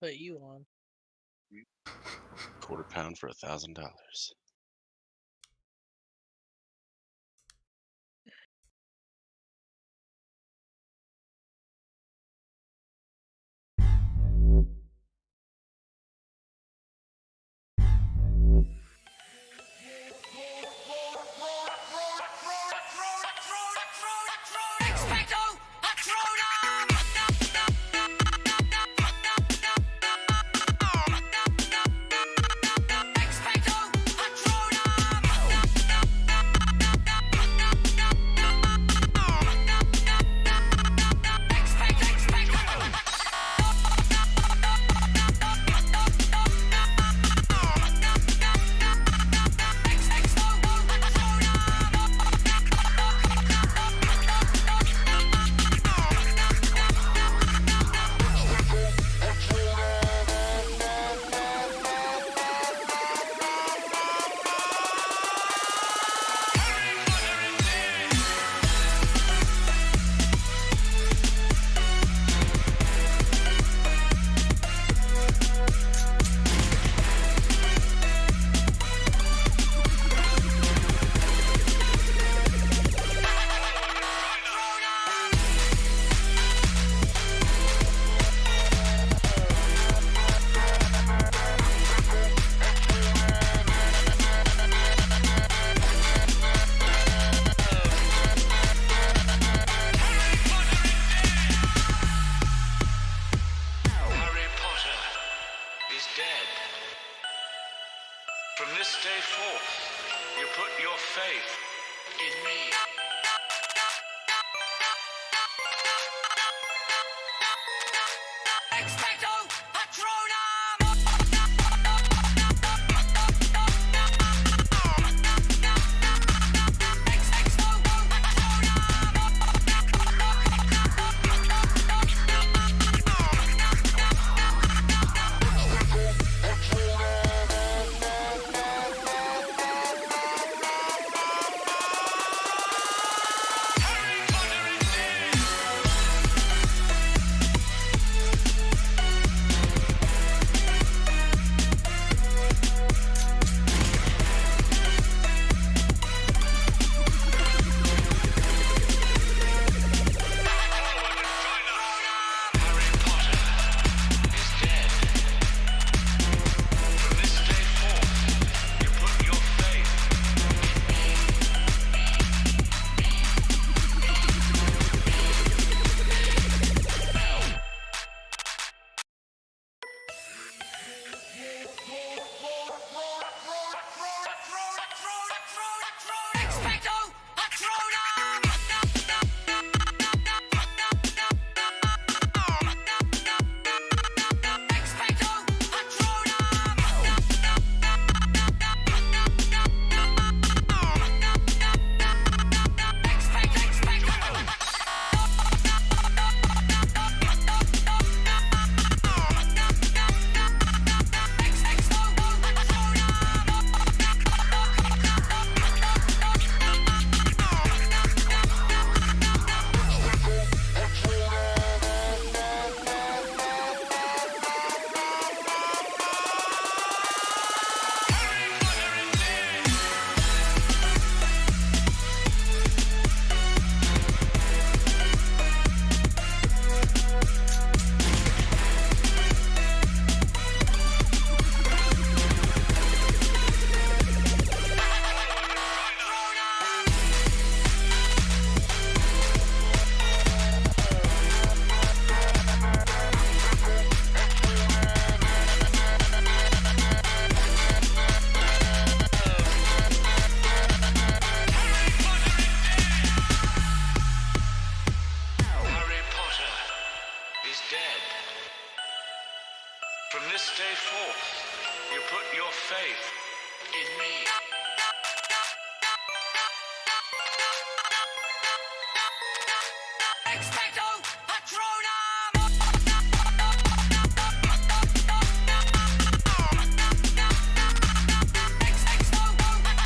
put you on. Quarter pound for $1,000. From this day forth, you put your faith in me. Expecto Patronum! Expecto From this day forth, you put your faith in me. Expecto Patronum! Expecto Patronum!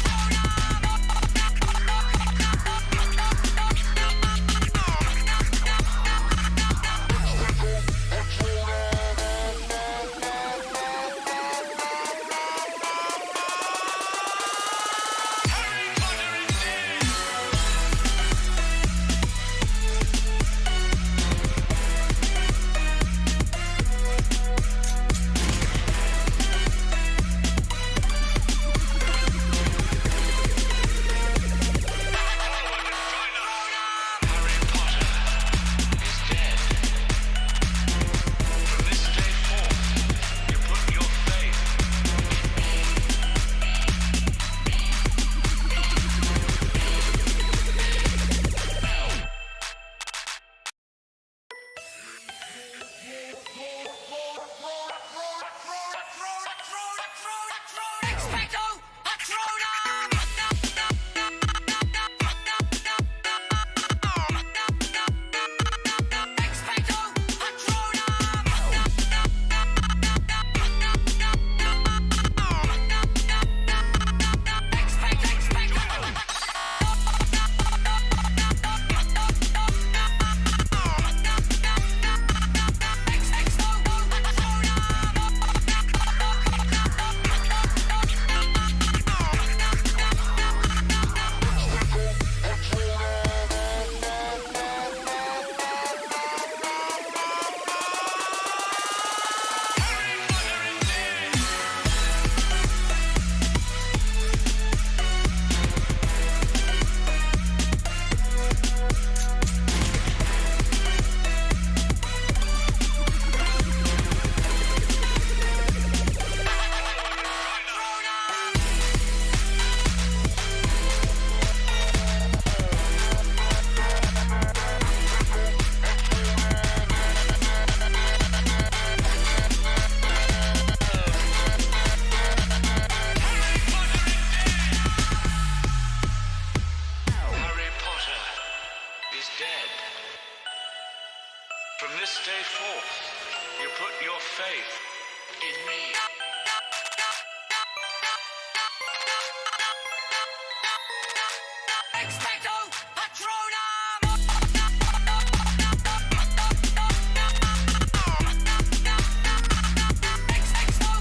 faith in me. Expecto Patronum! Expecto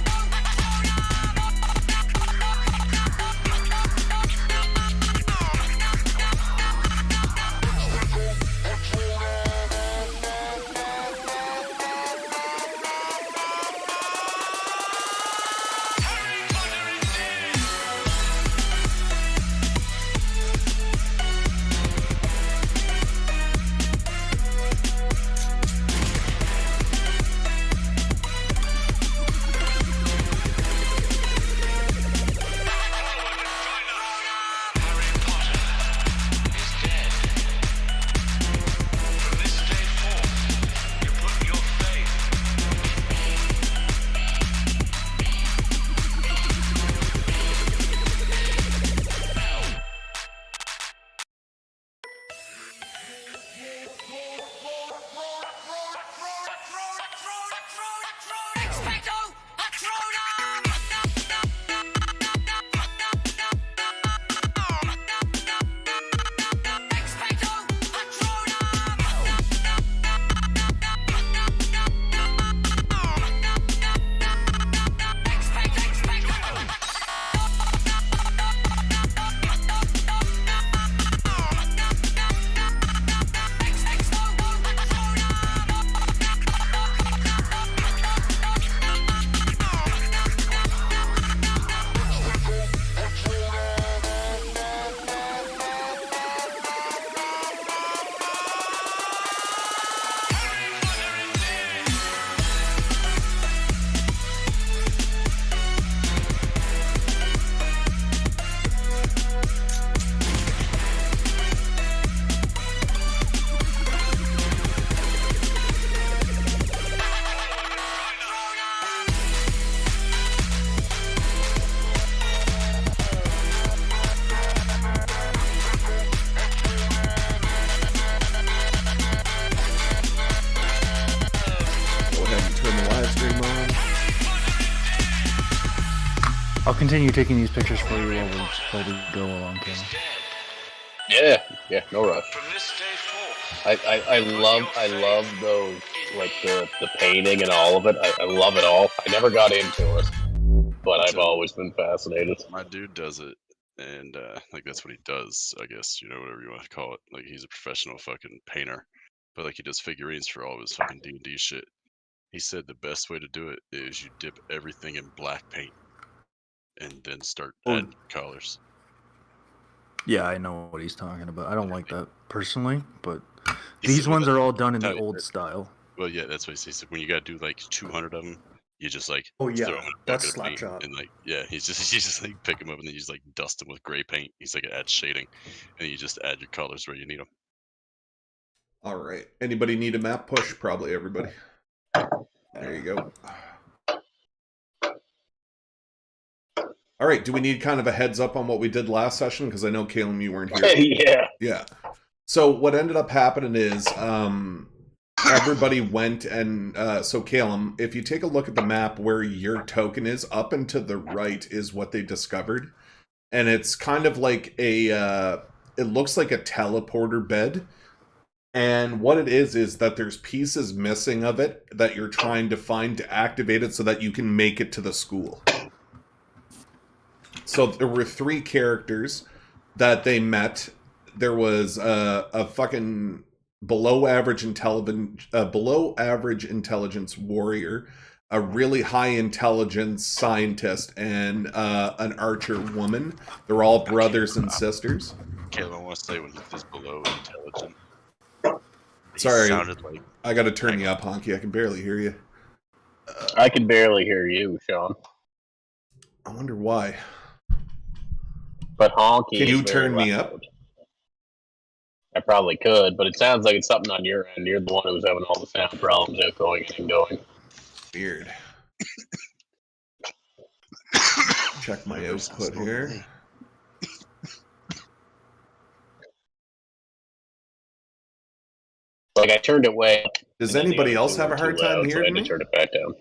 I'll continue taking these pictures for you while we go along, Kim. Yeah, no rush. From this day forth, I love those, like the painting and all of it. I love it all. I never got into it, but I've always been fascinated. My dude does it, and like that's what he does, I guess, you know, whatever you want to call it. Like he's a professional fucking painter, but like he does figurines for all of his fucking D&D shit. He said the best way to do it is you dip everything in black paint and then start adding colors. Yeah, I know what he's talking about. I don't like that personally, but He these said ones with are that- all done in that- the old style. Well, yeah, that's what he said. When you gotta do like 200 of them, you just like Oh, yeah, throw them in a that's bucket of slap paint job. and like he's just like pick them up and then you just like dust them with gray paint. He's like add shading, and you just add your colors where you need them. All right. Anybody need a map push? Probably everybody. There you go. All right. Do we need kind of a heads up on what we did last session? Because I know, Caleb, you weren't here. Yeah. Yeah. So what ended up happening is everybody went and so Caleb, if you take a look at the map where your token is, up and to the right is what they discovered. And it's kind of like it looks like a teleporter bed. And what it is that there's pieces missing of it that you're trying to find to activate it so that you can make it to the school. So there were 3 characters that they met. There was a fucking below average intelligence warrior, a really high intelligence scientist, and an archer woman. They're all brothers and sisters. Caleb, I want to say when he says below intelligent. Sorry, sounded like I got to turn you up, Honky. I can barely hear you. I can barely hear you, Sean. I wonder why. But Honky. Can you is very turn me up? loud. I probably could, but it sounds like it's something on your end. You're the one who's having all the sound problems outgoing and ingoing. Weird. Check my output here. Like I turned it way up. Does and then the anybody other else two have a were hard too time loud, so I hearing had to me? turn it back down.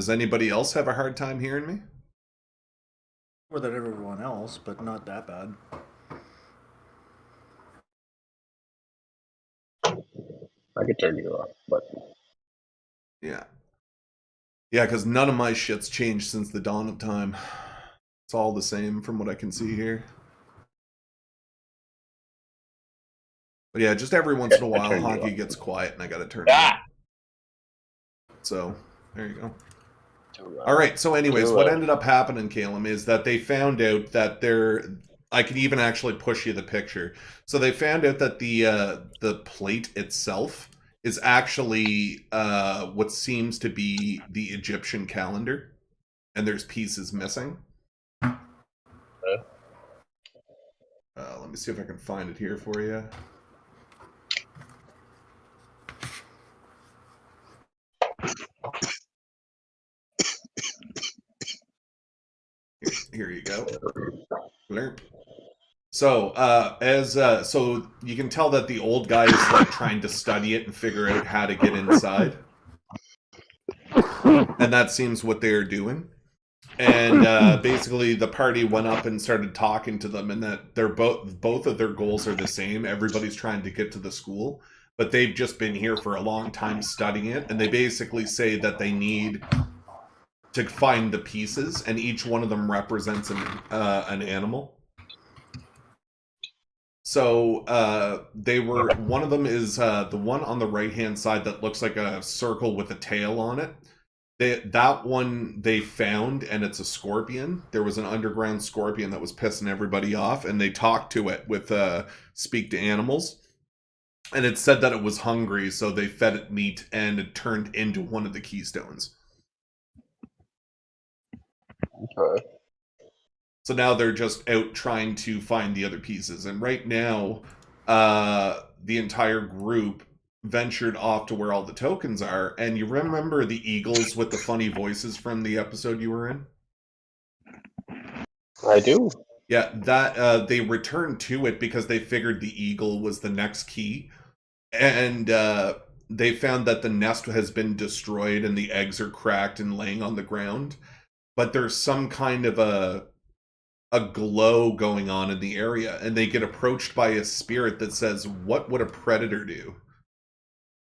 Does anybody else have a hard time hearing me? More than everyone else, but not that bad. I could turn you off, but Yeah. Yeah, because none of my shit's changed since the dawn of time. It's all the same from what I can see here. But yeah, just every once in a I while, turned you Honky off. gets quiet and I gotta turn it Ah! on. So, there you go. Too All right, so anyways, Too what loud. ended up happening, Caleb, is that they found out that I could even actually push you the picture. So they found out that the plate itself is actually what seems to be the Egyptian calendar, and there's pieces missing. Let me see if I can find it here for you. Here you go. So, so you can tell that the old guy is like trying to study it and figure out how to get inside, and that seems what they're doing. And basically, the party went up and started talking to them, and that they're both of their goals are the same. Everybody's trying to get to the school, but they've just been here for a long time studying it, and they basically say that they need to find the pieces, and each one of them represents an animal. So one of them is the one on the right hand side that looks like a circle with a tail on it. That one they found, and it's a scorpion. There was an underground scorpion that was pissing everybody off, and they talked to it with speak to animals. And it said that it was hungry, so they fed it meat, and it turned into one of the keystones. Okay. So now they're just out trying to find the other pieces. And right now, the entire group ventured off to where all the tokens are. And you remember the eagles with the funny voices from the episode you were in? I do. Yeah, that they returned to it because they figured the eagle was the next key. And they found that the nest has been destroyed and the eggs are cracked and laying on the ground. But there's some kind of a glow going on in the area, and they get approached by a spirit that says, "What would a predator do?"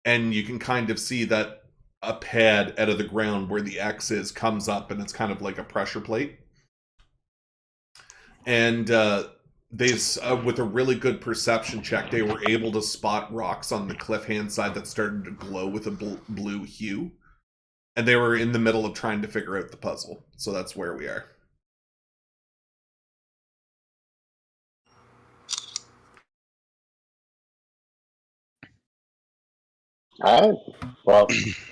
And you can kind of see that a pad out of the ground where the X is comes up, and it's kind of like a pressure plate. And with a really good perception check, they were able to spot rocks on the cliff hand side that started to glow with a blue hue. And they were in the middle of trying to figure out the puzzle. So that's where we are. All right. Well,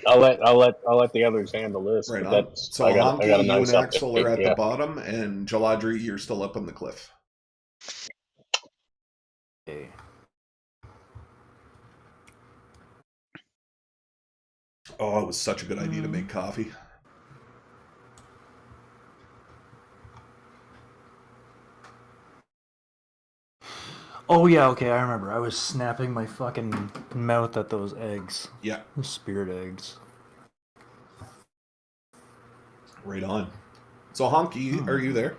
I'll let the others handle this. Right but on. that's So I got Honky, a you nice and Axel are at yeah. the bottom, and Jaladri, you're still up on the cliff. Okay. Oh, it was such a good idea to make coffee. Oh yeah, okay, I remember. I was snapping my fucking mouth at those eggs. Yeah. Those spirit eggs. Right on. So Honky, are you there?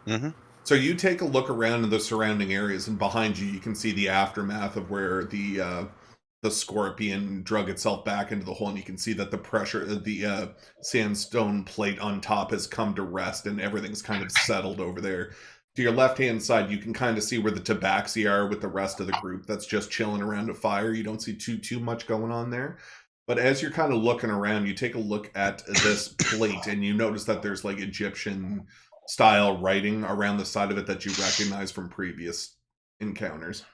Mm-hmm. So you take a look around in the surrounding areas, and behind you, you can see the aftermath of where the scorpion drug itself back into the hole, and you can see that the pressure, the sandstone plate on top has come to rest, and everything's kind of settled over there. To your left-hand side, you can kind of see where the tabaxi are with the rest of the group that's just chilling around a fire. You don't see too much going on there. But as you're kind of looking around, you take a look at this plate, and you notice that there's like Egyptian style writing around the side of it that you recognize from previous encounters.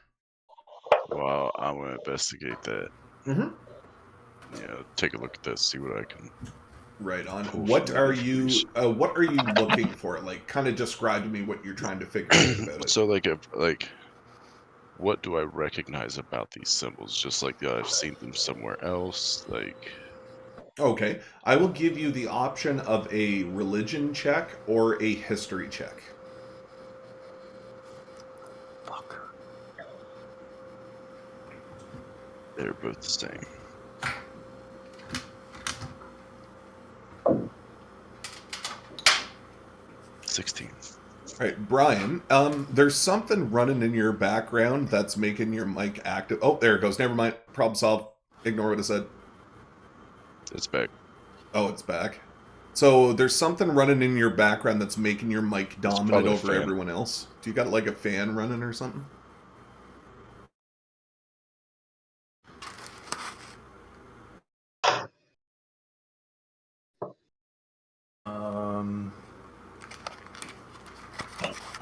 Well, I'm gonna investigate that. Mm-hmm. Yeah, take a look at that, see what I can. Right on. Pull What from are that you? information. What are you looking for? Like, kind of describe to me what you're trying to figure out about it. So, what do I recognize about these symbols? Just like I've seen them somewhere else. Like, Okay, I will give you the option of a religion check or a history check. Fuck. they're both the same. 16. All right, Brian. There's something running in your background that's making your mic active. Oh, there it goes. Never mind. Problem solved. Ignore what I said. It's back. Oh, it's back. So there's something running in your background that's making your mic dominant probably a over fan. everyone else. Do you got like a fan running or something?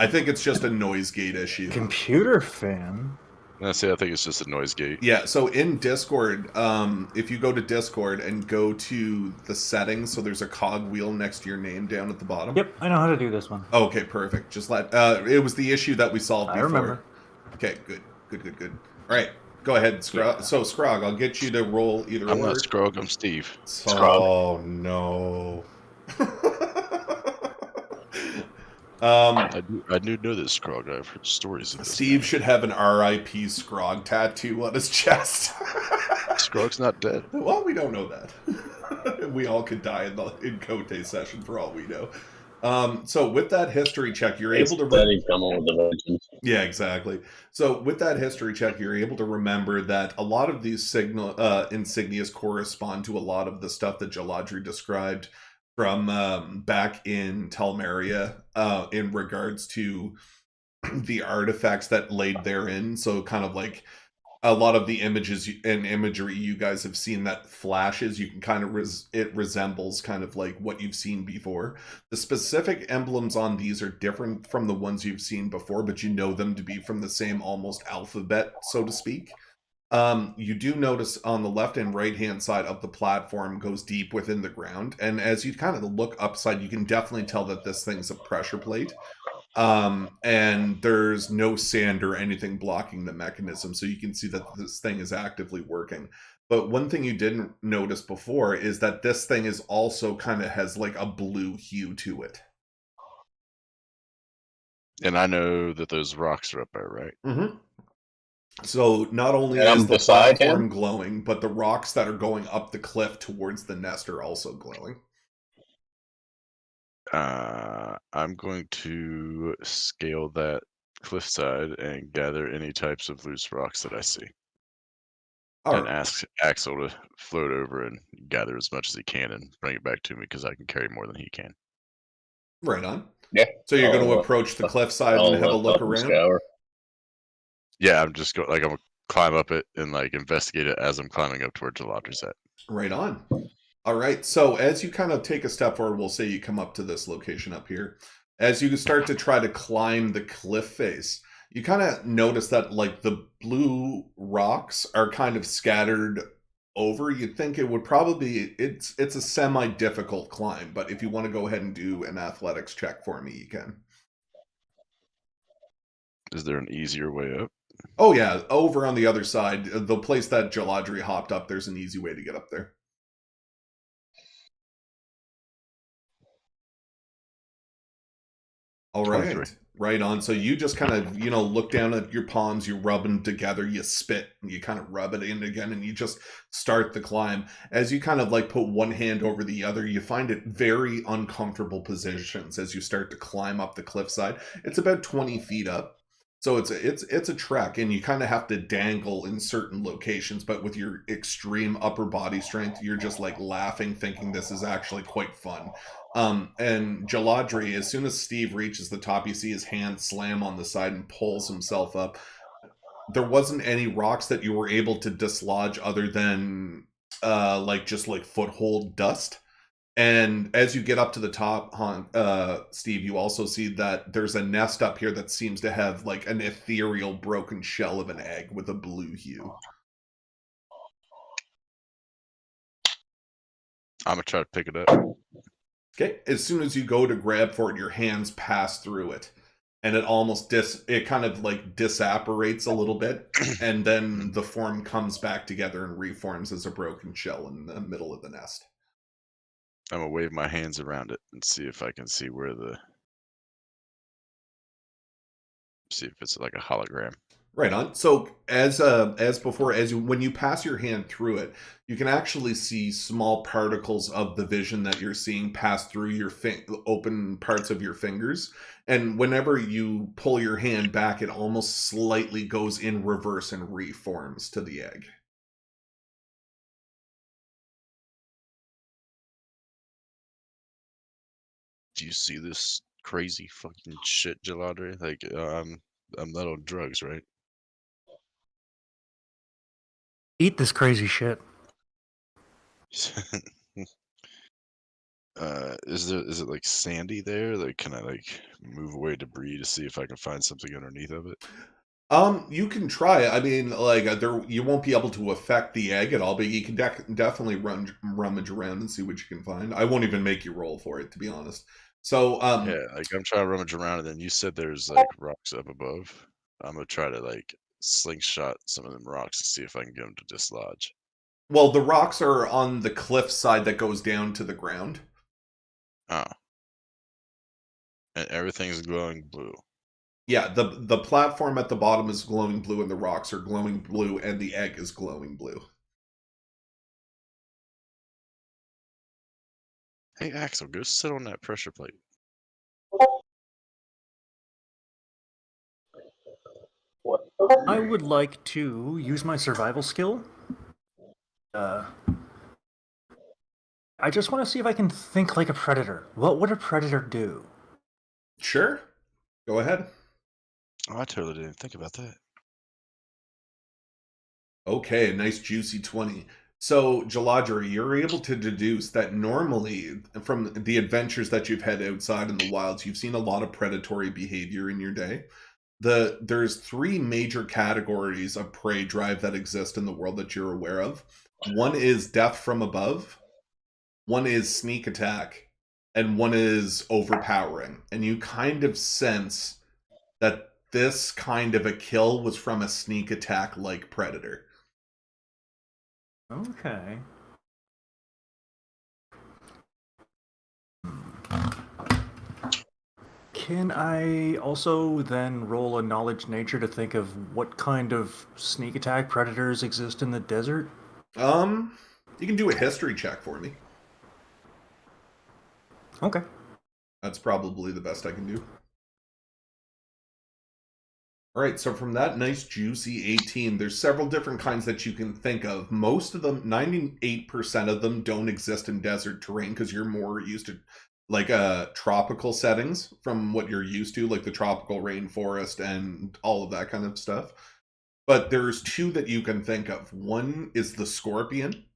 I think it's just a noise gate issue. Computer fan. I think it's just a noise gate. Yeah, so in Discord, if you go to Discord and go to the settings, so there's a cog wheel next to your name down at the bottom. Yep, I know how to do this one. Okay, perfect. Just let it was the issue that we solved before. I remember. Okay, good. All right, go ahead, Scrog. Yeah. So Scrog, I'll get you to roll either I'm or. not Scrog, I'm Steve. Oh no. I do know this Scrog. I've heard stories of this. Steve should have an R.I.P. Scrog tattoo on his chest. Scrog's not dead. Well, we don't know that. We all could die in Kote session for all we know. So with that history check, you're able to... He's coming with the vengeance. Yeah, exactly. So with that history check, you're able to remember that a lot of these insignias correspond to a lot of the stuff that Jaladri described from back in Telmeria in regards to the artifacts that laid therein. So kind of like a lot of the images and imagery you guys have seen that flashes, you can kind of it resembles kind of like what you've seen before. The specific emblems on these are different from the ones you've seen before, but you know them to be from the same almost alphabet, so to speak. You do notice on the left and right hand side of the platform goes deep within the ground, and as you kind of look upside, you can definitely tell that this thing's a pressure plate. And there's no sand or anything blocking the mechanism, so you can see that this thing is actively working. But one thing you didn't notice before is that this thing is also kind of has like a blue hue to it. And I know that those rocks are up there, right? Mm-hmm. So not only And is I'm the beside platform him? glowing, but the rocks that are going up the cliff towards the nest are also glowing. I'm going to scale that cliffside and gather any types of loose rocks that I see. All And right. ask Axel to float over and gather as much as he can and bring it back to me because I can carry more than he can. Right on. Yeah. So you're going to I'll, approach the cliffside I'll and have a look up and around? scour. Yeah, I'm just going, like, I'm gonna climb up it and like investigate it as I'm climbing up toward Jaladri's at. Right on. All right. So as you kind of take a step forward, we'll say you come up to this location up here. As you start to try to climb the cliff face, you kind of notice that like the blue rocks are kind of scattered over. You'd think it would probably it's a semi-difficult climb, but if you want to go ahead and do an athletics check for me, you can. Is there an easier way up? Oh yeah, over on the other side, the place that Jaladri hopped up, there's an easy way to get up there. All right. 23. Right on. So you just kind of, look down at your palms, you rub them together, you spit, and you kind of rub it in again, and you just start the climb. As you kind of like put one hand over the other, you find it very uncomfortable positions as you start to climb up the cliffside. It's about 20 feet up. So it's a trek, and you kind of have to dangle in certain locations, but with your extreme upper body strength, you're just like laughing, thinking this is actually quite fun. And Jaladri, as soon as Steve reaches the top, you see his hand slam on the side and pulls himself up. There wasn't any rocks that you were able to dislodge other than just foothold dust. And as you get up to the top, Steve, you also see that there's a nest up here that seems to have like an ethereal broken shell of an egg with a blue hue. I'm gonna try to pick it up. Okay, as soon as you go to grab for it, your hands pass through it, and it almost kind of like disapparates a little bit, and then the form comes back together and reforms as a broken shell in the middle of the nest. I'm gonna wave my hands around it and see if I can see see if it's like a hologram. Right on. So as before, when you pass your hand through it, you can actually see small particles of the vision that you're seeing pass through your open parts of your fingers. And whenever you pull your hand back, it almost slightly goes in reverse and reforms to the egg. Do you see this crazy fucking shit, Geladre? Like, I'm not on drugs, right? Eat this crazy shit. Is it like sandy there? Like, can I like move away debris to see if I can find something underneath of it? You can try it. I mean, like you won't be able to affect the egg at all, but you can definitely rummage around and see what you can find. I won't even make you roll for it, to be honest. So, Yeah, like I'm trying to rummage around, and then you said there's like rocks up above. I'm gonna try to like slingshot some of them rocks to see if I can get them to dislodge. well, the rocks are on the cliff side that goes down to the ground. Oh, and everything's glowing blue. Yeah, the platform at the bottom is glowing blue, and the rocks are glowing blue, and the egg is glowing blue. Hey, Axel, go sit on that pressure plate. What? I would like to use my survival skill. I just want to see if I can think like a predator. What would a predator do? Sure, go ahead. Oh, I totally didn't think about that. Okay, a nice juicy 20. So, Jaladri, you're able to deduce that normally, from the adventures that you've had outside in the wilds, you've seen a lot of predatory behavior in your day. There's three major categories of prey drive that exist in the world that you're aware of. One is death from above, one is sneak attack, and one is overpowering. And you kind of sense that this kind of a kill was from a sneak attack like predator. Okay. Can I also then roll a knowledge nature to think of what kind of sneak attack predators exist in the desert? You can do a history check for me. Okay. That's probably the best I can do. All right, so from that nice juicy 18, there's several different kinds that you can think of. Most of them, 98% of them, don't exist in desert terrain because you're more used to like tropical settings from what you're used to, like the tropical rainforest and all of that kind of stuff. But there's two that you can think of. One is the scorpion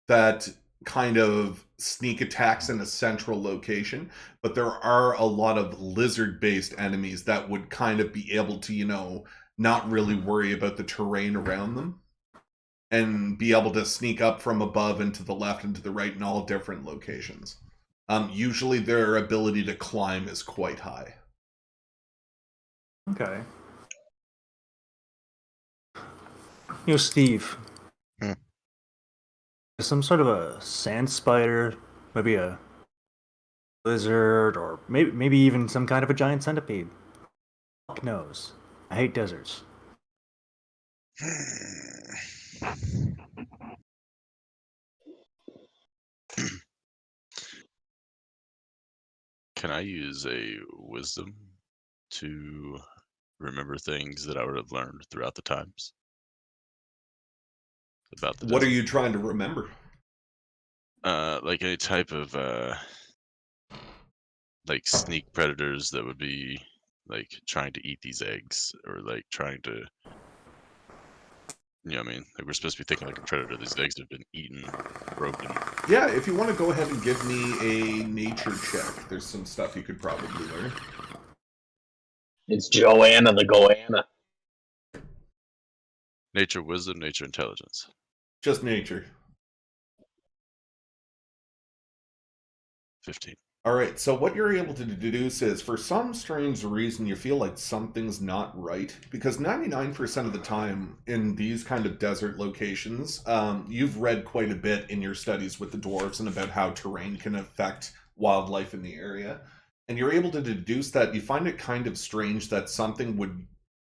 that kind of sneak attacks in a central location, but there are a lot of lizard-based enemies that would kind of be able to, not really worry about the terrain around them and be able to sneak up from above and to the left and to the right in all different locations. Usually their ability to climb is quite high. Okay. Steve. Some sort of a sand spider, maybe a lizard, or maybe even some kind of a giant centipede. Fuck knows. I hate deserts. Can I use a wisdom to remember things that I would have learned throughout the times? About the What are desert? you trying to remember? Like any type of like sneak predators that would be like trying to eat these eggs, or like trying to, you know what I mean? Like, we're supposed to be thinking like a predator. These eggs have been eaten, broken. Yeah, if you want to go ahead and give me a nature check, there's some stuff you could probably learn. It's Joanna the Goanna. Nature wisdom, nature intelligence. Just nature. 15. All right, so what you're able to deduce is, for some strange reason, you feel like something's not right, because 99% of the time in these kind of desert locations, you've read quite a bit in your studies with the dwarves and about how terrain can affect wildlife in the area, and you're able to deduce that you find it kind of strange that something would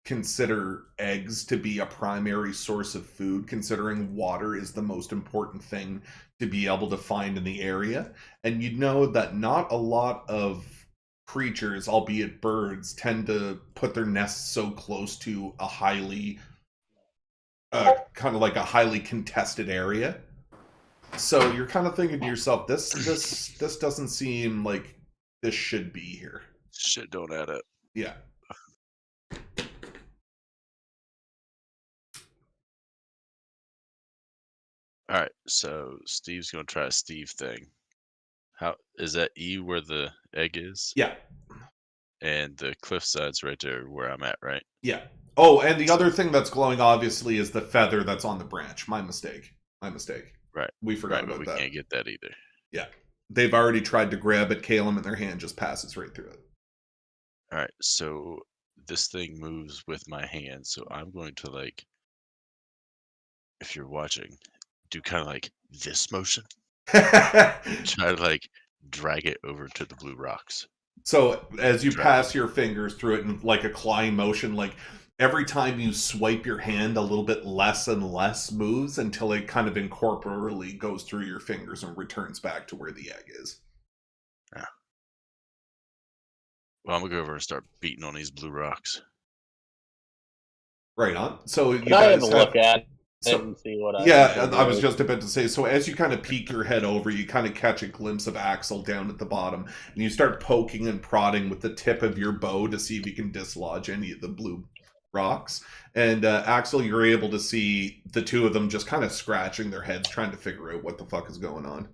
consider eggs to be a primary source of food, considering water is the most important thing to be able to find in the area. And you know that not a lot of creatures, albeit birds, tend to put their nests so close to a highly kind of like a highly contested area. So you're kind of thinking to yourself, this doesn't seem like this should be here. Shit don't add up. Yeah. All right, so Steve's gonna try a Steve thing. How is that E where the egg is? Yeah. And the cliffside's right there where I'm at, right? Yeah. Oh, and the other thing that's glowing obviously is the feather that's on the branch. My mistake. Right. We forgot But about we that. can't get that either. Yeah. They've already tried to grab it. Calum and their hand just passes right through it. All right, so this thing moves with my hand, so I'm going to, like, if you're watching, do kind of like this motion. Try to, like, drag it over to the blue rocks. So as you pass your fingers through it in like a clawing motion, like every time you swipe your hand, a little bit less and less moves until it kind of incorporeally goes through your fingers and returns back to where the egg is. Yeah. Well, I'm gonna go over and start beating on these blue rocks. Right on. So you Can I have guys a look at so, it and see what I yeah, can do? I was just about to say, so as you kind of peek your head over, you kind of catch a glimpse of Axel down at the bottom, and you start poking and prodding with the tip of your bow to see if you can dislodge any of the blue rocks. And Axel, you're able to see the two of them just kind of scratching their heads, trying to figure out what the fuck is going on.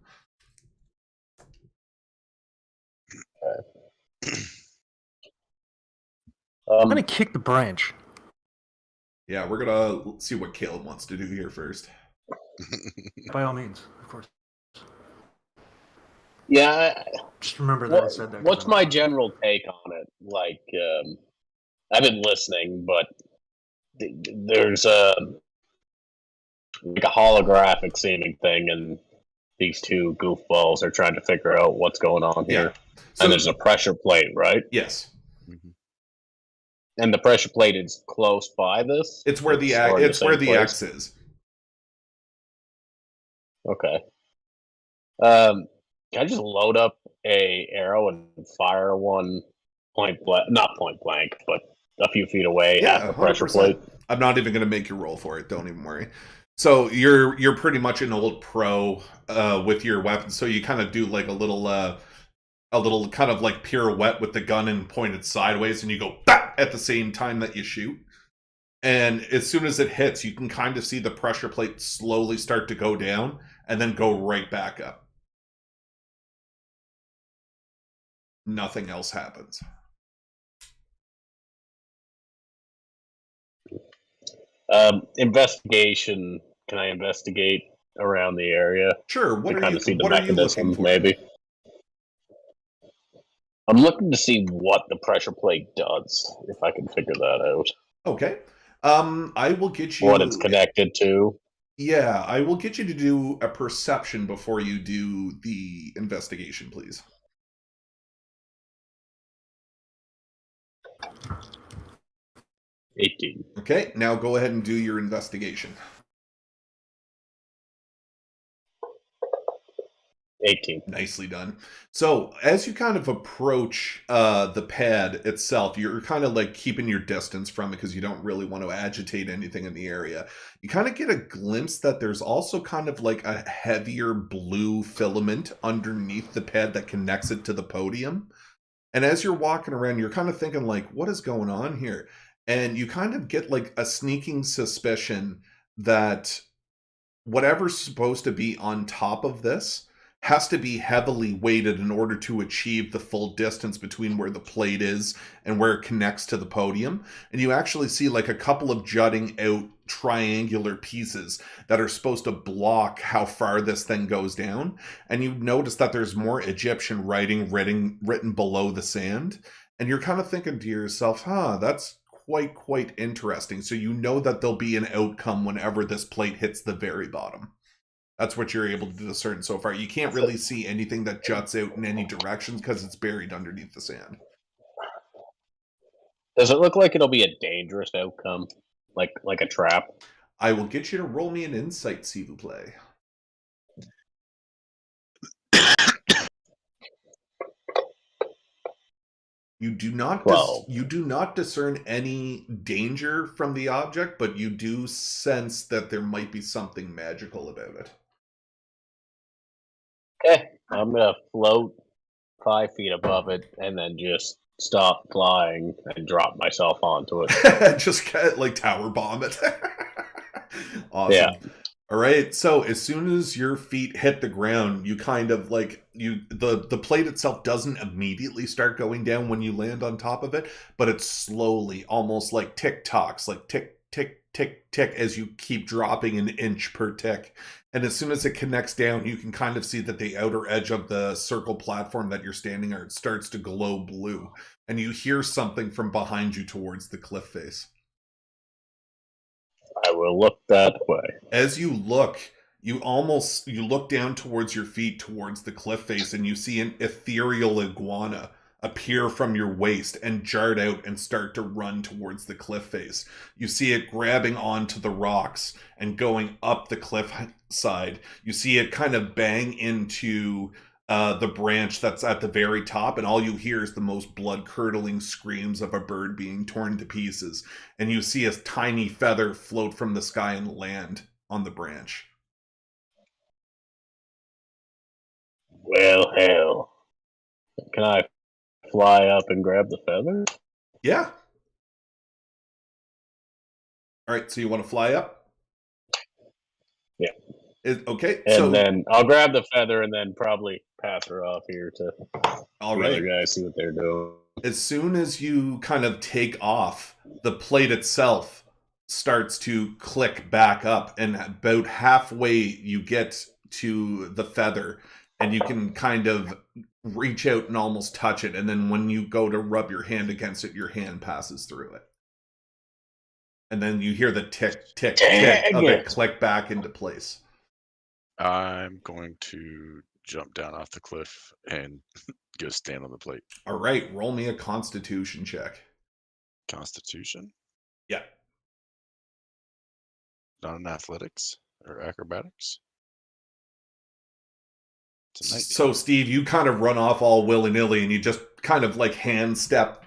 I'm gonna kick the branch. Yeah, we're gonna see what Caleb wants to do here first. By all means, of course. Yeah. Just remember that I said that. What's my general take on it? Like, I've been listening, but there's like a holographic seeming thing, and these two goofballs are trying to figure out what's going on here. Yeah. So, and there's a pressure plate, right? Yes. Mm-hmm. And the pressure plate is close by this. It's where the X is. Okay. Can I just load up a arrow and fire one not point blank, but a few feet away at the pressure 100%. Plate? I'm not even going to make you roll for it. Don't even worry. So you're pretty much an old pro with your weapon. So you kind of do like a little kind of like pirouette with the gun and point it sideways, and you go bah! At the same time that you shoot. And as soon as it hits, you can kind of see the pressure plate slowly start to go down and then go right back up. Nothing else happens. Investigation. Can I investigate around the area? Sure. What are you looking for? Maybe. I'm looking to see what the pressure plate does, if I can figure that out. Okay. I will get you... What it's connected to. Yeah, I will get you to do a perception before you do the investigation, please. $18. Okay, now go ahead and do your investigation. 18. Nicely done. So as you kind of approach the pad itself, you're kind of like keeping your distance from it because you don't really want to agitate anything in the area. You kind of get a glimpse that there's also kind of like a heavier blue filament underneath the pad that connects it to the podium. And as you're walking around, you're kind of thinking like, what is going on here? And you kind of get like a sneaking suspicion that whatever's supposed to be on top of this has to be heavily weighted in order to achieve the full distance between where the plate is and where it connects to the podium. And you actually see like a couple of jutting out triangular pieces that are supposed to block how far this thing goes down. And you notice that there's more Egyptian writing written below the sand. And you're kind of thinking to yourself, that's quite interesting. So you know that there'll be an outcome whenever this plate hits the very bottom. That's what you're able to discern so far. You can't really see anything that juts out in any directions because it's buried underneath the sand. Does it look like it'll be a dangerous outcome, like a trap? I will get you to roll me an insight, s'il vous plaît. You do not 12. you do not discern any danger from the object, but you do sense that there might be something magical about it. Okay, I'm gonna float 5 feet above it and then just stop flying and drop myself onto it. Just get, like, tower bomb it. Awesome. Yeah. All right. So as soon as your feet hit the ground, you kind of like the plate itself doesn't immediately start going down when you land on top of it, but it's slowly, almost like tick tocks, like tick tick tick tick, as you keep dropping an inch per tick. And as soon as it connects down, you can kind of see that the outer edge of the circle platform that you're standing on starts to glow blue, and you hear something from behind you towards the cliff face. I will look that way. As you look, you look down towards your feet towards the cliff face, and you see an ethereal iguana appear from your waist and jart out and start to run towards the cliff face. You see it grabbing onto the rocks and going up the cliff side. You see it kind of bang into the branch that's at the very top, and all you hear is the most blood-curdling screams of a bird being torn to pieces. And you see a tiny feather float from the sky and land on the branch. Well, hell. Can I fly up and grab the feather? Yeah. All right, so you want to fly up? Yeah. Okay, And so then I'll grab the feather and then probably pass her off here to all the right. other guys, see what they're doing. As soon as you kind of take off, the plate itself starts to click back up, and about halfway you get to the feather, and you can kind of reach out and almost touch it, and then when you go to rub your hand against it, your hand passes through it. And then you hear the tick, tick, tick of it click back into place. I'm going to jump down off the cliff and go stand on the plate. All right, roll me a Constitution check. Constitution? Yeah. Not in athletics or acrobatics? It's a 19. So, Steve, you kind of run off all willy-nilly, and you just kind of like hand step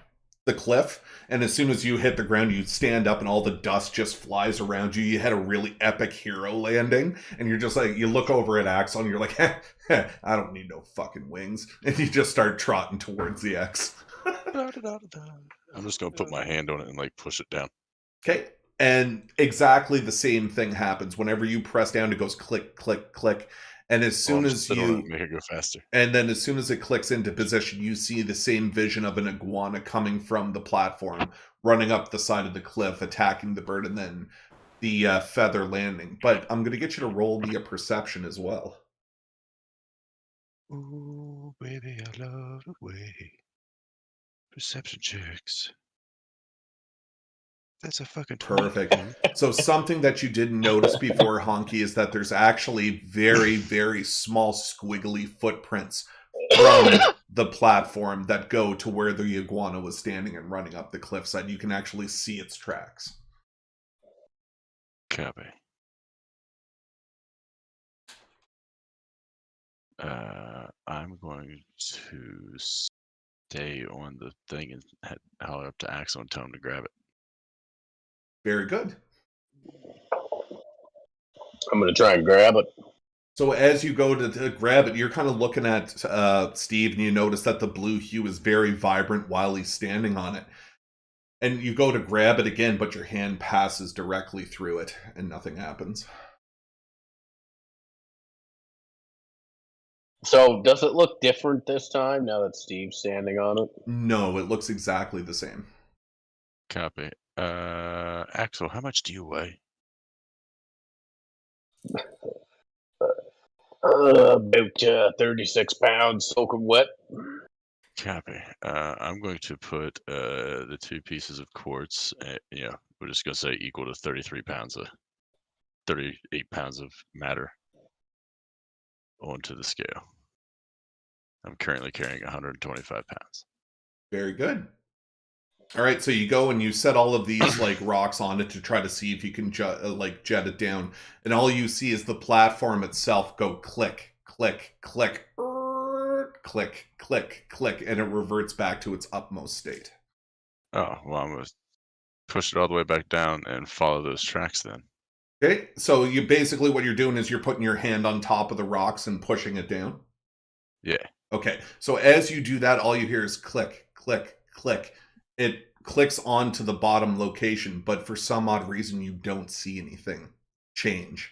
the cliff, and as soon as you hit the ground, you stand up and all the dust just flies around you. You had a really epic hero landing, and you're just like, you look over at Axel and you're like, I don't need no fucking wings, and you just start trotting towards the X. I'm just gonna put my hand on it and like push it down. Okay, and exactly the same thing happens. Whenever you press down, it goes click, click, click. And as soon as you make it go faster, and then as soon as it clicks into position, you see the same vision of an iguana coming from the platform, running up the side of the cliff, attacking the bird, and then the feather landing. But I'm going to get you to roll me a perception as well. Ooh, baby, I love the way. Perception checks. That's a fucking 20. Perfect. So something that you didn't notice before, Honky, is that there's actually very, very small squiggly footprints from the platform that go to where the iguana was standing and running up the cliffside. You can actually see its tracks. Copy. I'm going to stay on the thing and holler up to Axel and tell him to grab it. Very good. I'm going to try and grab it. So as you go to grab it, you're kind of looking at Steve, and you notice that the blue hue is very vibrant while he's standing on it. And you go to grab it again, but your hand passes directly through it, and nothing happens. So does it look different this time now that Steve's standing on it? No, it looks exactly the same. Copy. Axel, how much do you weigh? About 36 pounds, soaking wet. Copy. I'm going to put the 2 pieces of quartz, we're just going to say equal to 38 pounds of matter onto the scale. I'm currently carrying 125 pounds. Very good. All right, so you go and you set all of these like rocks on it to try to see if you can jet it down, and all you see is the platform itself go click, click, click, click, click, click, and it reverts back to its utmost state. Oh, well, I'm going to push it all the way back down and follow those tracks then. Okay, so you basically what you're doing is you're putting your hand on top of the rocks and pushing it down. Yeah. Okay, so as you do that, all you hear is click, click, click. It clicks onto the bottom location, but for some odd reason, you don't see anything change.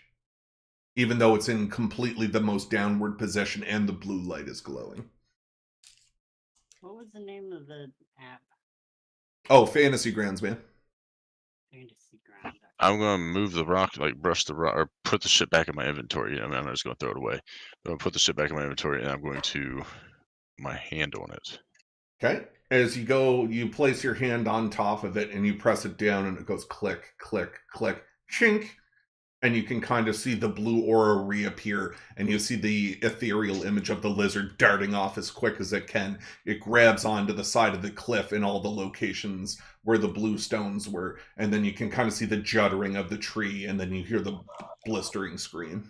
Even though it's in completely the most downward position and the blue light is glowing. What was the name of the app? Oh, Fantasy Grounds, man. Fantasy Ground. I'm going to move the rock, like brush the rock, or put the shit back in my inventory. I'm not just going to throw it away. I'm going to put the shit back in my inventory, and I'm going to my hand on it. Okay. As you go, you place your hand on top of it and you press it down and it goes click, click, click, chink. And you can kind of see the blue aura reappear and you see the ethereal image of the lizard darting off as quick as it can. It grabs onto the side of the cliff in all the locations where the blue stones were. And then you can kind of see the juddering of the tree and then you hear the blistering scream.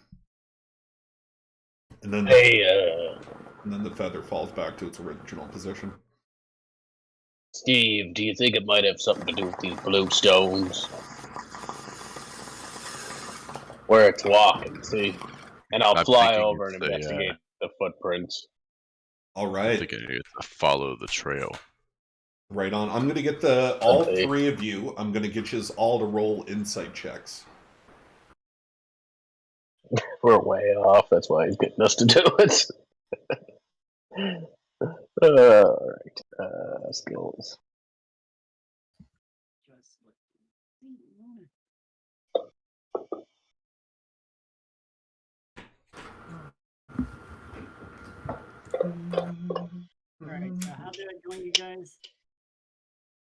And then and then the feather falls back to its original position. Steve, do you think it might have something to do with these blue stones? Where it's walking, see? And I'll fly over and investigate the footprints. All I right. think I need to follow the trail. Right on. I'm going to get all three of you, I'm going to get you all to roll insight checks. We're way off. That's why he's getting us to do it. Alright. Skills. Alright, so how did I join you guys?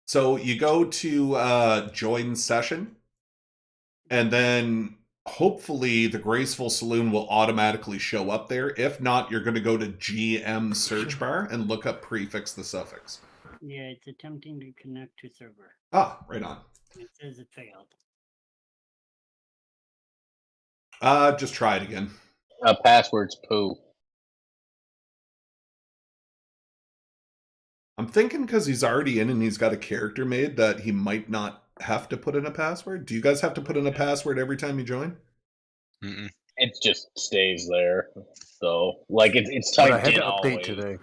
So you go to join session, and then hopefully the Graceful Saloon will automatically show up there. If not, you're going to go to GM search bar and look up prefix the suffix. Yeah, it's attempting to connect to server. Ah, right on. It says it failed. Just try it again. Password's poo. I'm thinking because he's already in and he's got a character made that he might not have to put in a password. Do you guys have to put in a password every time you join? Mm-mm. It just stays there. So, like, it's But typed I had in to update always. today.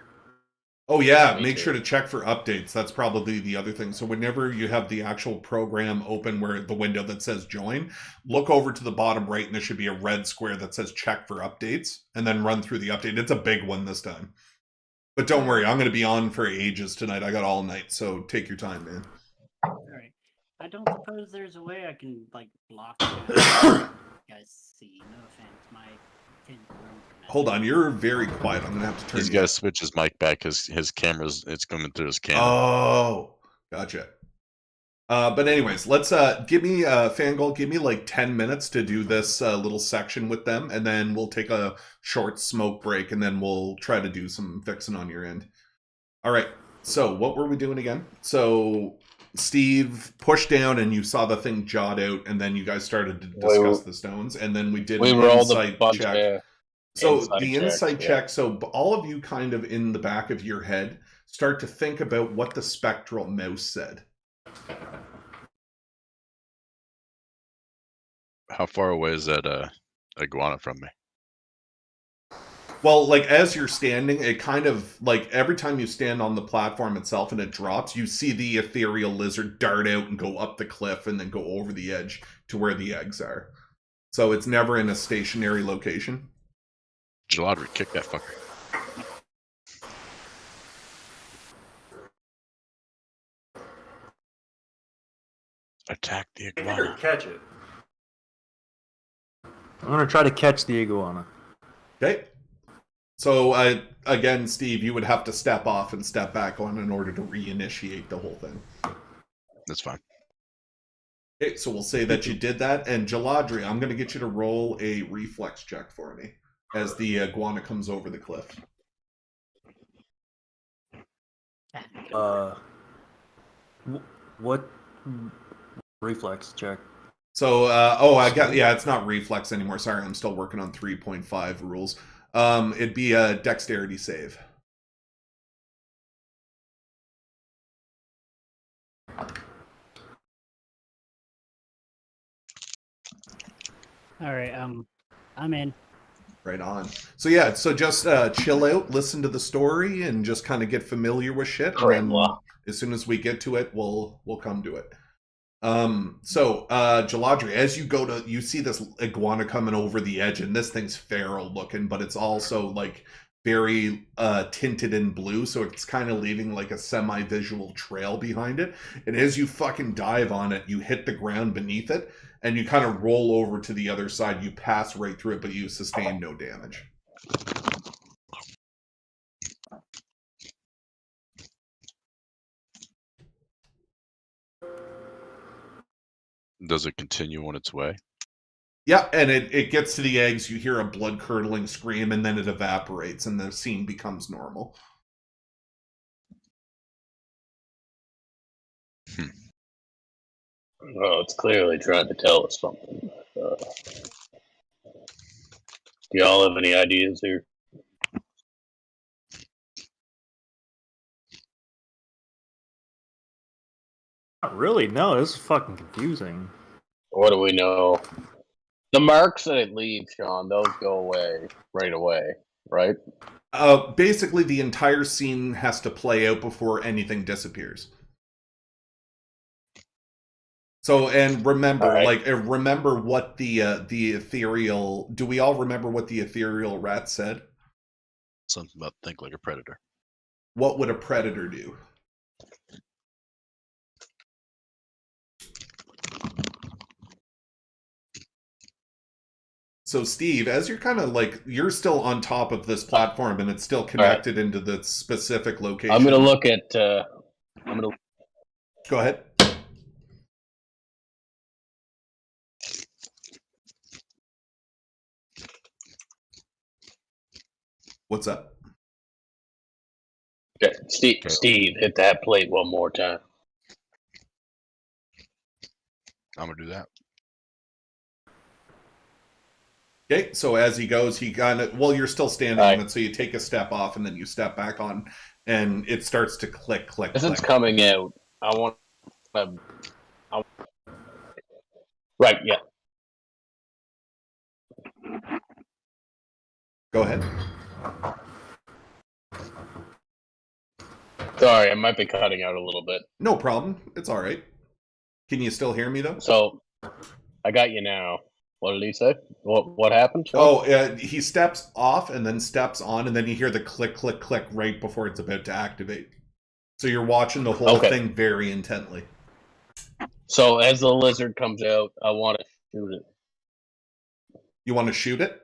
Oh yeah, Me make too. sure to check for updates. That's probably the other thing. So whenever you have the actual program open where the window that says join, look over to the bottom right and there should be a red square that says check for updates and then run through the update. It's a big one this time. But don't worry, I'm going to be on for ages tonight. I got all night, so take your time, man. Alright. I don't suppose there's a way I can, like, block you guys see. No offense, my kid's room for now. Hold on, you're very quiet. I'm going to have to turn He's you got to switch his mic back because his camera's, it's coming through his camera. Oh, gotcha. But anyways, let's give me Fangol, give me like 10 minutes to do this little section with them, and then we'll take a short smoke break, and then we'll try to do some fixing on your end. All right. So what were we doing again? So Steve pushed down, and you saw the thing jot out, and then you guys started to discuss the stones, and then we did an rolled a insight bunch check. of So insight the checks, insight yeah. check, so all of you kind of in the back of your head start to think about what the spectral mouse said. How far away is that iguana from me? Well, like as you're standing, it kind of like every time you stand on the platform itself and it drops, you see the ethereal lizard dart out and go up the cliff and then go over the edge to where the eggs are. So it's never in a stationary location. Geladri, kick that fucker. Attack the iguana. Catch it. I'm gonna try to catch the iguana. Okay. So again, Steve, you would have to step off and step back on in order to reinitiate the whole thing. That's fine. Okay, so we'll say that you did that, and Geladri, I'm going to get you to roll a reflex check for me as the iguana comes over the cliff. What reflex check? So, it's not reflex anymore. Sorry, I'm still working on 3.5 rules. It'd be a dexterity save. All right, I'm in. Right on. So yeah, so just chill out, listen to the story, and just kind of get familiar with shit. And then Grimla. as soon as we get to it, we'll come to it. Jaladri, as you go to, you see this iguana coming over the edge, and this thing's feral looking, but it's also like very tinted in blue, so it's kind of leaving like a semi-visual trail behind it. And as you fucking dive on it, you hit the ground beneath it, and you kind of roll over to the other side. You pass right through it, but you sustain no damage. Does it continue on its way? Yeah, and it gets to the eggs, you hear a blood-curdling scream, and then it evaporates, and the scene becomes normal. Oh, it's clearly trying to tell us something. Do y'all have any ideas here? Not really. No, this is fucking confusing. What do we know? The marks that it leaves, Sean, those go away right away, right? Basically, the entire scene has to play out before anything disappears. So, and remember, Alright. remember what the ethereal. Do we all remember what the ethereal rat said? Something about think like a predator. What would a predator do? So, Steve, as you're kind of like, you're still on top of this platform, and it's still connected into the specific location. I'm gonna look at. Go ahead. What's up? Okay, Steve, hit that plate one more time. I'm gonna do that. Okay, so as he goes, he kind of, well, you're still standing Right. on it, so you take a step off, and then you step back on, and it starts to click, click, As click. it's coming out, I want. Right, yeah. Go ahead. Sorry, I might be cutting out a little bit. No problem. It's all right. Can you still hear me, though? So, I got you now. What did he say? What happened? Sean? Oh, he steps off and then steps on, and then you hear the click, click, click right before it's about to activate. So you're watching the whole thing very intently. So as the lizard comes out, I want to shoot it. You want to shoot it?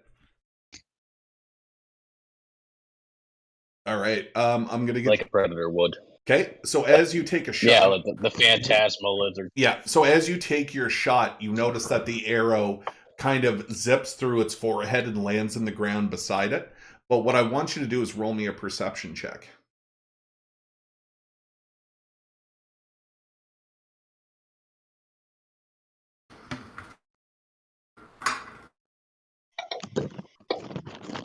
All right. I'm gonna get like a predator would. Okay. So as you take a shot, Yeah, like the phantasmal lizard. Yeah. So as you take your shot, you notice that the arrow kind of zips through its forehead and lands in the ground beside it. But what I want you to do is roll me a perception check.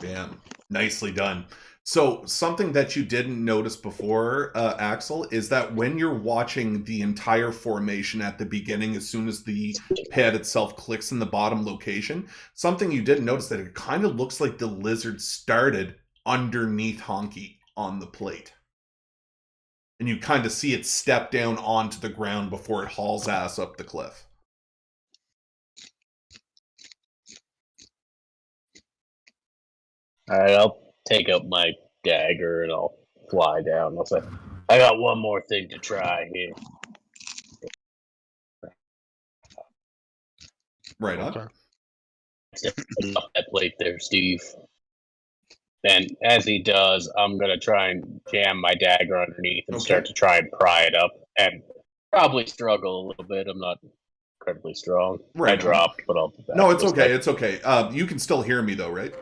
Bam. Nicely done. So something that you didn't notice before, Axel, is that when you're watching the entire formation at the beginning, as soon as the pad itself clicks in the bottom location, something you didn't notice that it kind of looks like the lizard started underneath Honky on the plate. And you kind of see it step down onto the ground before it hauls ass up the cliff. All right, I'll take up my dagger and I'll fly down. I'll say, I got one more thing to try here. Right on. That plate there, Steve. And as he does, I'm gonna try and jam my dagger underneath and start to try and pry it up, and probably struggle a little bit. I'm not incredibly strong. Right. I dropped, but I'll be back. No, it's okay. It's okay. You can still hear me though, right?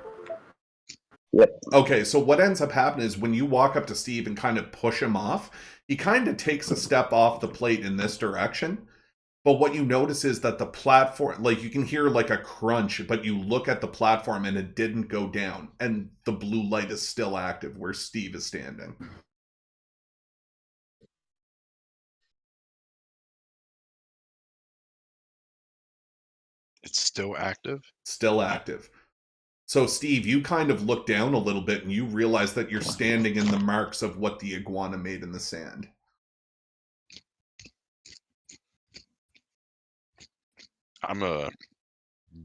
Yep. Okay, so what ends up happening is when you walk up to Steve and kind of push him off, he kind of takes a step off the plate in this direction. But what you notice is that the platform, like you can hear like a crunch, but you look at the platform and it didn't go down. And the blue light is still active where Steve is standing. It's still active? Still active. So, Steve, you kind of look down a little bit and you realize that you're standing in the marks of what the iguana made in the sand. I'm a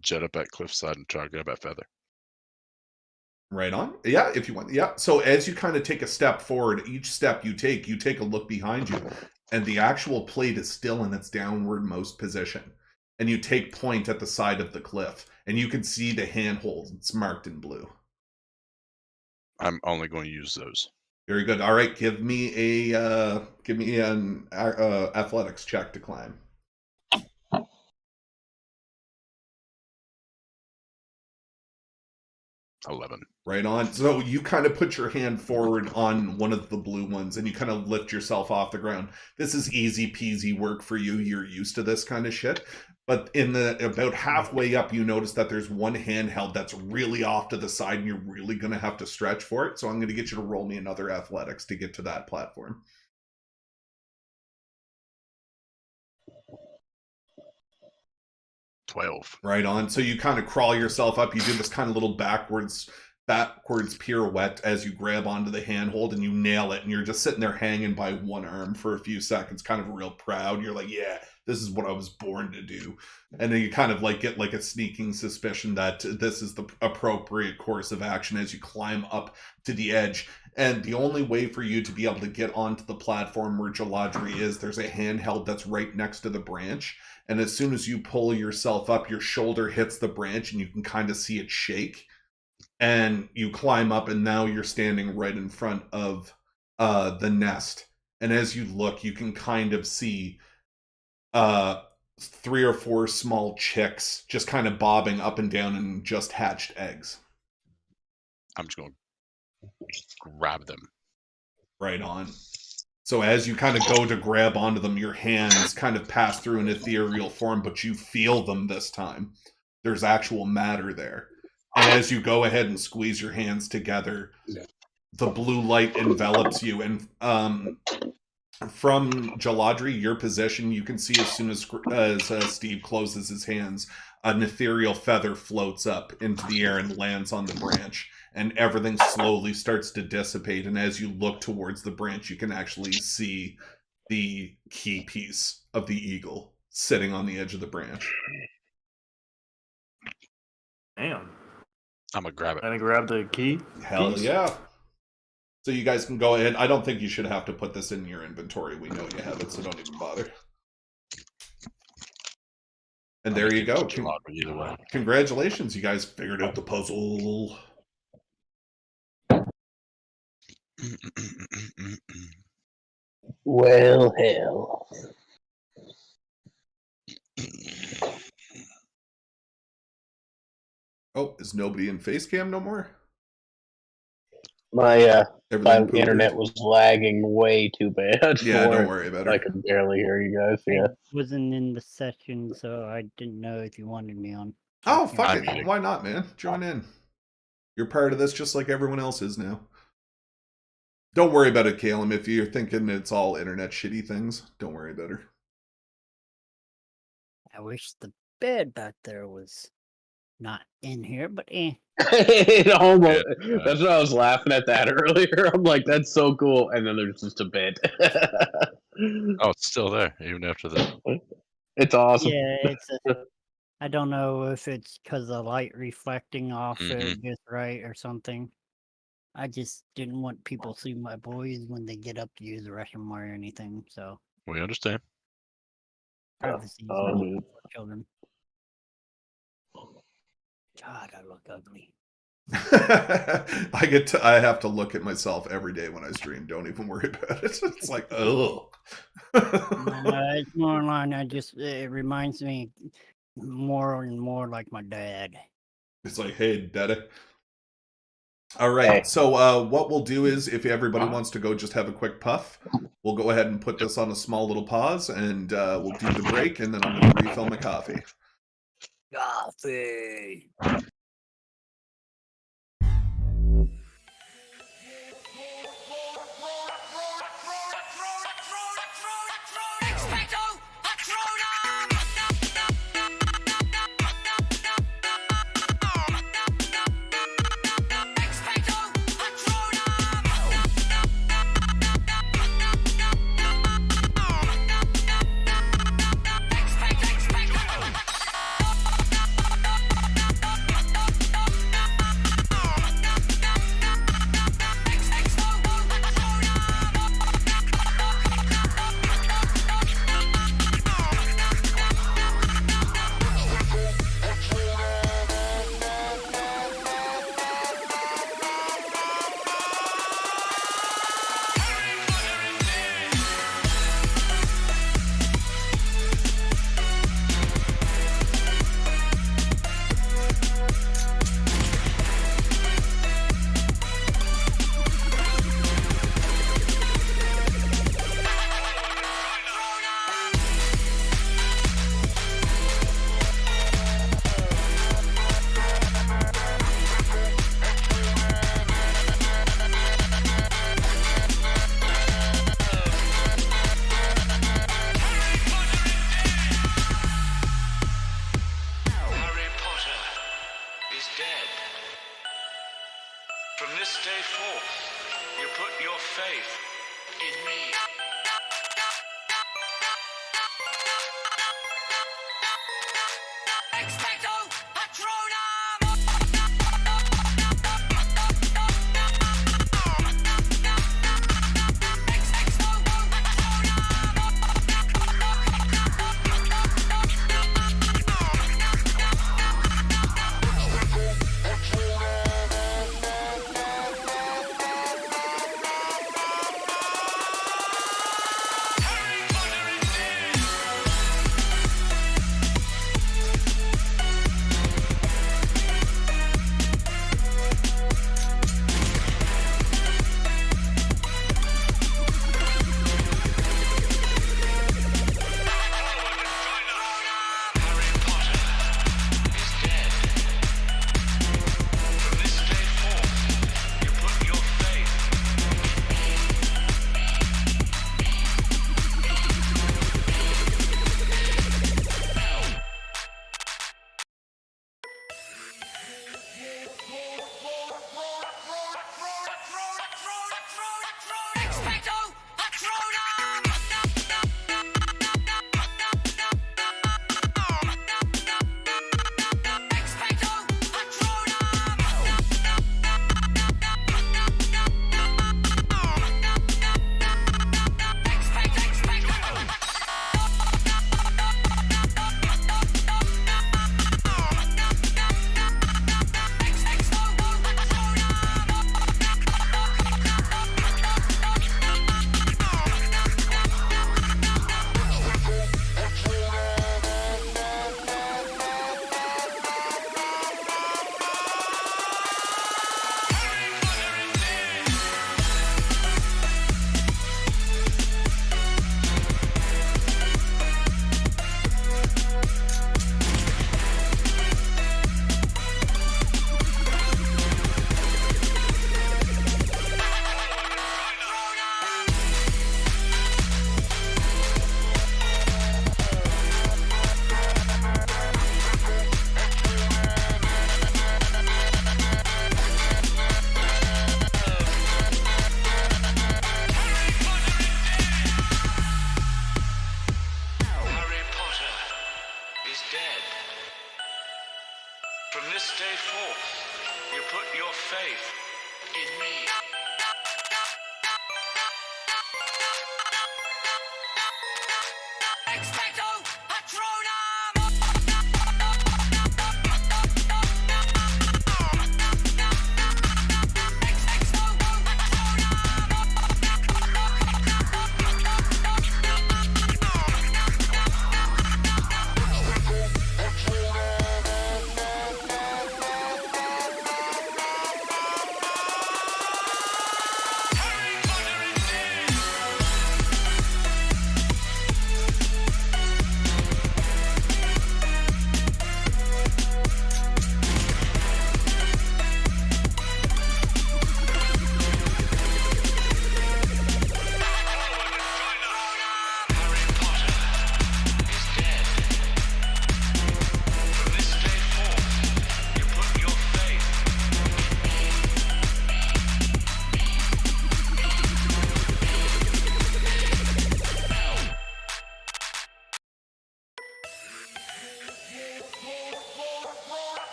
jet up at cliffside and try to grab that feather. Right on. Yeah, if you want. Yeah. So as you kind of take a step forward, each step you take a look behind you, and the actual plate is still in its downwardmost position. And you take point at the side of the cliff, and you can see the handhold. It's marked in blue. I'm only going to use those. Very good. All right, give me an athletics check to climb. 11. Right on. So you kind of put your hand forward on one of the blue ones and you kind of lift yourself off the ground. This is easy peasy work for you. You're used to this kind of shit. But in the about halfway up, you notice that there's one handheld that's really off to the side and you're really going to have to stretch for it. So I'm going to get you to roll me another athletics to get to that platform. 12. Right on. So you kind of crawl yourself up. You do this kind of little backwards pirouette as you grab onto the handhold and you nail it. And you're just sitting there hanging by one arm for a few seconds, kind of real proud. You're like, yeah, this is what I was born to do. And then you kind of like get like a sneaking suspicion that this is the appropriate course of action as you climb up to the edge. And the only way for you to be able to get onto the platform where Jaladri is, there's a handheld that's right next to the branch. And as soon as you pull yourself up, your shoulder hits the branch and you can kind of see it shake. And you climb up and now you're standing right in front of the nest. And as you look, you can kind of see 3 or 4 small chicks just kind of bobbing up and down and just hatched eggs. I'm just going to grab them. Right on. So as you kind of go to grab onto them, your hands kind of pass through an ethereal form, but you feel them this time. There's actual matter there. And as you go ahead and squeeze your hands together, the blue light envelops you. And from Jaladri, your position, you can see as soon as Steve closes his hands, an ethereal feather floats up into the air and lands on the branch. And everything slowly starts to dissipate. And as you look towards the branch, you can actually see the key piece of the eagle sitting on the edge of the branch. Damn. I'm going to grab it. I grab the key. Hell piece? yeah. So you guys can go ahead. I don't think you should have to put this in your inventory. We know you have it, so don't even bother. And there you go. Either way. Congratulations, you guys figured out the puzzle. Well, hell. Oh, is nobody in Facecam no more? My Everything pooped? internet was lagging way too bad. Yeah, don't worry about I it. could barely hear you guys. I Yeah. wasn't in the session, so I didn't know if you wanted me on. Oh, fuck I'm it. muting. Why not, man? Join in. You're part of this just like everyone else is now. Don't worry about it, Caleb. If you're thinking it's all internet shitty things, don't worry about her. I wish the bed back there was not in here, but It almost, Yeah. that's what I was laughing at that earlier. I'm like, that's so cool. And then there's just a bed. Oh, it's still there, even after the... It's awesome. yeah, it's. I don't know if it's because the light reflecting off it just right or something. I just didn't want people to see my boys when they get up to use the restroom or anything. So We understand. privacy is Oh, important dude. for children. God, I look ugly. I have to look at myself every day when I stream. Don't even worry about it. It's like, oh. It's more like it reminds me more and more like my dad. It's like, hey, daddy. All right. Hey. So what we'll do is, if everybody wants to go just have a quick puff, we'll go ahead and put this on a small little pause, and we'll do the break, and then I'm going to refill my coffee. Coffee. Harry Potter is dead. From this day forth, you put your faith in me. Expecto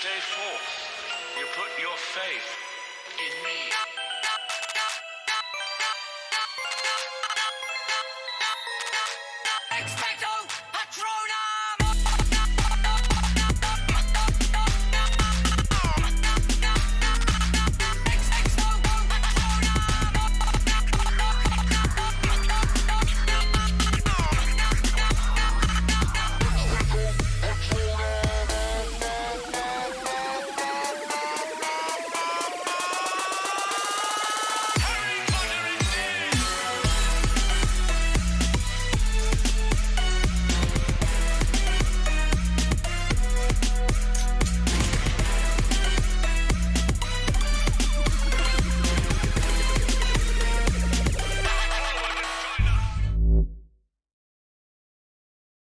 day forth, you put your faith in me. Expecto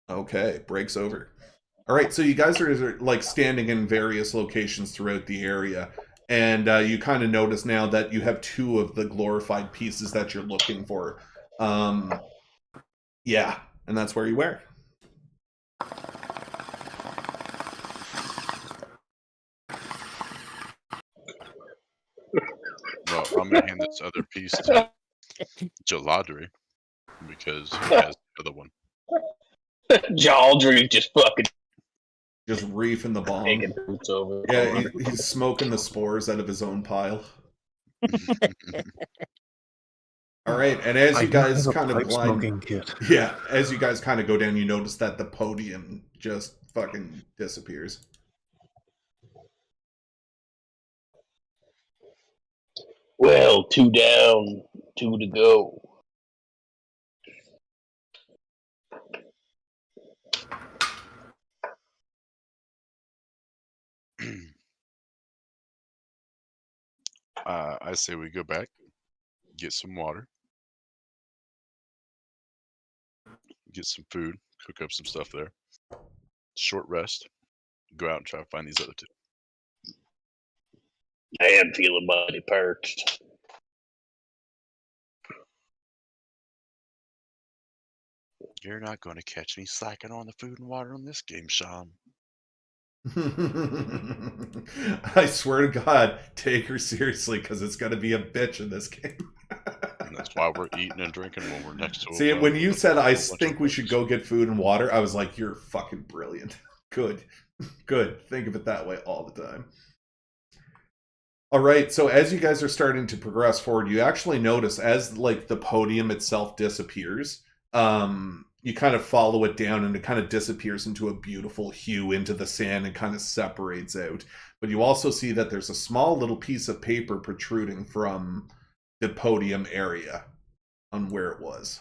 Okay, breaks over. All right, so you guys are like standing in various locations throughout the area, and you kind of notice now that you have two of the glorified pieces that you're looking for. Yeah, and that's where you were. Well, I'm gonna hand this other piece to Jaladri because he has the other one. Jaldry just fucking Just reefing the bomb. taking boots over. Yeah, he's smoking the spores out of his own pile. All right, and as you guys kind of smoking kit. yeah, as you guys kind of go down, you notice that the podium just fucking disappears. Well, 2 down, 2 to go. I say we go back, get some water, get some food, cook up some stuff there. Short rest. Go out and try to find these other two. I am feeling mighty perched. You're not going to catch me slacking on the food and water on this game, Sean. I swear to God, take her seriously, because it's going to be a bitch in this game. And that's why we're eating and drinking when we're next to See, when you said, I think we should go get food and water, I was like, you're fucking brilliant. Good. Good. Think of it that way all the time. All right, so as you guys are starting to progress forward, you actually notice as like the podium itself disappears, you kind of follow it down and it kind of disappears into a beautiful hue into the sand and kind of separates out. But you also see that there's a small little piece of paper protruding from the podium area on where it was.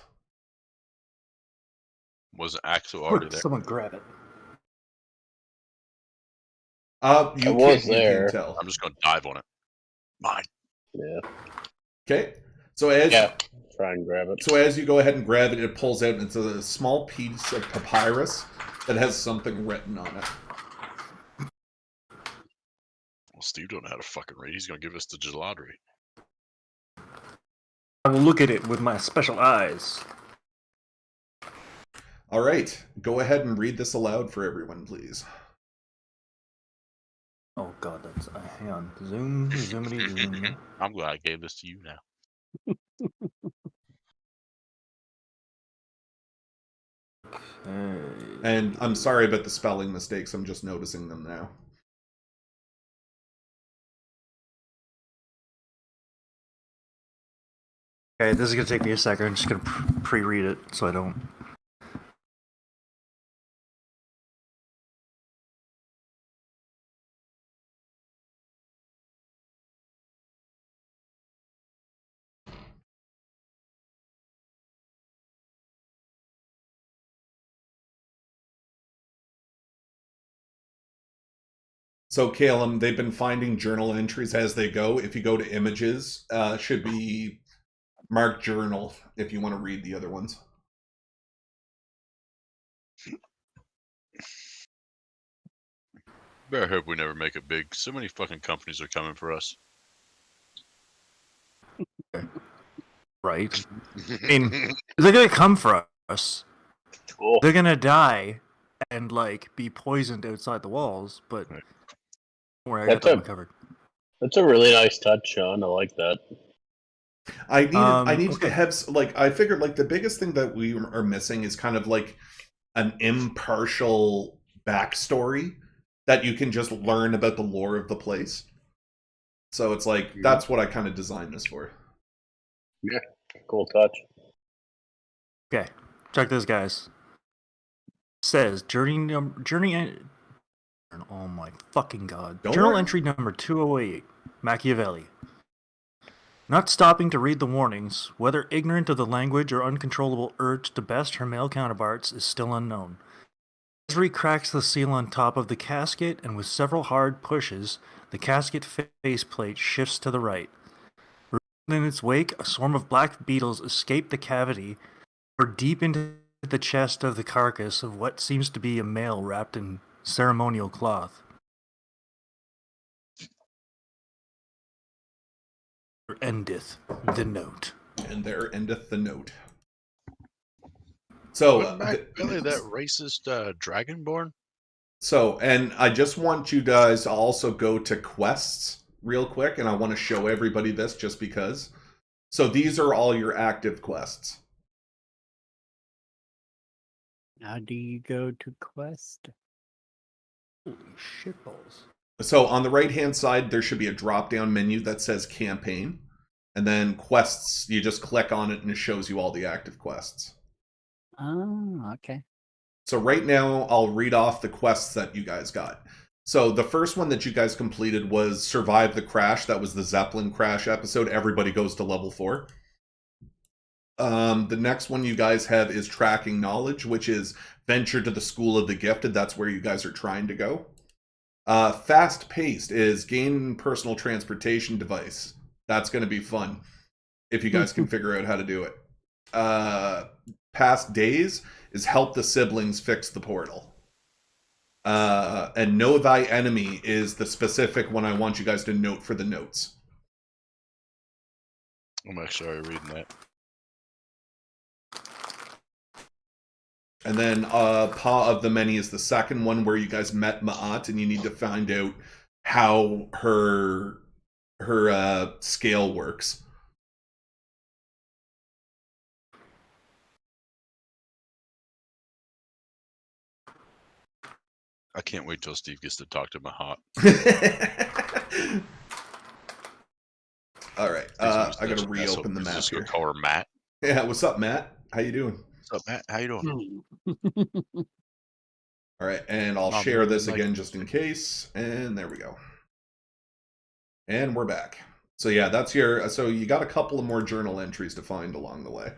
Was Axel already Quick, there? someone grab it. You was can't there. tell. I'm just going to dive on it. Mine. Yeah. Okay, so as Try and grab it. So as you go ahead and grab it, it pulls out, and it's a small piece of papyrus that has something written on it. Well, Steve don't know how to fucking read. He's going to give us the Jaladri. I will look at it with my special eyes. All right, go ahead and read this aloud for everyone, please. Oh god, that's hang on. Zoom, zoomity, zoom. I'm glad I gave this to you now. Okay. And I'm sorry about the spelling mistakes. I'm just noticing them now. Okay, this is gonna take me a second. I'm just gonna pre-read it so I don't. So, Calum, they've been finding journal entries as they go. If you go to images, should be marked journal if you want to read the other ones. Better hope we never make it big. So many fucking companies are coming for us. Right. I mean, they're gonna come for us. Cool. They're gonna die and like be poisoned outside the walls, but Right. Don't worry, I got that one covered. That's a really nice touch, Sean. I like that. I needed okay. to have I figured like the biggest thing that we are missing is kind of like an impartial backstory that you can just learn about the lore of the place. So it's like that's what I kind of designed this for. Yeah, cool touch. Okay, check this, guys. It says oh my fucking god. Don't Journal worry. entry number 208, Machiavelli. Not stopping to read the warnings, whether ignorant of the language or uncontrollable urge to best her male counterparts is still unknown. Esri cracks the seal on top of the casket, and with several hard pushes, the casket faceplate shifts to the right. In its wake, a swarm of black beetles escape the cavity, or deep into the chest of the carcass of what seems to be a male wrapped in ceremonial cloth. Endeth the note. And there endeth the note. So Wasn't Machiavelli that racist dragonborn? So, and I just want you guys to also go to quests real quick, and I want to show everybody this just because. So these are all your active quests. How do you go to quest? Holy shitballs. So on the right-hand side, there should be a drop-down menu that says campaign. And then quests, you just click on it and it shows you all the active quests. Oh, okay. So right now, I'll read off the quests that you guys got. So the first one that you guys completed was Survive the Crash. That was the Zeppelin crash episode. Everybody goes to level 4. The next one you guys have is Tracking Knowledge, which is Venture to the School of the Gifted. That's where you guys are trying to go. Fast Paced is Gain Personal Transportation Device. That's going to be fun if you guys can figure out how to do it. Past Days is Help the Siblings Fix the Portal. And Know Thy Enemy is the specific one I want you guys to note for the notes. I'm actually already reading that. And then Paw of the Many is the second one where you guys met Ma'at and you need to find out how her scale works. I can't wait till Steve gets to talk to Mahat. All right, I gotta reopen the map just here. gonna call her Matt. Yeah, what's up, Matt? How you doing? What's up, Matt? How you doing? All right, and I'll Mom, share this like- again just in case. And there we go. And we're back. So yeah, that's your. So you got a couple of more journal entries to find along the way.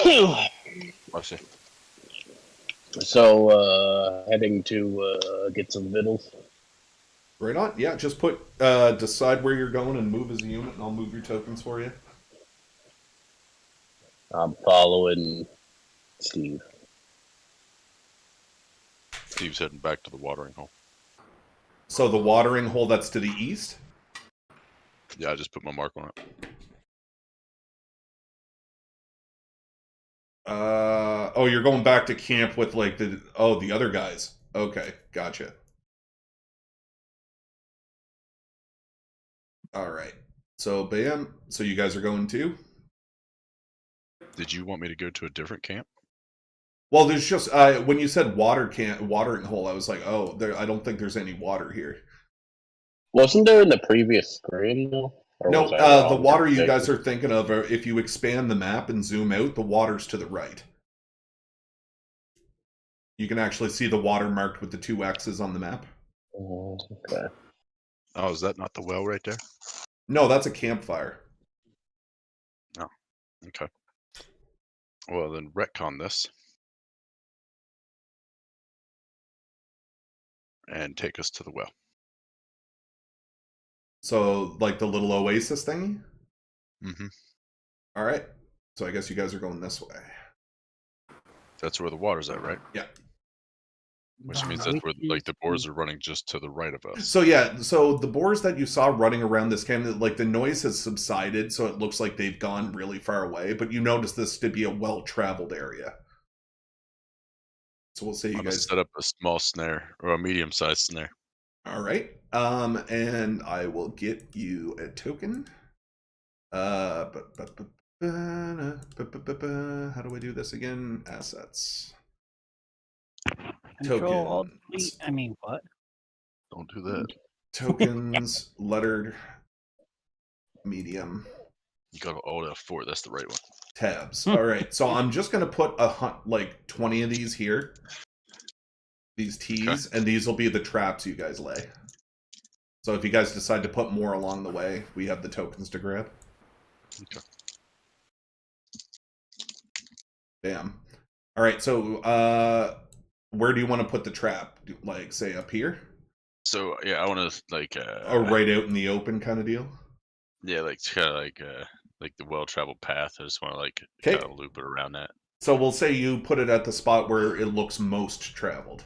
I see. So, heading to get some vittles. Right on. Yeah, just decide where you're going and move as a unit, and I'll move your tokens for you. I'm following Steve. Steve's heading back to the watering hole. So the watering hole that's to the east? Yeah, I just put my mark on it. Oh, you're going back to camp with like the other guys. Okay, gotcha. All right. So bam. So you guys are going too? Did you want me to go to a different camp? Well, there's just when you said watering hole, I was like, oh, I don't think there's any water here. Wasn't there in the previous screen though? Or No, was I the wrong? water you guys are thinking of, if you expand the map and zoom out, the water's to the right. You can actually see the water marked with the 2 X's on the map. Oh, okay. Oh, is that not the well right there? No, that's a campfire. Oh, okay. Well, then retcon this. And take us to the well. So, like the little oasis thingy? Mm-hmm. All right. So I guess you guys are going this way. That's where the water's at, right? Yeah. Which means that's where like the boars are running just to the right of us. So yeah, so the boars that you saw running around this canyon, like the noise has subsided, so it looks like they've gone really far away. But you notice this to be a well-traveled area. So we'll say you I'm gonna guys set up a small snare or a medium-sized snare. All right. And I will get you a token. How do I do this again? Assets. Control Alt Tokens. Delete. I mean, what? Don't do that. Tokens, lettered, medium, You got Alt F4. That's the right one. tabs. All right. So I'm just gonna put like 20 of these here. These T's, and these will be the traps you guys lay. So if you guys decide to put more along the way, we have the tokens to grab. Okay. Bam. All right, so where do you want to put the trap? Like, say, up here? So yeah, I want to like Or right out in the open kind of deal? yeah, like kind of like the well-traveled path. I just want to like Okay. kind of loop it around that. So we'll say you put it at the spot where it looks most traveled.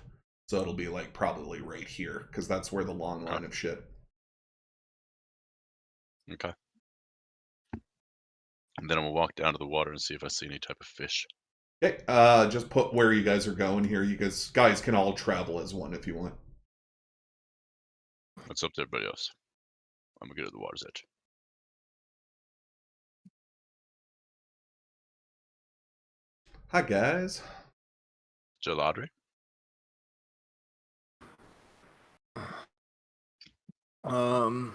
So it'll be like probably right here, because that's where the long line of shit. Okay. And then I'm gonna walk down to the water and see if I see any type of fish. Okay, just put where you guys are going here. You guys can all travel as one if you want. What's up to everybody else? I'm gonna go to the water's edge. Hi, guys. Geladri? You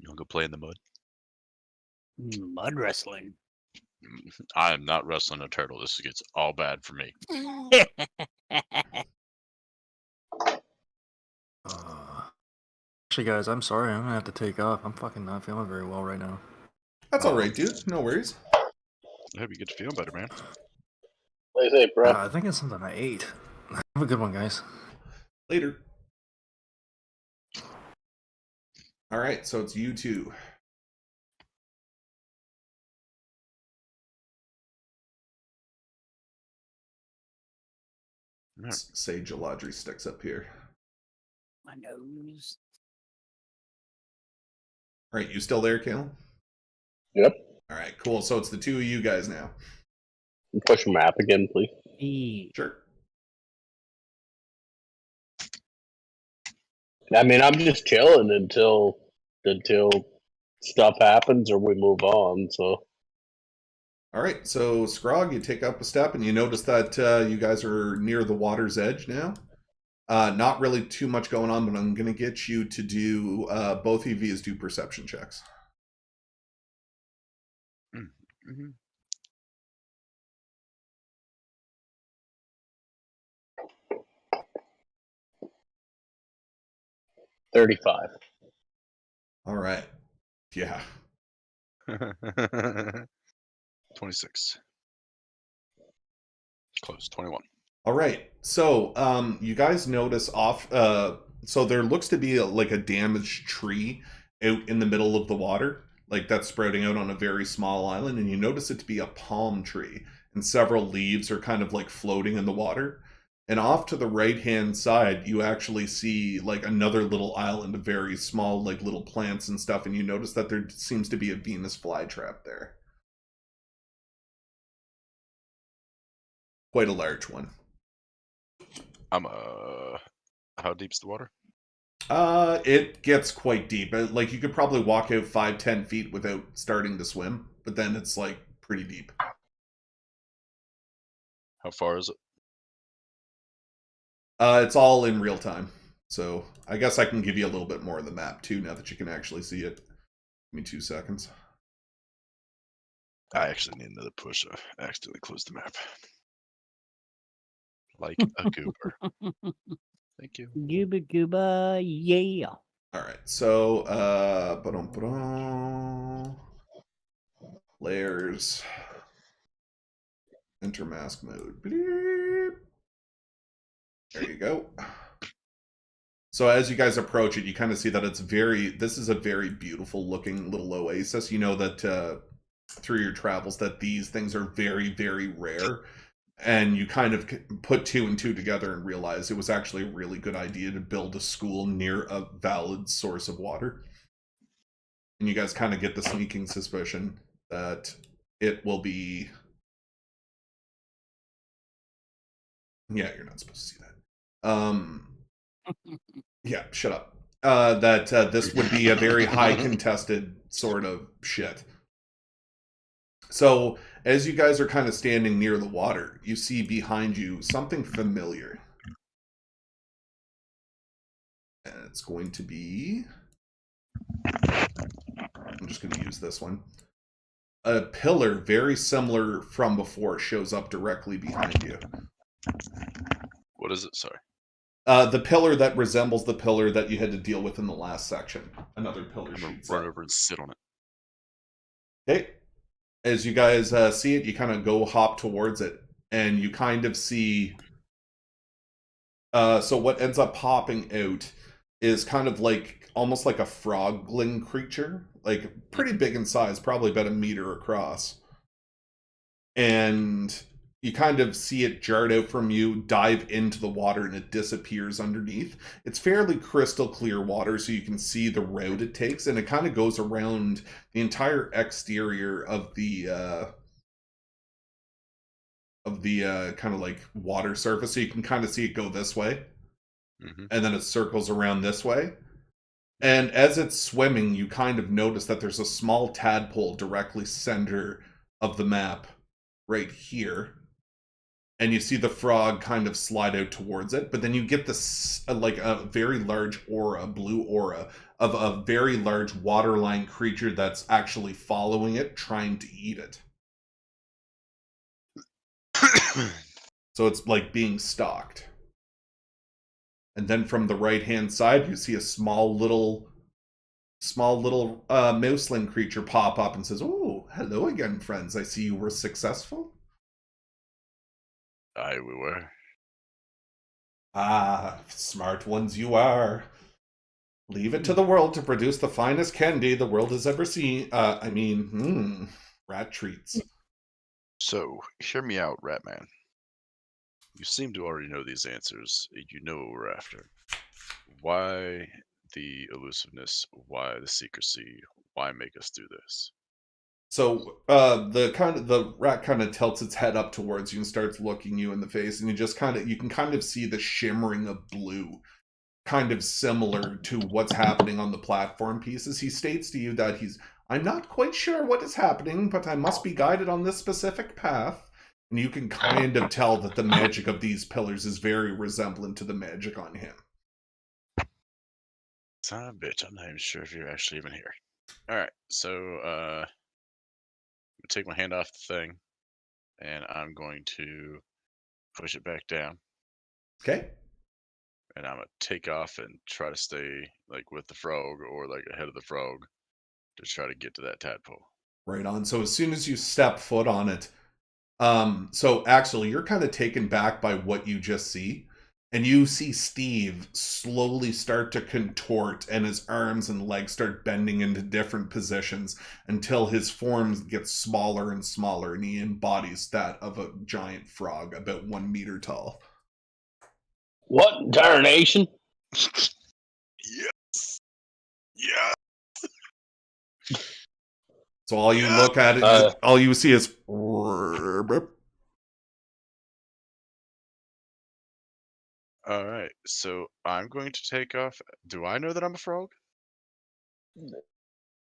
wanna go play in the mud? Mud wrestling. I am not wrestling a turtle. This gets all bad for me. Actually, guys, I'm sorry. I'm gonna have to take off. I'm fucking not feeling very well right now. That's all right, dude. No worries. I hope you get to feel better, man. What do you say, bro? I think it's something I ate. Have a good one, guys. Later. All right, so it's you two. Right. Say Geladri sticks up here. My nose. All right, you still there, Caleb? Yep. All right, cool. So it's the two of you guys now. Push map again, please. E. Sure. I mean, I'm just chilling until stuff happens or we move on. So All right, so Scrog, you take up a step and you notice that you guys are near the water's edge now. Not really too much going on, but I'm going to get you to do, both of you do perception checks. Mm-hmm. 35. All right. Yeah. 26. Close. 21. All right. So, you guys notice off. So there looks to be like a damaged tree out in the middle of the water, like that's sprouting out on a very small island, and you notice it to be a palm tree, and several leaves are kind of like floating in the water. And off to the right-hand side, you actually see like another little island of very small, like little plants and stuff, and you notice that there seems to be a Venus flytrap there. Quite a large one. How deep's the water? It gets quite deep. Like you could probably walk out 5-10 feet without starting to swim, but then it's like pretty deep. How far is it? It's all in real time. So I guess I can give you a little bit more of the map too, now that you can actually see it. Give me 2 seconds. I actually need another push. I accidentally closed the map. Like a goober. Thank you. Gooba gooba, yeah. Alright, so layers. Enter mask mode. Bleep. There you go. So as you guys approach it, you kind of see that this is a very beautiful looking little oasis. You know that through your travels that these things are very, very rare. And you kind of put 2 and 2 together and realize it was actually a really good idea to build a school near a valid source of water. And you guys kind of get the sneaking suspicion that it will be... Yeah, you're not supposed to see that. Yeah, shut up. That this would be a very high contested sort of shit. So, as you guys are kind of standing near the water, you see behind you something familiar. And it's going to be... I'm just going to use this one. A pillar very similar from before shows up directly behind you. What is it? Sorry. The pillar that resembles the pillar that you had to deal with in the last section. Another pillar I'm gonna shoots run up. over and sit on it. Okay. As you guys see it, you kind of go hop towards it, and you kind of see... so what ends up popping out is kind of like, almost like a frogling creature. Like, pretty big in size, probably about 1 meter across. And you kind of see it jarred out from you, dive into the water, and it disappears underneath. It's fairly crystal clear water, so you can see the route it takes, and it kind of goes around the entire exterior of the kind of like water surface, so you can kind of see it go this way, and then it circles around this way. And as it's swimming, you kind of notice that there's a small tadpole directly center of the map right here. And you see the frog kind of slide out towards it, but then you get this like a very large aura, blue aura, of a very large waterline creature that's actually following it, trying to eat it. So it's like being stalked. And then from the right-hand side, you see a small little mouseling creature pop up and says, "Oh, hello again, friends. I see you were successful." Aye, we were. Ah, smart ones you are. Leave it to the world to produce the finest candy the world has ever seen. Rat treats. So, hear me out, Ratman. You seem to already know these answers. You know what we're after. Why the elusiveness? Why the secrecy? Why make us do this? So the rat kind of tilts its head up towards you and starts looking you in the face, and you can kind of see the shimmering of blue, kind of similar to what's happening on the platform pieces. He states to you that I'm not quite sure what is happening, but I must be guided on this specific path. And you can kind of tell that the magic of these pillars is very resemblant to the magic on him. Son of a bitch, I'm not even sure if you're actually even here. Alright, so I'm gonna take my hand off the thing, and I'm going to push it back down. Okay. And I'm gonna take off and try to stay like with the frog or like ahead of the frog to try to get to that tadpole. Right on. So as soon as you step foot on it, so Axel, you're kind of taken back by what you just see. And you see Steve slowly start to contort, and his arms and legs start bending into different positions until his form gets smaller and smaller, and he embodies that of a giant frog about 1 meter tall. What in tarnation? Yes! Yeah! So all you look at it, all you see is... Alright, so I'm going to take off. Do I know that I'm a frog?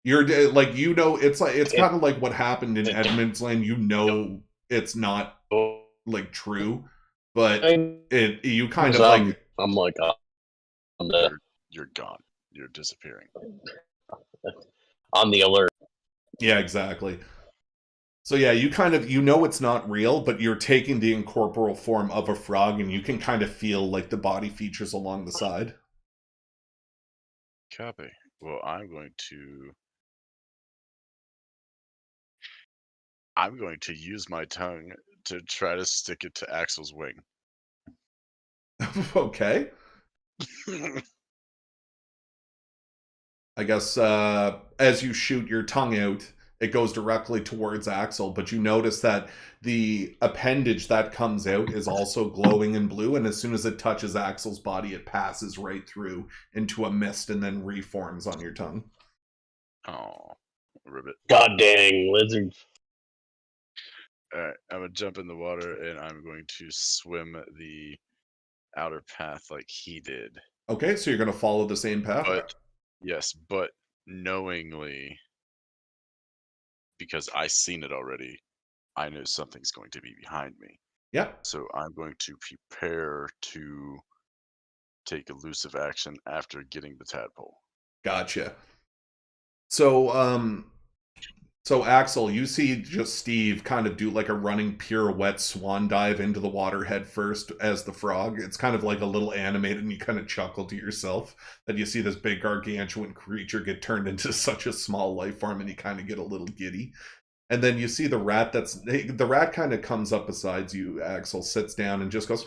You're like, it's kind of like what happened in Edmund's Land. You know it's not like true, but you kind of like... I'm like, You're gone. You're disappearing. on the alert. Yeah, exactly. So yeah, you know it's not real, but you're taking the incorporeal form of a frog, and you can kind of feel like the body features along the side. Copy. Well, I'm going to use my tongue to try to stick it to Axel's wing. Okay. I guess as you shoot your tongue out, it goes directly towards Axel, but you notice that the appendage that comes out is also glowing in blue, and as soon as it touches Axel's body, it passes right through into a mist and then reforms on your tongue. Oh, ribbit. God dang lizards. Alright, I'm gonna jump in the water and I'm going to swim the outer path like he did. Okay, so you're going to follow the same path? But, yes, but knowingly, because I seen it already, I know something's going to be behind me. Yeah. So I'm going to prepare to take elusive action after getting the tadpole. Gotcha. So Axel, you see just Steve kind of do like a running pirouette swan dive into the water head first as the frog. It's kind of like a little animated, and you kind of chuckle to yourself that you see this big gargantuan creature get turned into such a small life form, and you kind of get a little giddy. And then you see the rat the rat kind of comes up beside you, Axel, sits down and just goes,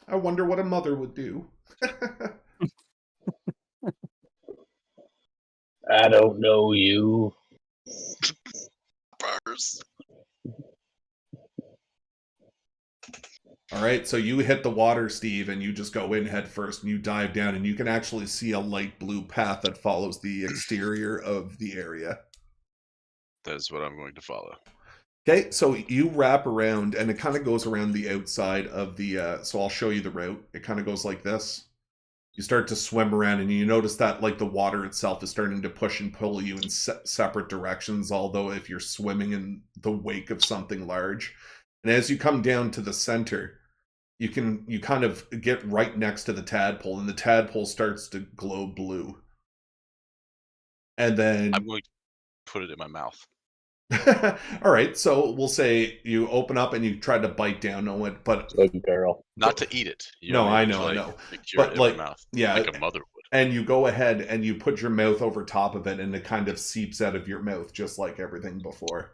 I wonder what a mother would do. I don't know you. Bars. All right, so you hit the water, Steve, and you just go in head first, and you dive down, and you can actually see a light blue path that follows the exterior of the area. That is what I'm going to follow. Okay, so you wrap around, and it kind of goes around the outside of the, so I'll show you the route. It kind of goes like this. You start to swim around, and you notice that like the water itself is starting to push and pull you in separate directions, although if you're swimming in the wake of something large. And as you come down to the center, you kind of get right next to the tadpole, and the tadpole starts to glow blue. And then I'm going to put it in my mouth. all right, so we'll say you open up and you try to bite down on it, but Good girl. Not to eat it. You No, what I mean? know, I Like, know. cure But, it in like, my mouth. yeah, Like a mother would. and you go ahead and you put your mouth over top of it, and it kind of seeps out of your mouth just like everything before.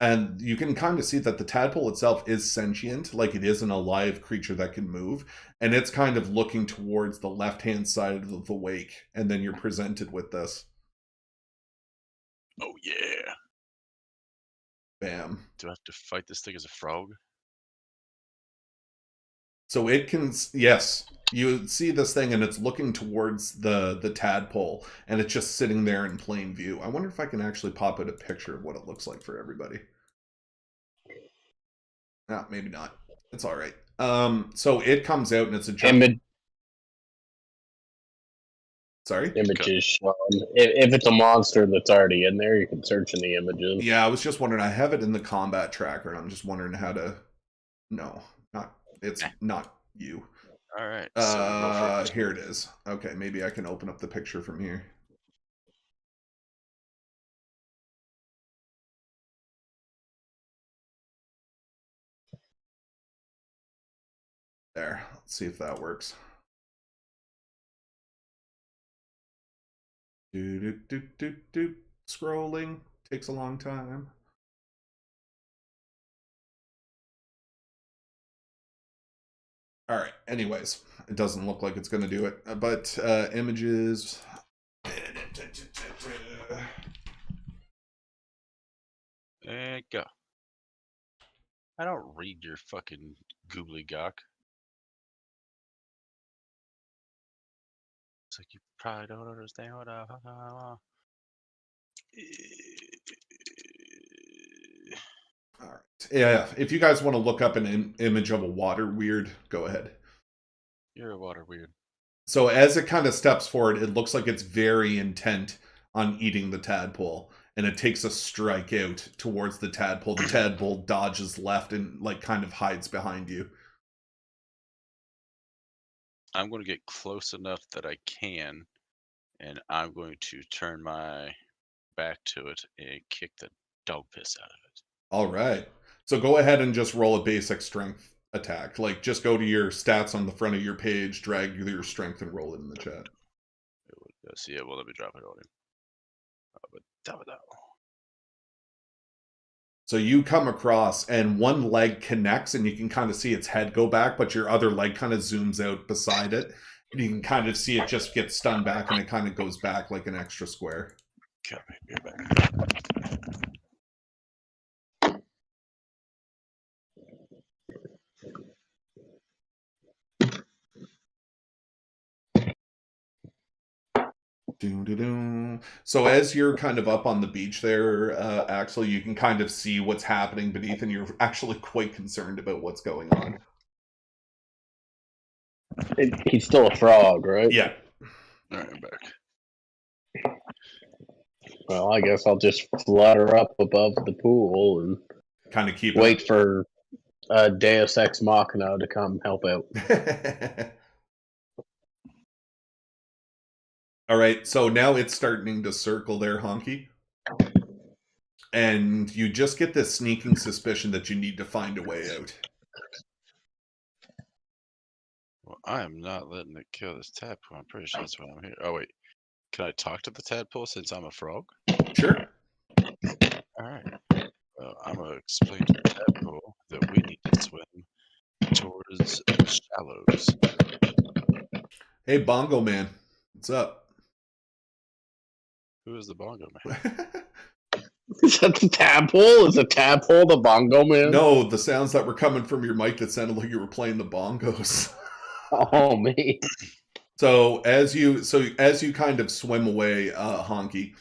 And you can kind of see that the tadpole itself is sentient, like it is an alive creature that can move, and it's kind of looking towards the left-hand side of the wake, and then you're presented with this. Oh yeah. Bam. Do I have to fight this thing as a frog? So it can, yes, you see this thing and it's looking towards the tadpole, and it's just sitting there in plain view. I wonder if I can actually pop out a picture of what it looks like for everybody. No, maybe not. It's all right. So it comes out and it's a giant... Sorry? Images shown. If it's a monster that's already in there, you can search in the images. Yeah, I was just wondering. I have it in the combat tracker, and I'm just wondering how to... No, it's not you. All right. Here it is. Okay, maybe I can open up the picture from here. There. Let's see if that works. Scrolling takes a long time. All right. Anyways, it doesn't look like it's going to do it. But images. And go. I don't read your fucking gobbledygook. It's like you probably don't understand what I... All right. Yeah, if you guys want to look up an image of a water weird, go ahead. You're a water weird. So as it kind of steps forward, it looks like it's very intent on eating the tadpole, and it takes a strike out towards the tadpole. The tadpole dodges left and like kind of hides behind you. I'm going to get close enough that I can, and I'm going to turn my back to it and kick the dog piss out of it. All right. So go ahead and just roll a basic strength attack. Like, just go to your stats on the front of your page, drag your strength, and roll it in the chat. See, yeah, well, let me drop it on him. So you come across, and one leg connects, and you can kind of see its head go back, but your other leg kind of zooms out beside it. And you can kind of see it just get stunned back, and it kind of goes back like an extra square. Copy. Be right back. So as you're kind of up on the beach there, Axel, you can kind of see what's happening beneath, and you're actually quite concerned about what's going on. He's still a frog, right? Yeah. All right, I'm back. Well, I guess I'll just flutter up above the pool and Kind of keep wait for Deus Ex Machina to come help out. All right, so now it's starting to circle there, Honky. And you just get this sneaking suspicion that you need to find a way out. Well, I am not letting it kill this tadpole. I'm pretty sure that's why I'm here. Oh, wait. Can I talk to the tadpole since I'm a frog? Sure. All right. Well, I'm going to explain to the tadpole that we need to swim towards the shallows. Hey, Bongo Man. What's up? Who is the bongo man? Is that the tadpole? Is the tadpole the bongo man? No, the sounds that were coming from your mic that sounded like you were playing the bongos. Oh, me. So as you kind of swim away, Honky,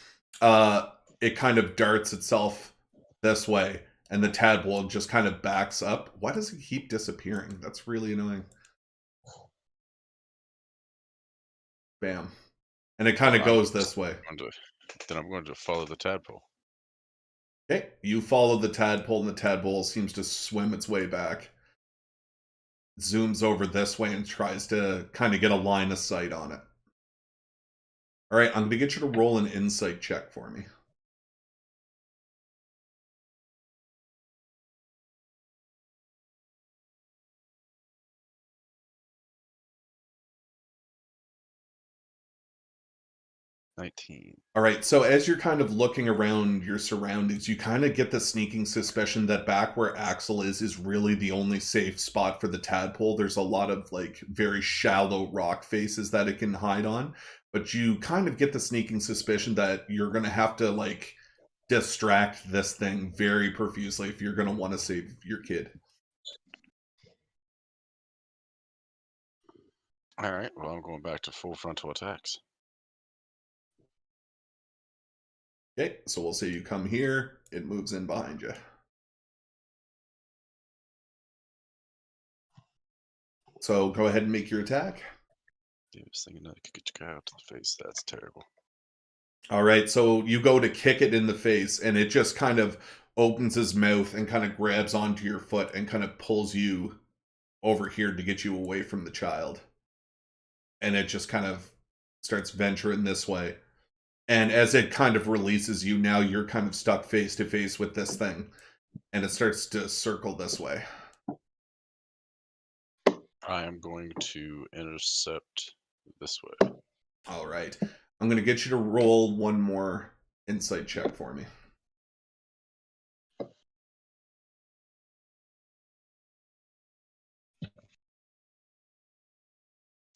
it kind of darts itself this way, and the tadpole just kind of backs up. Why does it keep disappearing? That's really annoying. Bam. And it kind of goes this way. Then I'm going to follow the tadpole. Okay, you follow the tadpole, and the tadpole seems to swim its way back. Zooms over this way and tries to kind of get a line of sight on it. All right, I'm going to get you to roll an insight check for me. All right, so as you're kind of looking around your surroundings, you kind of get the sneaking suspicion that back where Axel is really the only safe spot for the tadpole. There's a lot of like very shallow rock faces that it can hide on, but you kind of get the sneaking suspicion that you're going to have to like distract this thing very profusely if you're going to want to save your kid. All right, well, I'm going back to full frontal attacks. Okay, so we'll say you come here, it moves in behind you. So go ahead and make your attack. Yeah, I was thinking that I could get your guy out to the face. That's terrible. All right, so you go to kick it in the face, and it just kind of opens his mouth and kind of grabs onto your foot and kind of pulls you over here to get you away from the child. And it just kind of starts venturing this way. And as it kind of releases you, now you're kind of stuck face to face with this thing. And it starts to circle this way. I am going to intercept this way. All right. I'm going to get you to roll one more insight check for me.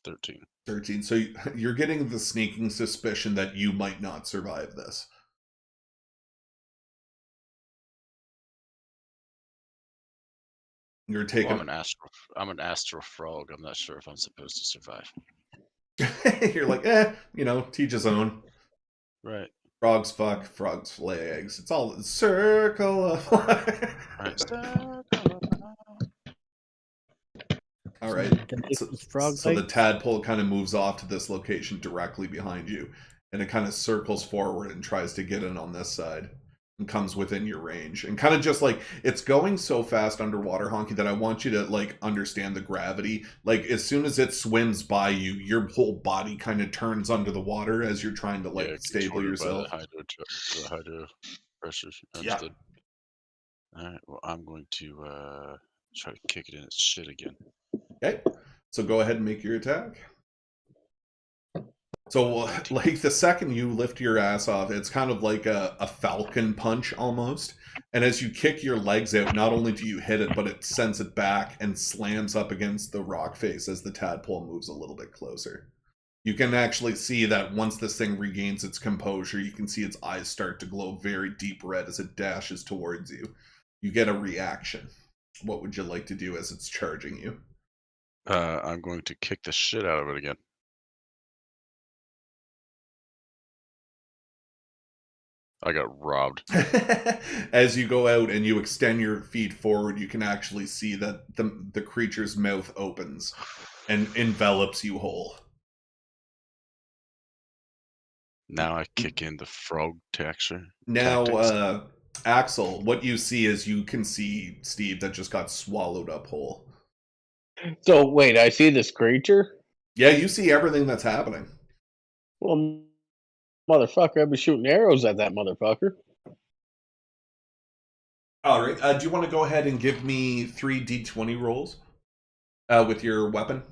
$13. 13. So you're getting the sneaking suspicion that you might not survive this. You're taking. Well, I'm an astral frog. I'm not sure if I'm supposed to survive. You're like, teach his own. Right. Frogs fuck, frogs lay eggs. It's all a circle of life. All right. So the tadpole kind of moves off to this location directly behind you, and it kind of circles forward and tries to get in on this side and comes within your range. And kind of just like, it's going so fast underwater, Honky, that I want you to like understand the gravity. Like as soon as it swims by you, your whole body kind of turns under the water as you're trying to like stable yourself. By the hydro pressure. Understood. Yeah. All right. Well, I'm going to try to kick it in its shit again. Okay, so go ahead and make your attack. So, like, the second you lift your ass off, it's kind of like a falcon punch almost. And as you kick your legs out, not only do you hit it, but it sends it back and slams up against the rock face as the tadpole moves a little bit closer. You can actually see that once this thing regains its composure, you can see its eyes start to glow very deep red as it dashes towards you. You get a reaction. What would you like to do as it's charging you? I'm going to kick the shit out of it again. I got robbed. As you go out and you extend your feet forward, you can actually see that the creature's mouth opens and envelops you whole. Now I kick in the frog texture. Now, tactics. Axel, what you see is you can see Steve that just got swallowed up whole. So wait, I see this creature. Yeah, you see everything that's happening. Well, motherfucker, I've been shooting arrows at that motherfucker. All right. Do you want to go ahead and give me 3 d20 rolls with your weapon?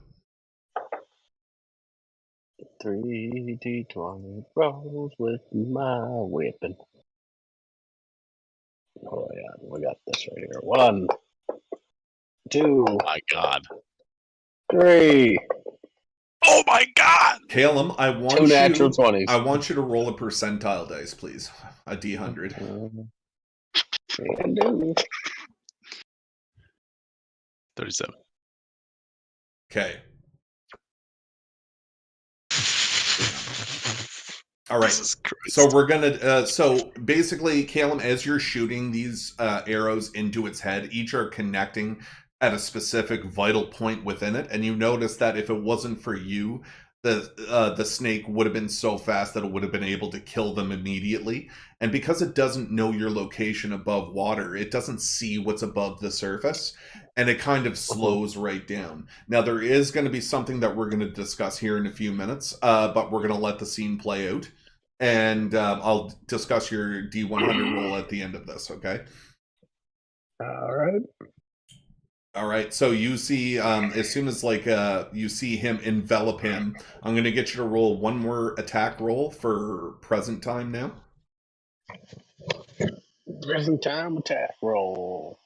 3d20 rolls with my weapon. Oh yeah, we got this right here. 1, 2, Oh my god. 3. Oh my god! Calum, I want 2 natural 20s. I want you to roll a percentile dice, please. A d100. Can do. 37. Okay. All right. Jesus Christ. So we're gonna. So basically, Calum, as you're shooting these arrows into its head, each are connecting at a specific vital point within it, and you notice that if it wasn't for you, the snake would have been so fast that it would have been able to kill them immediately. And because it doesn't know your location above water, it doesn't see what's above the surface, and it kind of slows right down. Now there is going to be something that we're going to discuss here in a few minutes, but we're going to let the scene play out. And I'll discuss your D100 roll at the end of this, okay? All right. All right, so you see, as soon as you see him envelop him, I'm going to get you to roll one more attack roll for present time now. Present time attack roll.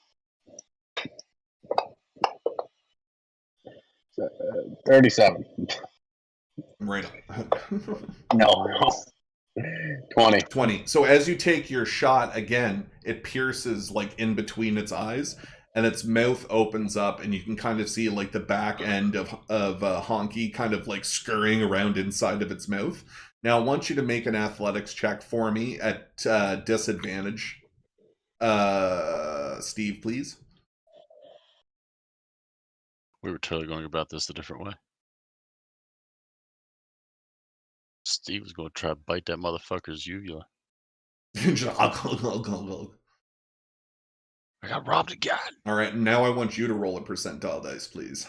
37. Right. No. 20. 20. So as you take your shot again, it pierces like in between its eyes, and its mouth opens up, and you can kind of see like the back end of Honky kind of like scurrying around inside of its mouth. Now I want you to make an athletics check for me at disadvantage. Steve, please. We were totally going about this a different way. Steve was going to try to bite that motherfucker's uvula. I got robbed again. All right, now I want you to roll a percentile dice, please.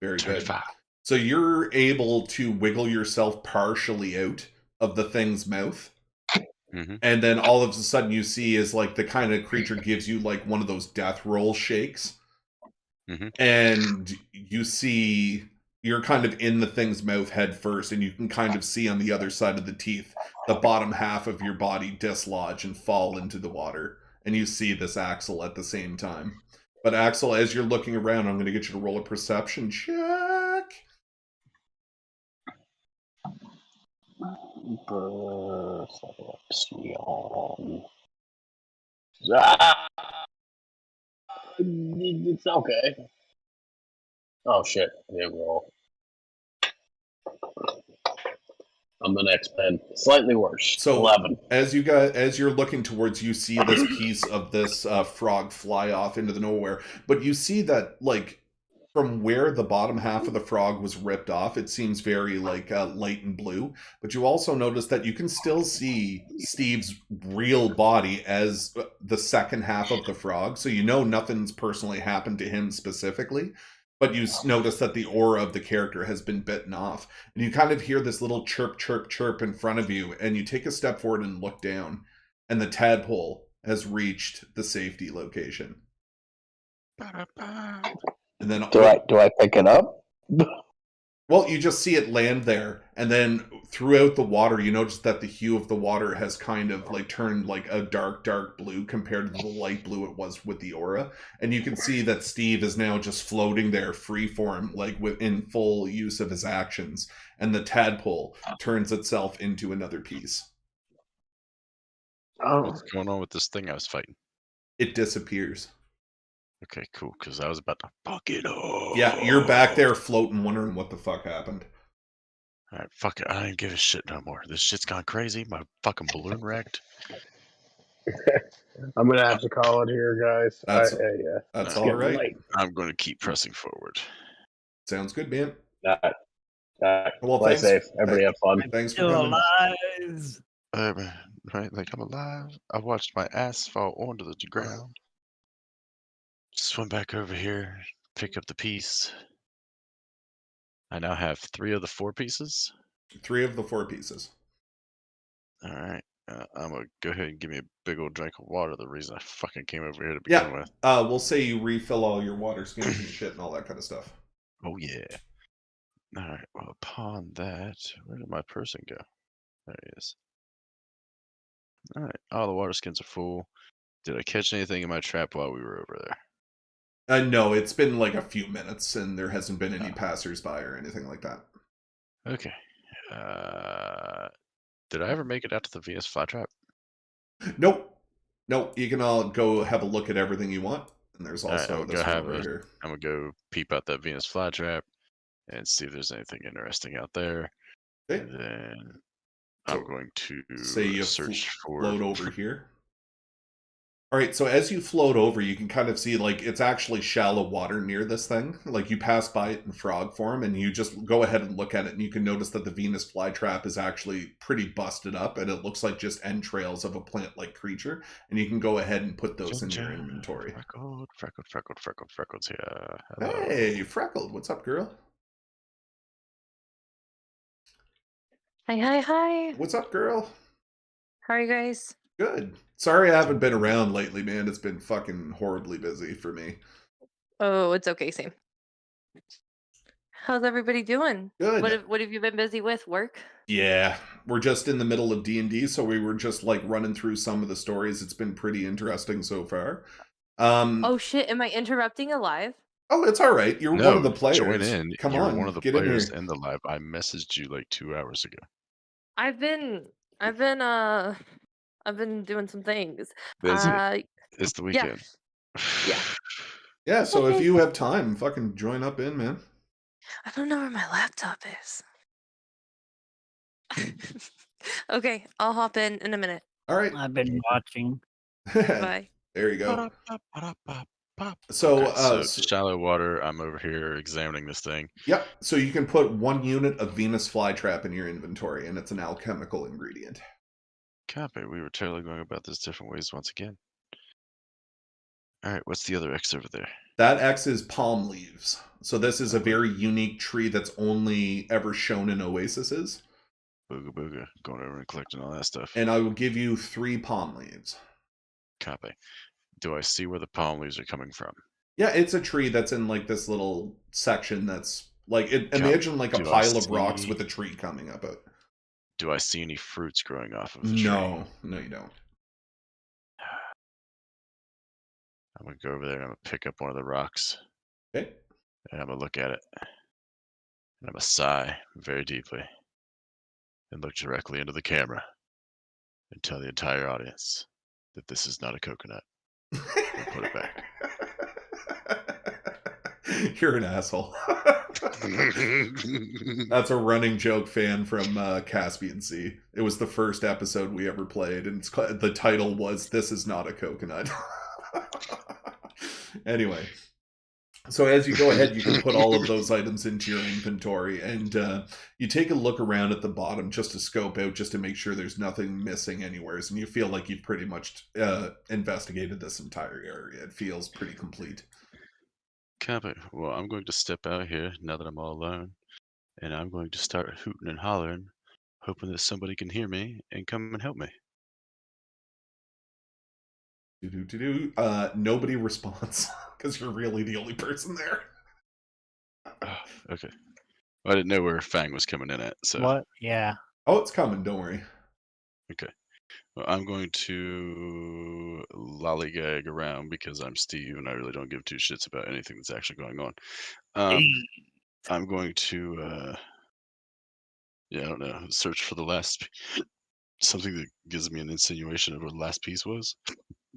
Very 25. good. So you're able to wiggle yourself partially out of the thing's mouth. Mm-hmm. And then all of a sudden you see is like the kind of creature gives you like one of those death roll shakes. Mm-hmm. And you see you're kind of in the thing's mouth head first, and you can kind of see on the other side of the teeth the bottom half of your body dislodge and fall into the water. And you see this Axel at the same time. But Axel, as you're looking around, I'm going to get you to roll a perception check. It's okay. Oh shit! I didn't roll. I'm the next pen. Slightly worse. So 11. As you're looking towards, you see this piece of this frog fly off into the nowhere, but you see that like from where the bottom half of the frog was ripped off, it seems very like light and blue. But you also notice that you can still see Steve's real body as the second half of the frog, so you know nothing's personally happened to him specifically. But you notice that the aura of the character has been bitten off. And you kind of hear this little chirp, chirp, chirp in front of you. And you take a step forward and look down. And the tadpole has reached the safety location. And then Do I pick it up? Well, you just see it land there, and then throughout the water, you notice that the hue of the water has kind of like turned like a dark, dark blue compared to the light blue it was with the aura. And you can see that Steve is now just floating there, freeform, like in full use of his actions. And the tadpole turns itself into another piece. Oh, What's going on with this thing I was fighting? It disappears. Okay, cool. Because I was about to fuck it up. Yeah, you're back there floating, wondering what the fuck happened. All right, fuck it. I ain't give a shit no more. This shit's gone crazy. My fucking balloon wrecked. I'm gonna have to call it here, guys. That's Yeah, that's It's all getting right. late. I'm going to keep pressing forward. Sounds good, man. Well, play thanks. safe. Everybody have fun. Thanks for Still coming. alive. Right, like I'm alive. I watched my ass fall onto the ground. Swim back over here, pick up the piece. I now have 3 of the 4 pieces. 3 of the 4 pieces. All right. I'm going to go ahead and give me a big old drink of water. The reason I fucking came over here to begin with. We'll say you refill all your water skins and shit and all that kind of stuff. Oh, yeah. All right. Well, upon that, where did my person go? There he is. All right. All the water skins are full. Did I catch anything in my trap while we were over there? No, it's been like a few minutes and there hasn't been any passersby or anything like that. Okay. Did I ever make it out to the Venus flytrap? Nope. You can all go have a look at everything you want. And there's also right, this one over here. I'm going to go peep out that Venus flytrap and see if there's anything interesting out there. Okay. And then I'm going to say you search for... float over here. All right, so as you float over, you can kind of see, like, it's actually shallow water near this thing. Like, you pass by it in frog form, and you just go ahead and look at it, and you can notice that the Venus flytrap is actually pretty busted up, and it looks like just entrails of a plant-like creature, and you can go ahead and put those in your inventory. Freckles here. Hello. Hey, Freckled, what's up, girl? Hi. What's up, girl? How are you guys? Good. Sorry I haven't been around lately, man. It's been fucking horribly busy for me. Oh, it's okay, same. How's everybody doing? Good. What have you been busy with? Work? Yeah, we're just in the middle of D&D, so we were just like running through some of the stories. It's been pretty interesting so far. Oh shit, am I interrupting a live? Oh, it's all right. You're one of the players. Join in. Come You're on, one of the get players in in the live. I messaged you like 2 hours ago. I've been doing some things. Busy. It's the weekend. Yeah. Yeah, so if you have time, fucking join up in, man. I don't know where my laptop is. Okay, I'll hop in a minute. All right. I've been watching. Bye. There you go. So, shallow water. I'm over here examining this thing. Yep. So you can put 1 unit of Venus flytrap in your inventory, and it's an alchemical ingredient. Copy. We were totally going about this different ways once again. All right. What's the other X over there? That X is palm leaves. So this is a very unique tree that's only ever shown in oases. Booga. Going over and collecting all that stuff. And I will give you 3 palm leaves. Copy. Do I see where the palm leaves are coming from? Yeah, it's a tree that's in like this little section that's like imagine like a pile of rocks with a tree coming up it. Do I see any fruits growing off of the tree? No, you don't. I'm gonna go over there and I'm gonna pick up one of the rocks. Okay. And I'm gonna look at it. And I'm gonna sigh very deeply. And look directly into the camera. And tell the entire audience that this is not a coconut. And put it back. You're an asshole. That's a running joke fan from Caspian Sea. It was the first episode we ever played, and the title was "This is not a coconut." Anyway, so as you go ahead, you can put all of those items into your inventory, and you take a look around at the bottom just to scope out, just to make sure there's nothing missing anywhere, and you feel like you've pretty much investigated this entire area. It feels pretty complete. Copy. Well, I'm going to step out here now that I'm all alone, and I'm going to start hooting and hollering, hoping that somebody can hear me and come and help me. Nobody responds because you're really the only person there. Okay. I didn't know where Fang was coming in at. So What? Yeah. Oh, it's coming. Don't worry. okay. Well, I'm going to lollygag around because I'm Steve and I really don't give two shits about anything that's actually going on. I'm going to, I don't know, search for the last something that gives me an insinuation of what the last piece was.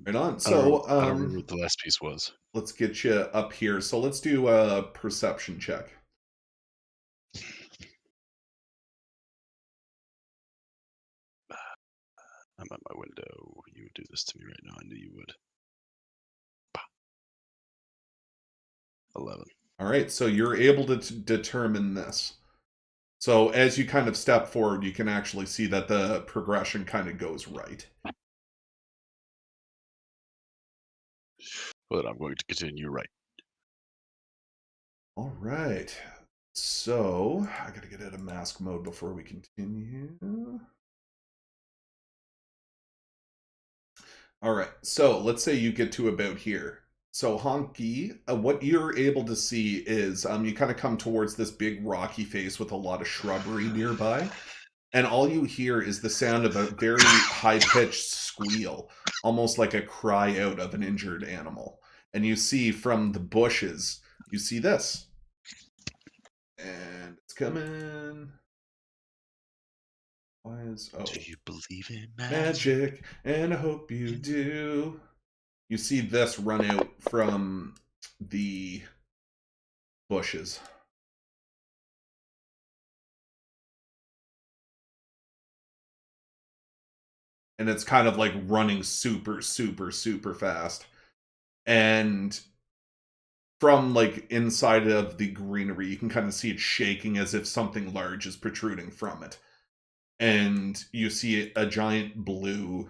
Right on. I don't So, remember what the last piece was. let's get you up here. So let's do a perception check. I'm at my window. You would do this to me right now. I knew you would. 11. All right. So you're able to determine this. So as you kind of step forward, you can actually see that the progression kind of goes right. But I'm going to continue right. All right. So I got to get out of mask mode before we continue. All right. So let's say you get to about here. So Honky, what you're able to see is you kind of come towards this big rocky face with a lot of shrubbery nearby. And all you hear is the sound of a very high-pitched squeal, almost like a cry out of an injured animal. And you see from the bushes, you see this. And it's coming. Why is... Oh. Do you believe in Magic, and I hope you do. You see this run out from the bushes. And it's kind of like running super, super, super fast. And from like inside of the greenery, you can kind of see it shaking as if something large is protruding from it. And you see a giant blue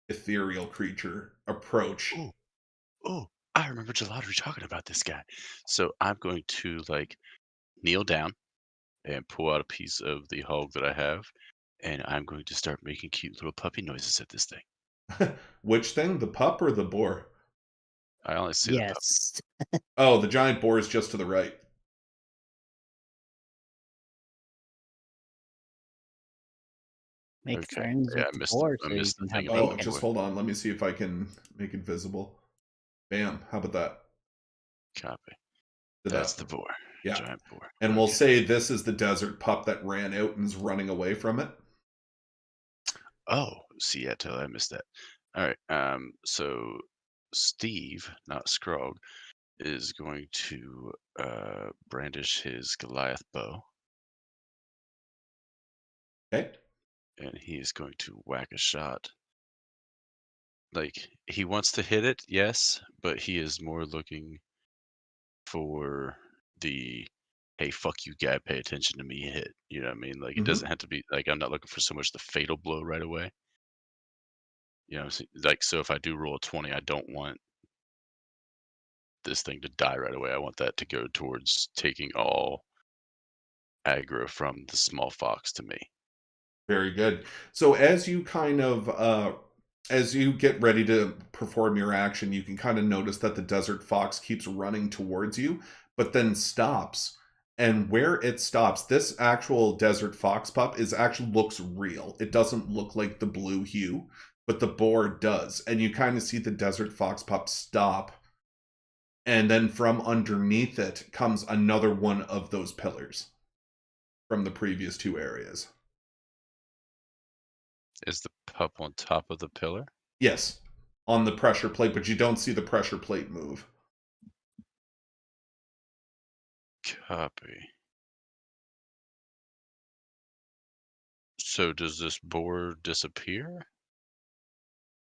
ethereal creature approach. Oh, I remember Gelato talking about this guy. So I'm going to like kneel down and pull out a piece of the hog that I have, and I'm going to start making cute little puppy noises at this thing. Which thing? The pup or the boar? I only see the pup. Yes. Oh, the giant boar is just to the right. Make Okay. friends Yeah, with I the missed boar I so you missed the can have thing about Oh, the just boar. hold on. Let me see if I can make it visible. Bam. How about that? Copy. Did That's that? the boar. Yeah. Giant boar. And we'll Okay. say this is the desert pup that ran out and is running away from it. Oh, see, yeah, totally. I missed that. All right. So Steve, not Scrog, is going to brandish his Goliath bow, Okay. and he is going to whack a shot. Like he wants to hit it, yes, but he is more looking for the hey, fuck you, guy, pay attention to me hit. You know what I mean? Like it Mhm. doesn't have to be like I'm not looking for so much the fatal blow right away. You know, like so if I do roll a 20, I don't want this thing to die right away. I want that to go towards taking all aggro from the small fox to me. Very good. So as you kind of as you get ready to perform your action, you can kind of notice that the desert fox keeps running towards you, but then stops. And where it stops, this actual desert fox pup is actually looks real. It doesn't look like the blue hue, but the boar does. And you kind of see the desert fox pup stop. And then from underneath it comes another one of those pillars from the previous two areas. Is the pup on top of the pillar? Yes, on the pressure plate, but you don't see the pressure plate move. Copy. So does this boar disappear?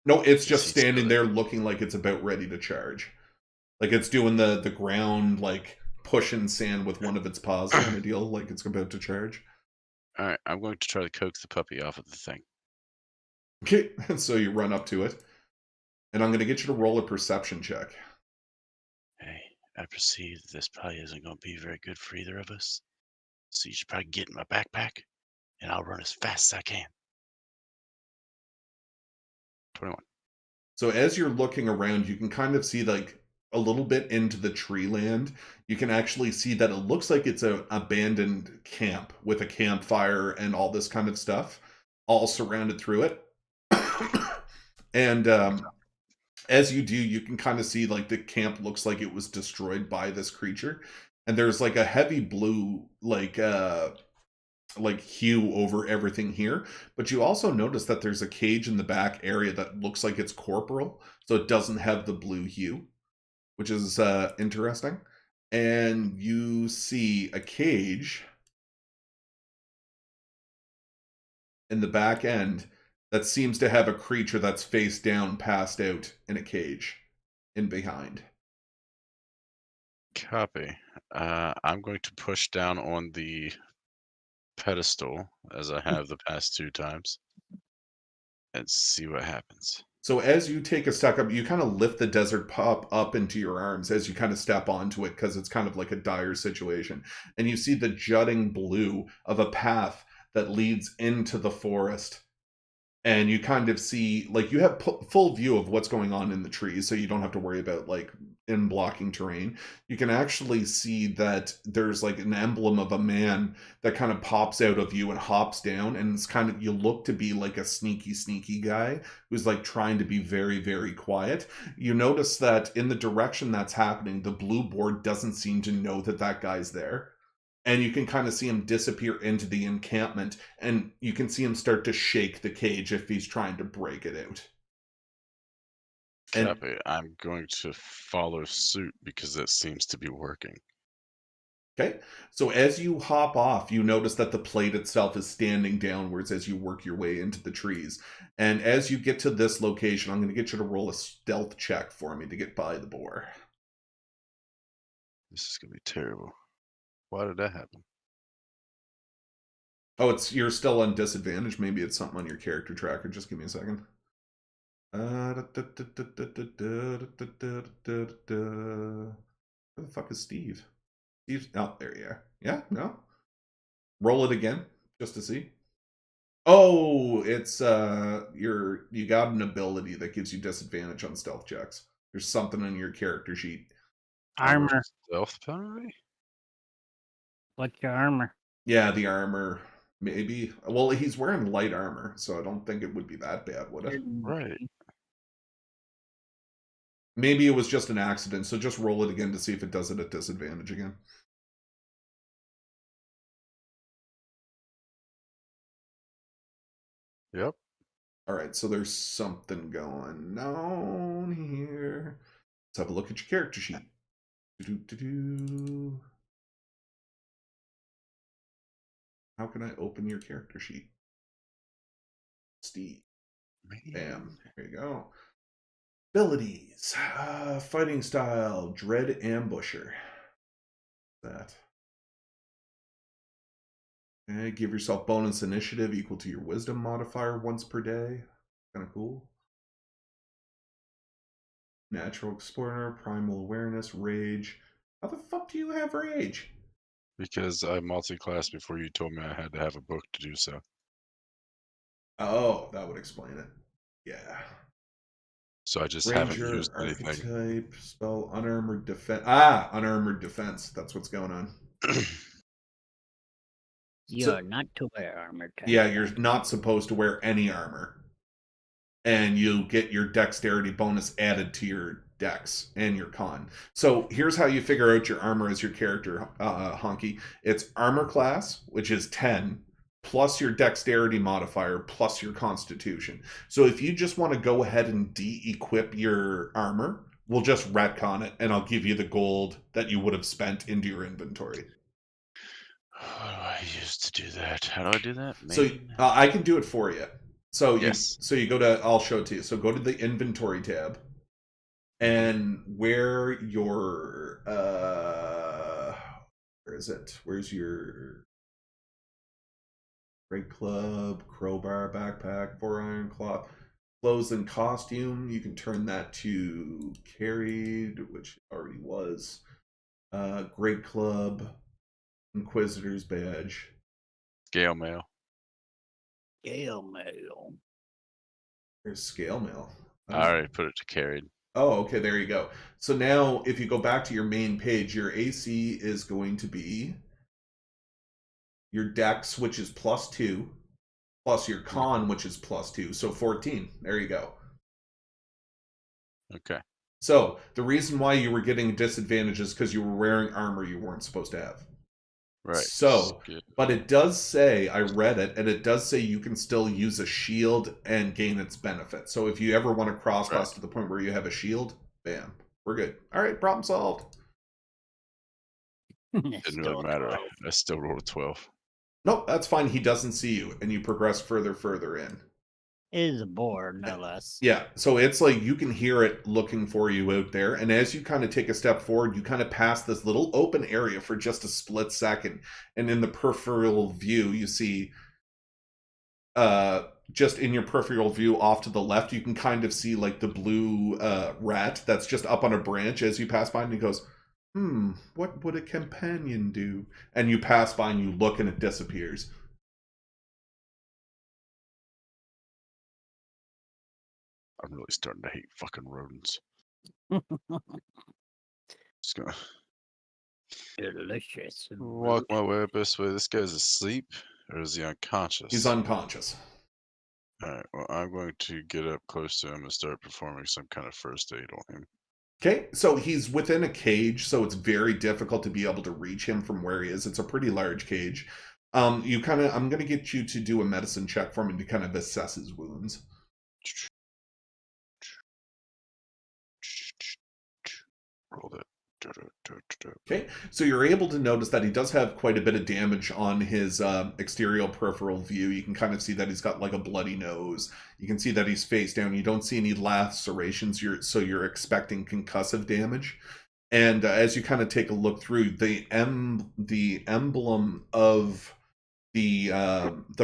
No, it's Is just he still standing there? there looking like it's about ready to charge. Like it's doing the ground, like pushing sand with one of its paws kind of deal, like it's about to charge. All right, I'm going to try to coax the puppy off of the thing. Okay, so you run up to it. And I'm going to get you to roll a perception check. Hey, I perceive that this probably isn't going to be very good for either of us. So you should probably get in my backpack, and I'll run as fast as I can. 21. So as you're looking around, you can kind of see like a little bit into the tree land, you can actually see that it looks like it's an abandoned camp with a campfire and all this kind of stuff all surrounded through it. And as you do, you can kind of see like the camp looks like it was destroyed by this creature, and there's like a heavy blue like hue over everything here. But you also notice that there's a cage in the back area that looks like it's corporeal, so it doesn't have the blue hue, which is interesting. And you see a cage in the back end that seems to have a creature that's face down, passed out in a cage in behind. Copy. I'm going to push down on the pedestal as I have the past 2 times and see what happens. So as you take a step up, you kind of lift the desert pup up into your arms as you kind of step onto it, because it's kind of like a dire situation. And you see the jutting blue of a path that leads into the forest. And you kind of see, like, you have full view of what's going on in the trees, so you don't have to worry about, like, in blocking terrain. You can actually see that there's, like, an emblem of a man that kind of pops out of you and hops down, and it's kind of, you look to be like a sneaky guy who's, like, trying to be very, very quiet. You notice that in the direction that's happening, the blue board doesn't seem to know that that guy's there. And you can kind of see him disappear into the encampment, and you can see him start to shake the cage if he's trying to break it out. And Copy. I'm going to follow suit because that seems to be working. okay, so as you hop off, you notice that the plate itself is standing downwards as you work your way into the trees. And as you get to this location, I'm going to get you to roll a stealth check for me to get by the boar. This is going to be terrible. Why did that happen? Oh, you're still on disadvantage. Maybe it's something on your character tracker. Just give me a second. Where the fuck is Steve? Steve's oh, there you are. Yeah, no. Roll it again, just to see. Oh, it's you got an ability that gives you disadvantage on stealth checks. There's something in your character sheet. Armor. Stealth penalty? What's your armor? Yeah, the armor. Maybe. Well, he's wearing light armor, so I don't think it would be that bad, would it? Right. Maybe it was just an accident, so just roll it again to see if it does it at disadvantage again. Yep. Alright, so there's something going on here. Let's have a look at your character sheet. How can I open your character sheet? Steve. Bam. There you go. Abilities. Fighting style. Dread Ambusher. That. Okay, give yourself bonus initiative equal to your wisdom modifier once per day. Kind of cool. Natural Explorer, Primal Awareness, Rage. How the fuck do you have Rage? Because I multi-classed before you told me I had to have a book to do so. Oh, that would explain it. Yeah. So I just Ranger, haven't used anything. Archetype, spell, Unarmored Defense. Ah, Unarmored Defense. That's what's going on. You're not to wear armor. Yeah, you're not supposed to wear any armor. And you get your dexterity bonus added to your dex and your con. So here's how you figure out your armor as your character, Honky. It's armor class, which is 10, plus your dexterity modifier, plus your constitution. So if you just want to go ahead and de-equip your armor, we'll just retcon it, and I'll give you the gold that you would have spent into your inventory. How do I used to do that? How do I do that? So I can do it for you. So yes. You go to, I'll show it to you. So go to the inventory tab, and where your where is it? Where's your Great Club, Crowbar, Backpack, 4 Iron Cloth, Clothes and Costume? You can turn that to Carried, which already was. Great Club, Inquisitor's Badge, Scale Mail. Scale Mail. There's Scale Mail. I already put it to Carried. Oh, okay, there you go. So now, if you go back to your main page, your AC is going to be your dex, which is +2, plus your con, which is +2, so 14. There you go. Okay. So the reason why you were getting disadvantages is because you were wearing armor you weren't supposed to have. Right. So, Skip. but it does say, I read it, and it does say you can still use a shield and gain its benefit. So if you ever want to cross Right. to the point where you have a shield, bam, we're good. All right, problem solved. Didn't really matter. I still rolled a 12. Nope, that's fine. He doesn't see you, and you progress further in. It is a boar, no less. Yeah, so it's like you can hear it looking for you out there, and as you kind of take a step forward, you kind of pass this little open area for just a split second, and in the peripheral view, you see, just in your peripheral view off to the left, you can kind of see like the blue rat that's just up on a branch as you pass by, and he goes, what would a companion do? And you pass by and you look, and it disappears. I'm really starting to hate fucking rodents. Just gonna Delicious. walk my way best way. This guy's asleep, or is he unconscious? He's unconscious. Alright, well, I'm going to get up close to him and start performing some kind of first aid on him. Okay, so he's within a cage, so it's very difficult to be able to reach him from where he is. It's a pretty large cage. I'm gonna get you to do a medicine check for him to kind of assess his wounds. Roll it. Okay, so you're able to notice that he does have quite a bit of damage on his exterior peripheral view. You can kind of see that he's got like a bloody nose. You can see that he's face down. You don't see any lacerations. So you're expecting concussive damage. And as you kind of take a look through, the emblem of the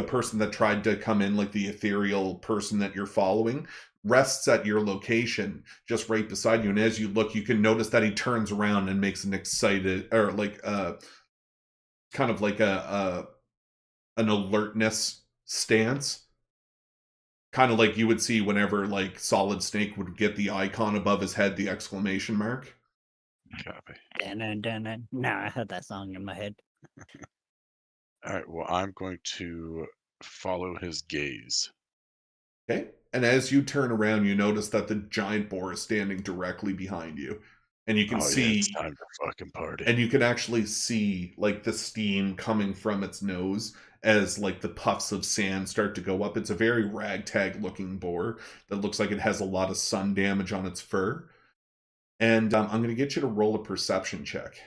person that tried to come in, like the ethereal person that you're following, rests at your location just right beside you, and as you look, you can notice that he turns around and makes an excited, or like kind of like an alertness stance, kind of like you would see whenever like Solid Snake would get the icon above his head, the exclamation mark. Copy. No, I had that song in my head. Alright, well, I'm going to follow his gaze. Okay, and as you turn around, you notice that the giant boar is standing directly behind you, and you can see, it's time to fucking party. and you can actually see like the steam coming from its nose as like the puffs of sand start to go up. It's a very ragtag looking boar that looks like it has a lot of sun damage on its fur. And I'm going to get you to roll a perception check.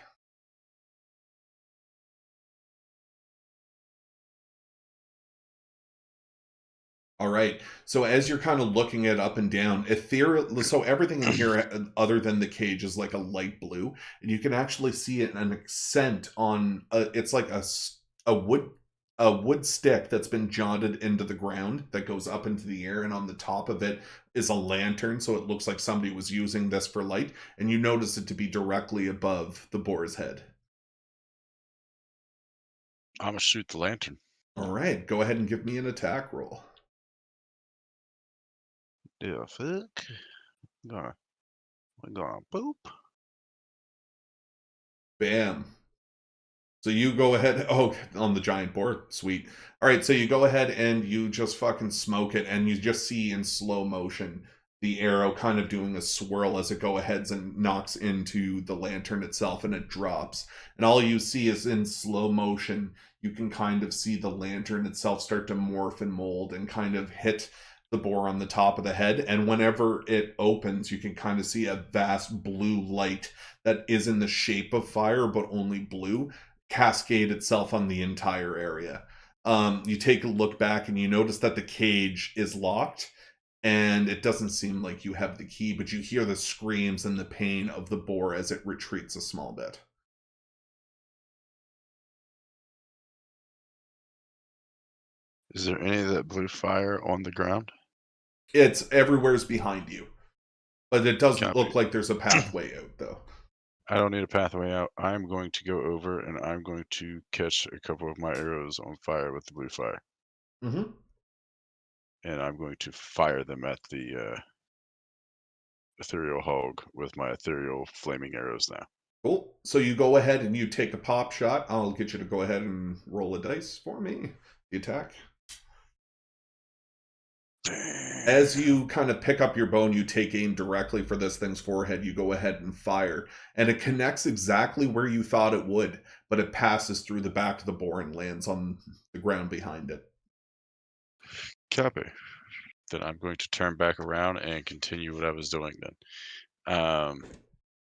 All right. So as you're kind of looking it up and down, ethereal. So everything in here, other than the cage, is like a light blue, and you can actually see an accent on. It's like a wood stick that's been jaunted into the ground that goes up into the air, and on the top of it is a lantern, so it looks like somebody was using this for light. And you notice it to be directly above the boar's head. I'm gonna shoot the lantern. All right. Go ahead and give me an attack roll. Yeah, fuck. We're gonna boop. Bam. So you go ahead. Oh, on the giant board. Sweet. All right. So you go ahead and you just fucking smoke it, and you just see in slow motion the arrow kind of doing a swirl as it go ahead and knocks into the lantern itself, and it drops. And all you see is in slow motion, you can kind of see the lantern itself start to morph and mold and kind of hit the boar on the top of the head. And whenever it opens, you can kind of see a vast blue light that is in the shape of fire, but only blue, cascade itself on the entire area. You take a look back and you notice that the cage is locked, and it doesn't seem like you have the key, but you hear the screams and the pain of the boar as it retreats a small bit. Is there any of that blue fire on the ground? It's everywhere's behind you, but it doesn't Copy. look like there's a pathway out, though. I don't need a pathway out. I'm going to go over and I'm going to catch a couple of my arrows on fire with the blue fire. Mm-hmm. And I'm going to fire them at the ethereal hog with my ethereal flaming arrows now. Cool. So you go ahead and you take a pop shot. I'll get you to go ahead and roll a dice for me. The attack. As you kind of pick up your bow and you take aim directly for this thing's forehead, you go ahead and fire. And it connects exactly where you thought it would, but it passes through the back of the boar and lands on the ground behind it. Copy. Then I'm going to turn back around and continue what I was doing then.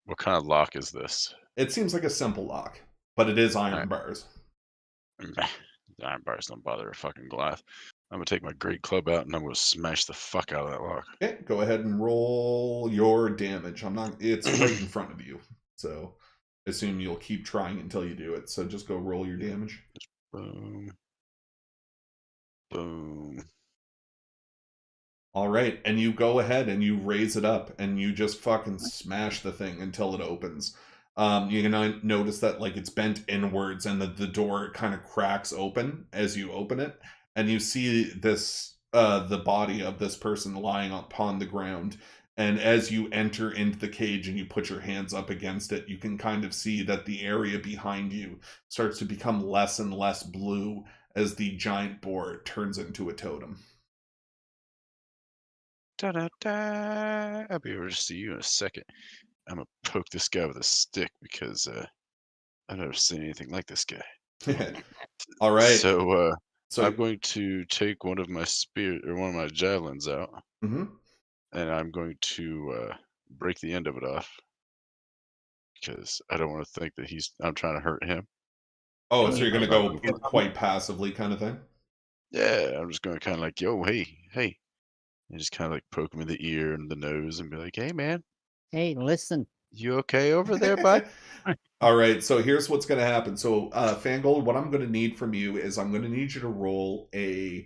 What kind of lock is this? It seems like a simple lock, but it is iron Alright. bars. The iron bars don't bother a fucking Goliath. I'm gonna take my great club out and I'm gonna smash the fuck out of that lock. Okay, go ahead and roll your damage. It's right in front of you. So assume you'll keep trying until you do it. So just go roll your damage. Boom. Boom. All right, and you go ahead and you raise it up and you just fucking smash the thing until it opens. You can notice that like it's bent inwards and the door kind of cracks open as you open it, and you see this the body of this person lying upon the ground. And as you enter into the cage and you put your hands up against it, you can kind of see that the area behind you starts to become less and less blue as the giant boar turns into a totem. Da-da-da. I'll be over to see you in a second. I'm gonna poke this guy with a stick because I've never seen anything like this guy. All right. So So I'm going to take one of my one of my javelins out, mhm. and I'm going to break the end of it off because I don't want to think that I'm trying to hurt him. Oh, so you're I'm gonna not go quite passively, kind of thing. Yeah, I'm just gonna kind of like, yo, hey, and just kind of like poke him in the ear and the nose and be like, hey, man, Hey, listen. you okay over there, bud? All right, so here's what's going to happen. So, Fangold, what I'm going to need from you is I'm going to need you to roll a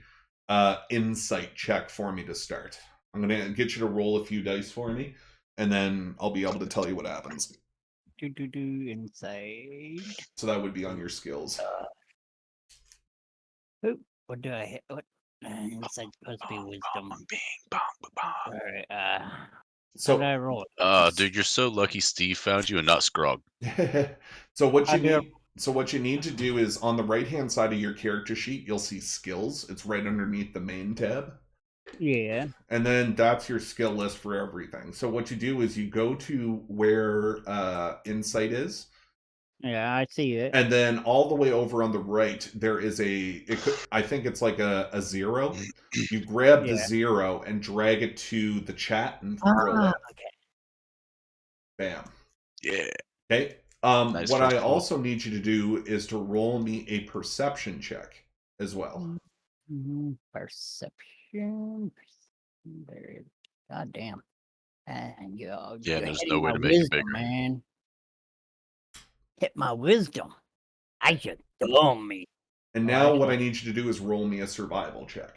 insight check for me to start. I'm going to get you to roll a few dice for me, and then I'll be able to tell you what happens. Inside. So that would be on your skills. What do I hit? What? Insight supposed to be wisdom. Bong. All right. How So, did I roll it? Dude, you're so lucky Steve found you and not Scrog. so what you I do. need. So what you need to do is on the right-hand side of your character sheet, you'll see skills. It's right underneath the main tab. Yeah. And then that's your skill list for everything. So what you do is you go to where insight is. Yeah, I see it. And then all the way over on the right, there is I think it's like a 0. You grab the 0 and drag it to the chat and roll it. Okay. Bam. Yeah. Okay. Nice what I first roll. also need you to do is to roll me a perception check as well. Perception. There. God damn. And Yeah, you're there's hitting no way my to make it wisdom, bigger. man. Hit my wisdom. I should dumb me. And now what I need you to do is roll me a survival check.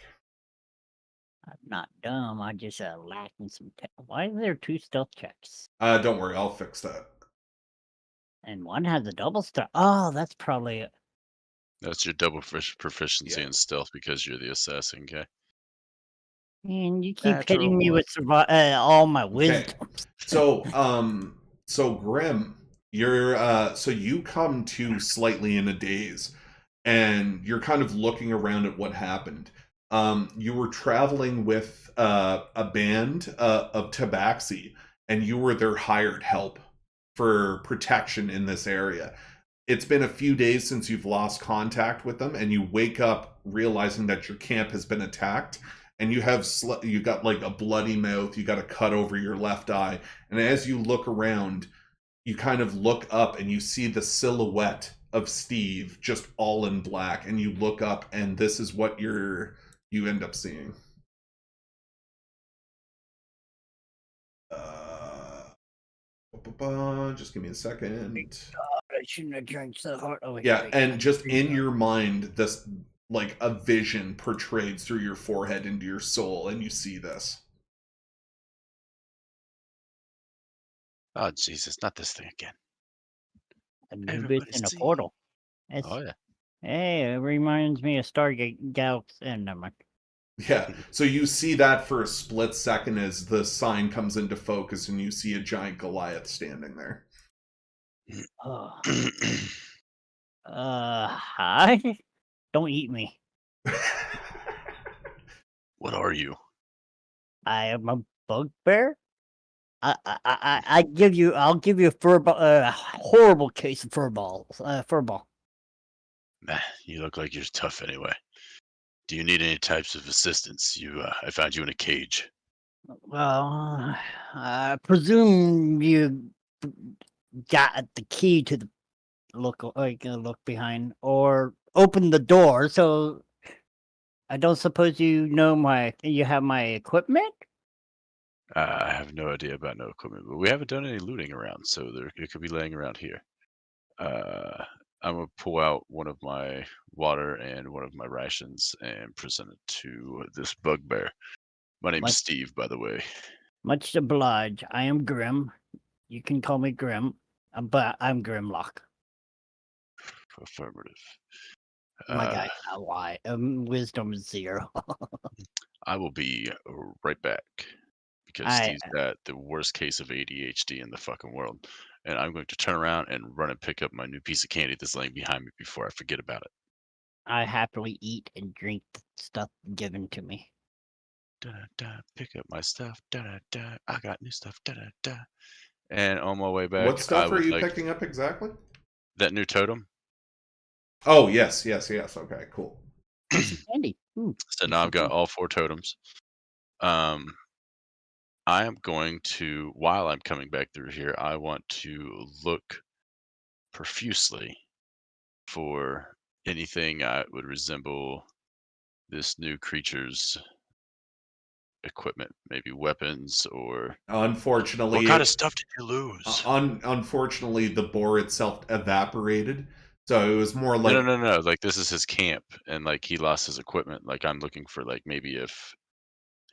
I'm not dumb. I just lacking some. Why is there 2 stealth checks? Don't worry, I'll fix that. And one has a double stealth. Oh, that's probably it. That's your double proficiency in stealth because you're the assassin guy. And you keep hitting me with all my wisdom. Okay. So Grim, you're so you come to slightly in a daze, and you're kind of looking around at what happened. You were traveling with a band of Tabaxi, and you were their hired help for protection in this area. It's been a few days since you've lost contact with them, and you wake up realizing that your camp has been attacked, and you got like a bloody mouth, you got a cut over your left eye, and as you look around, you kind of look up and you see the silhouette of Steve just all in black, and you look up and this is what you end up seeing. Just give me a second. I shouldn't have drank so hard. Oh, yeah, and just in your mind, this like a vision portrayed through your forehead into your soul, and you see this. Oh Jesus, not this thing again. Anubis in a portal. Oh yeah. Hey, it reminds me of Stargate Galaxy. And never mind. Yeah, so you see that for a split second as the sign comes into focus and you see a giant Goliath standing there. Oh. Hi. Don't eat me. What are you? I am a bugbear. I'll give you a horrible case of furball. Nah, you look like you're tough anyway. Do you need any types of assistance? I found you in a cage. Well, I presume you got the key to the look behind or open the door. So I don't suppose you have my equipment. I have no idea about no equipment, but we haven't done any looting around, so it could be laying around here. I'm gonna pull out one of my water and one of my rations and present it to this bugbear. My name's Steve, by the way. Much obliged. I am Grim. You can call me Grim, but I'm Grimlock. Affirmative. My guy, why? Wisdom 0. I will be right back because Steve's got the worst case of ADHD in the fucking world, and I'm going to turn around and run and pick up my new piece of candy that's laying behind me before I forget about it. I happily eat and drink the stuff given to me. Da da, pick up my stuff. Da da da, I got new stuff. Da da da. And on my way back, what stuff are you picking up exactly? That new totem. Oh, yes. Okay, cool. Candy. So now I've got all 4 totems. I am going to, while I'm coming back through here, I want to look profusely for anything that would resemble this new creature's equipment, maybe weapons or. Unfortunately, what kind of stuff did you lose? Unfortunately, the boar itself evaporated, so it was more like no. Like this is his camp, and like he lost his equipment. Like I'm looking for like maybe if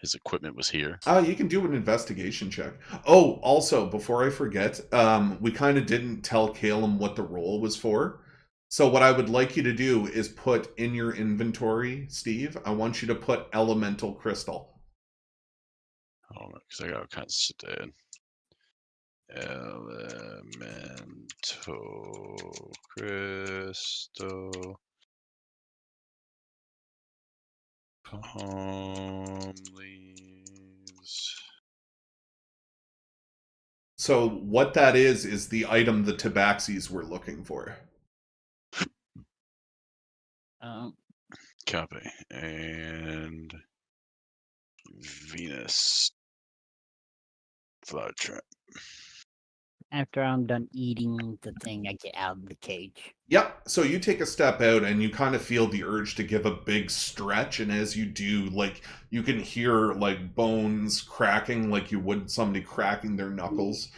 his equipment was here. Oh, you can do an investigation check. Oh, also, before I forget, we kind of didn't tell Calum what the roll was for. So what I would like you to do is put in your inventory, Steve, I want you to put elemental crystal. Hold on, because I got all kinds of shit to add. Elemental crystal. Palm leaves. So what that is the item the tabaxis were looking for. Copy. And Venus flytrap. After I'm done eating the thing, I get out of the cage. Yep. So you take a step out and you kind of feel the urge to give a big stretch, and as you do, like you can hear like bones cracking, like you would somebody cracking their knuckles.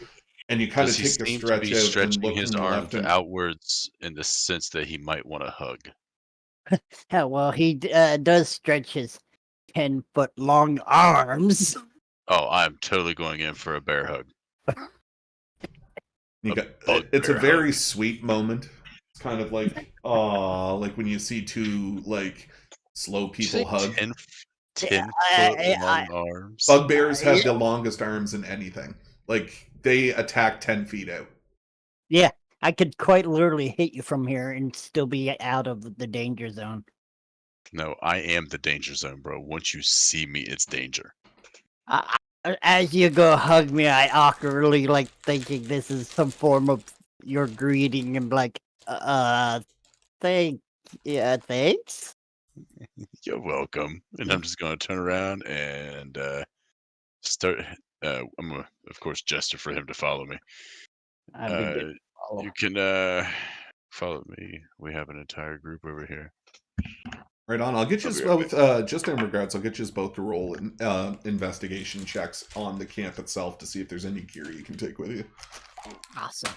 And you kind of take a stretch out and look his from the arms left and outwards in the sense that he might want to hug. Yeah, well, he does stretch his 10-foot long arms. Oh, I'm totally going in for a bear hug. It's a very sweet moment. It's kind of like, like when you see 2 like slow people hug. 10-foot long arms. Bugbears have the longest arms in anything. Like they attack 10 feet out. Yeah, I could quite literally hit you from here and still be out of the danger zone. No, I am the danger zone, bro. Once you see me, it's danger. As you go hug me, I awkwardly like thinking this is some form of your greeting and like, thanks. You're welcome. And I'm just going to turn around and start. I'm going to, of course, gesture for him to follow me. You can follow me. We have an entire group over here. Right on. I'll get you both, just in regards, I'll get you both to roll investigation checks on the camp itself to see if there's any gear you can take with you. Awesome.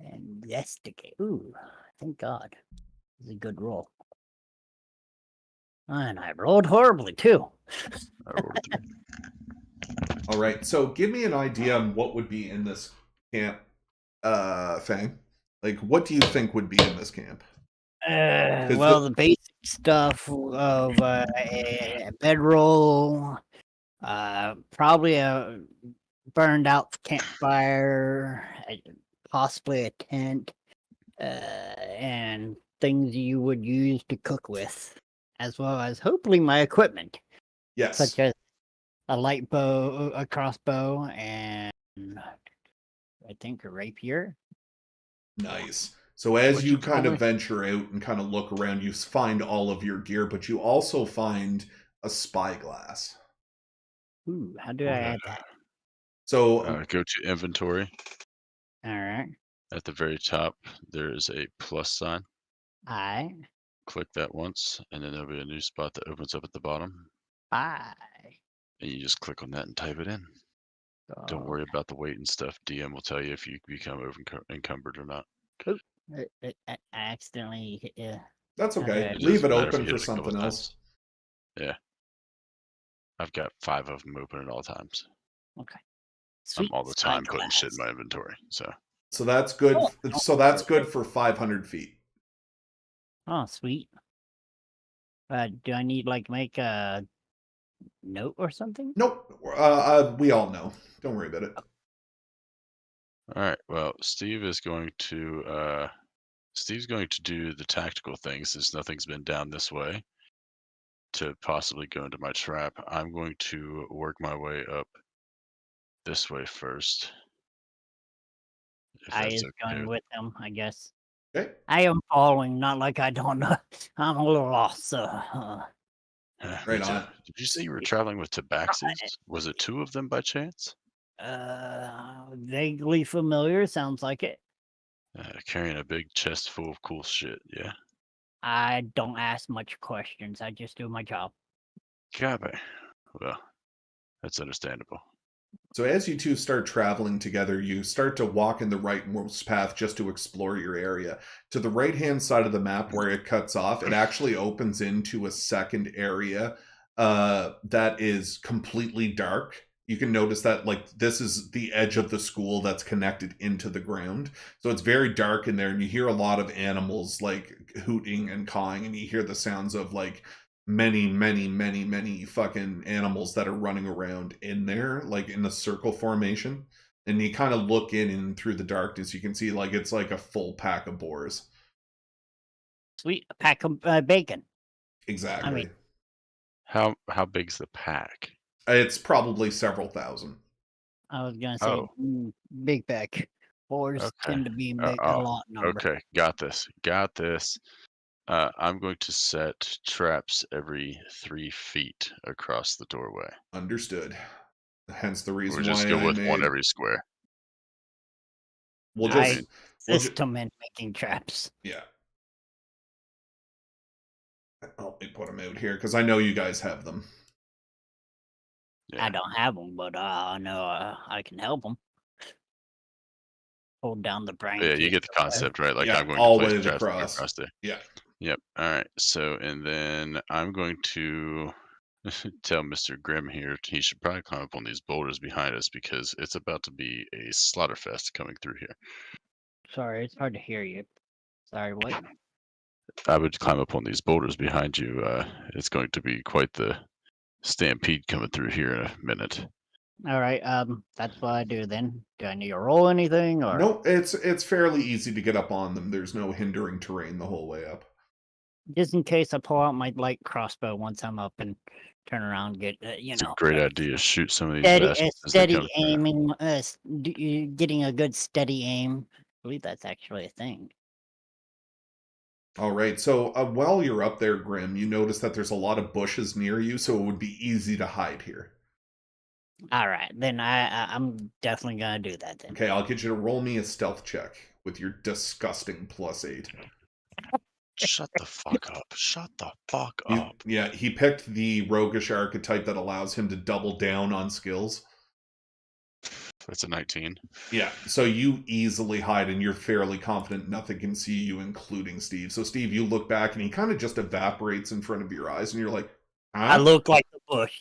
Investigate. Ooh, thank God. This is a good roll. And I rolled horribly, too. All right. So give me an idea on what would be in this camp, Fang. Like, what do you think would be in this camp? Well, the basic stuff of a bedroll, probably a burned out campfire, possibly a tent, and things you would use to cook with, as well as hopefully my equipment, Yes. such as a light bow, a crossbow, and I think a rapier. Nice. So as Which you is kind of probably- venture out and kind of look around, you find all of your gear, but you also find a spyglass. Ooh, how do I add that? So Go to inventory. All right. At the very top, there is a plus sign. I Click that once, and then there'll be a new spot that opens up at the bottom. buy. And you just click on that and type it in. Don't worry about the weight and stuff. DM will tell you if you become encumbered or not. I accidentally hit that's okay. It Leave doesn't it matter if open you hit for it a couple something else. times. Yeah. I've got 5 of them open at all times. Okay. I'm all the time putting shit in spyglass. my inventory. So that's good. Oh, So that's good for 500 feet. Oh, sweet. Do I need like make a note or something? Nope. We all know. Don't worry about it. All right. Well, Steve's going to do the tactical things since nothing's been down this way to possibly go into my trap. I'm going to work my way up this way first. If I that's is okay going with them, I guess. Okay. I am following, not like I don't know. I'm a little lost, so Me Right too. on. Did you say you were traveling with tabaxis? Was it 2 of them by chance? vaguely familiar, sounds like it. Carrying a big chest full of cool shit, yeah? I don't ask much questions. I just do my job. Copy. Well, that's understandable. So as you two start traveling together, you start to walk in the rightmost path just to explore your area. To the right-hand side of the map where it cuts off, it actually opens into a second area that is completely dark. You can notice that like this is the edge of the school that's connected into the ground. So it's very dark in there, and you hear a lot of animals like hooting and cawing, and you hear the sounds of like many fucking animals that are running around in there, like in a circle formation. And you kind of look in, and through the darkness, you can see like it's like a full pack of boars. Sweet, a pack of bacon. Exactly. How big's the pack? It's probably several thousand. I was gonna say Oh. big pack. Boars Okay. tend to be big, a lot number. Okay, got this. I'm going to set traps every 3 feet across the doorway. Understood. Hence the reason Or just why go I with one made. every square. We'll I just. We'll system in making traps. Yeah. Let me put them out here because I know you guys have them. Yeah. I don't have them, but I know I can help them. Hold down the brain. Yeah, you get the concept, right? Like Yeah, I'm going all to place ways traps across. there. Yeah. Yep. All right. So, and then I'm going to tell Mr. Grimm here he should probably climb up on these boulders behind us because it's about to be a slaughterfest coming through here. Sorry, it's hard to hear you. Sorry, what? I would climb up on these boulders behind you. It's going to be quite the stampede coming through here in a minute. All right, that's what I do then. Do I need to roll anything or? Nope, it's fairly easy to get up on them. There's no hindering terrain the whole way up. Just in case I pull out my light crossbow once I'm up and turn around and get, It's a great idea. Shoot some of these steady, bastards as they steady come through. aiming, getting a good steady aim. I believe that's actually a thing. All right, so while you're up there, Grim, you notice that there's a lot of bushes near you, so it would be easy to hide here. All right, then I'm definitely gonna do that then. Okay, I'll get you to roll me a stealth check with your disgusting +8. Shut the fuck up. Shut the fuck up. Yeah, he picked the roguish archetype that allows him to double down on skills. That's a 19. Yeah, so you easily hide, and you're fairly confident nothing can see you, including Steve. So, Steve, you look back, and he kind of just evaporates in front of your eyes, and you're like, huh? I look like the bush.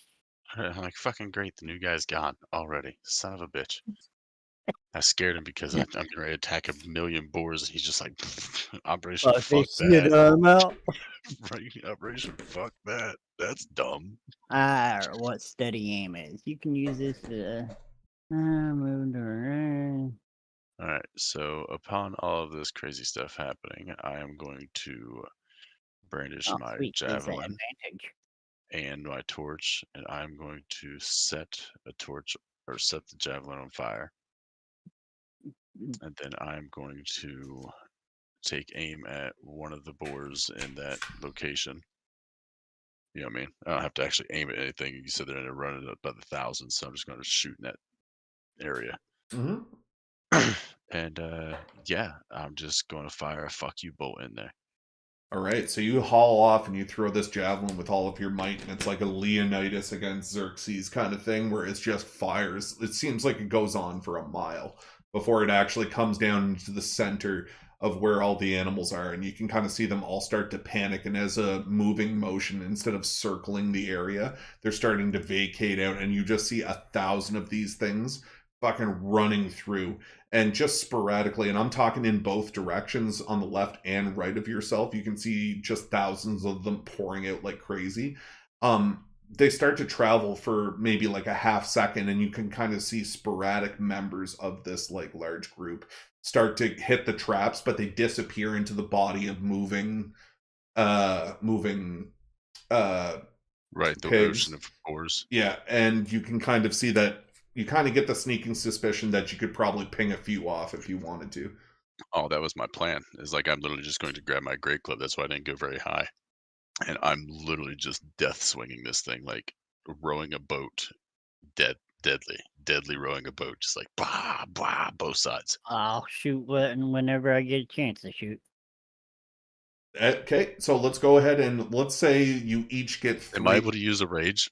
I'm like, fucking great. The new guy's gone already. Son of a bitch. I scared him because I'm getting ready to attack 1,000,000 boars, and he's just like, Operation Fuck Fuck this shit, that. I'm out. Right? Operation Fuck that. That's dumb. What steady aim is. You can use this to move around. Alright, so upon all of this crazy stuff happening, I am going to brandish Oh, my sweet. There's that javelin advantage. and my torch, and I'm going to set a torch or set the javelin on fire. And then I'm going to take aim at one of the boars in that location. You know what I mean? I don't have to actually aim at anything. You said they're going to run it up by the thousands, so I'm just going to shoot in that area. Mm-hmm. And yeah, I'm just going to fire a fuck you bolt in there. All right, so you haul off and you throw this javelin with all of your might, and it's like a Leonidas against Xerxes kind of thing, where it's just fires. It seems like it goes on for a mile before it actually comes down into the center of where all the animals are, and you can kind of see them all start to panic. And as a moving motion, instead of circling the area, they're starting to vacate out, and you just see 1,000 of these things fucking running through, and just sporadically, and I'm talking in both directions, on the left and right of yourself, you can see just thousands of them pouring out like crazy. They start to travel for maybe like a half second, and you can kind of see sporadic members of this like large group start to hit the traps, but they disappear into the body of moving Right, the pigs. ocean of boars. Yeah, and you can kind of see that. You kind of get the sneaking suspicion that you could probably ping a few off if you wanted to. Oh, that was my plan. Is like I'm literally just going to grab my great club. That's why I didn't go very high. And I'm literally just death swinging this thing, like rowing a boat. Deadly rowing a boat, just like bah, bah, both sides. I'll shoot whenever I get a chance to shoot. Okay, so let's go ahead and let's say you each get 3. Am I able to use a rage?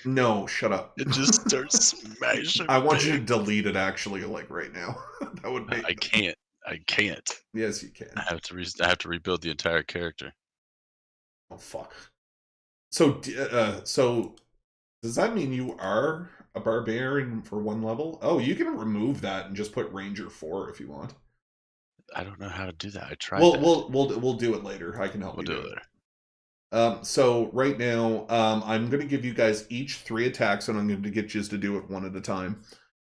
No, shut up. And just start smashing. I want you to pigs? delete it actually, like right now. That would make. I can't. I can't. Yes, you can. I have to rebuild the entire character. Oh fuck. So, so does that mean you are a barbarian for 1 level? Oh, you can remove that and just put Ranger 4 if you want. I don't know how to do that. I tried We'll that. we'll do it later. I can help We'll you do it later. So right now, I'm going to give you guys each 3 attacks, and I'm going to get you to do it one at a time,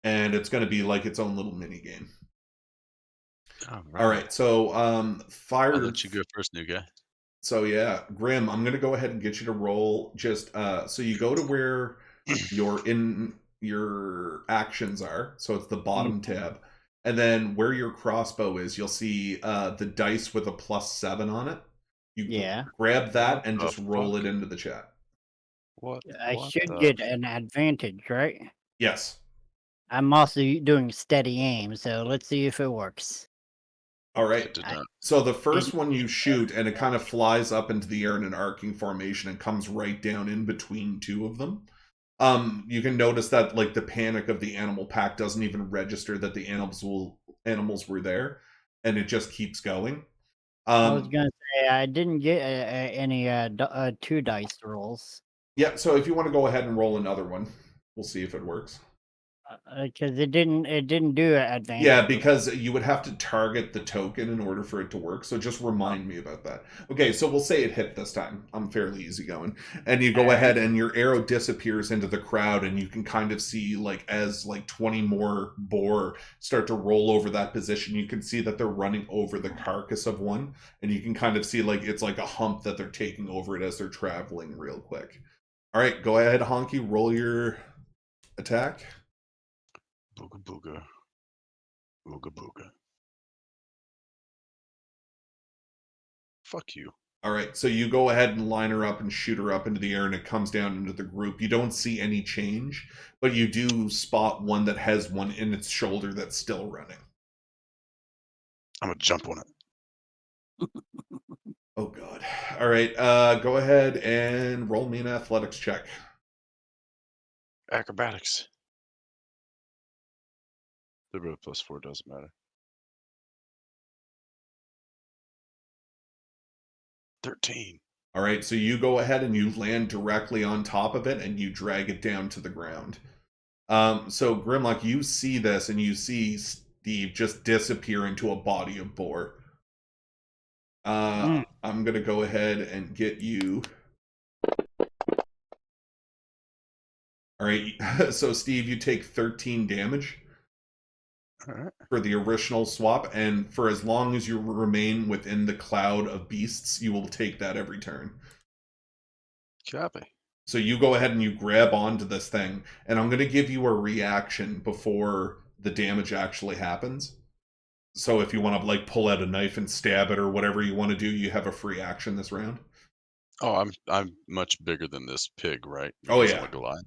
and it's going to be like its own little mini game. All right. So fire. I'll let you go first, new guy. So yeah, Grim, I'm going to go ahead and get you to roll. Just so you go to where your actions are. So it's the bottom tab. And then where your crossbow is, you'll see the dice with a +7 on it. You grab that and just roll it into the chat. I should get an advantage, right? Yes. I'm also doing steady aim, so let's see if it works. All right. So the first one you shoot, and it kind of flies up into the air in an arcing formation and comes right down in between 2 of them. You can notice that like the panic of the animal pack doesn't even register that the animals were there, and it just keeps going. I was gonna say I didn't get any 2 dice rolls. Yeah, so if you want to go ahead and roll another one, we'll see if it works. Because it didn't do an advantage. Yeah, because you would have to target the token in order for it to work. So just remind me about that. Okay, so we'll say it hit this time. I'm fairly easygoing. And you go ahead and your arrow disappears into the crowd, and you can kind of see like as like 20 more boar start to roll over that position, you can see that they're running over the carcass of one, and you can kind of see like it's like a hump that they're taking over it as they're traveling real quick. All right, go ahead, Honky, roll your attack. Booga booga. Booga booga. Fuck you. All right, so you go ahead and line her up and shoot her up into the air, and it comes down into the group. You don't see any change, but you do spot one that has one in its shoulder that's still running. I'm gonna jump on it. Oh god. All right, go ahead and roll me an athletics check. Acrobatics. The road +4 doesn't matter. 13. All right, so you go ahead and you land directly on top of it, and you drag it down to the ground. So Grimlock, you see this, and you see Steve just disappear into a body of boar. I'm gonna go ahead and get you. All right, so Steve, you take 13 damage for the original swap, and for as long as you remain within the cloud of beasts, you will take that every turn. Copy. So you go ahead and you grab onto this thing, and I'm going to give you a reaction before the damage actually happens. So if you want to like pull out a knife and stab it or whatever you want to do, you have a free action this round. Oh, I'm much bigger than this pig, right? Oh, Because yeah. I'm a Goliath.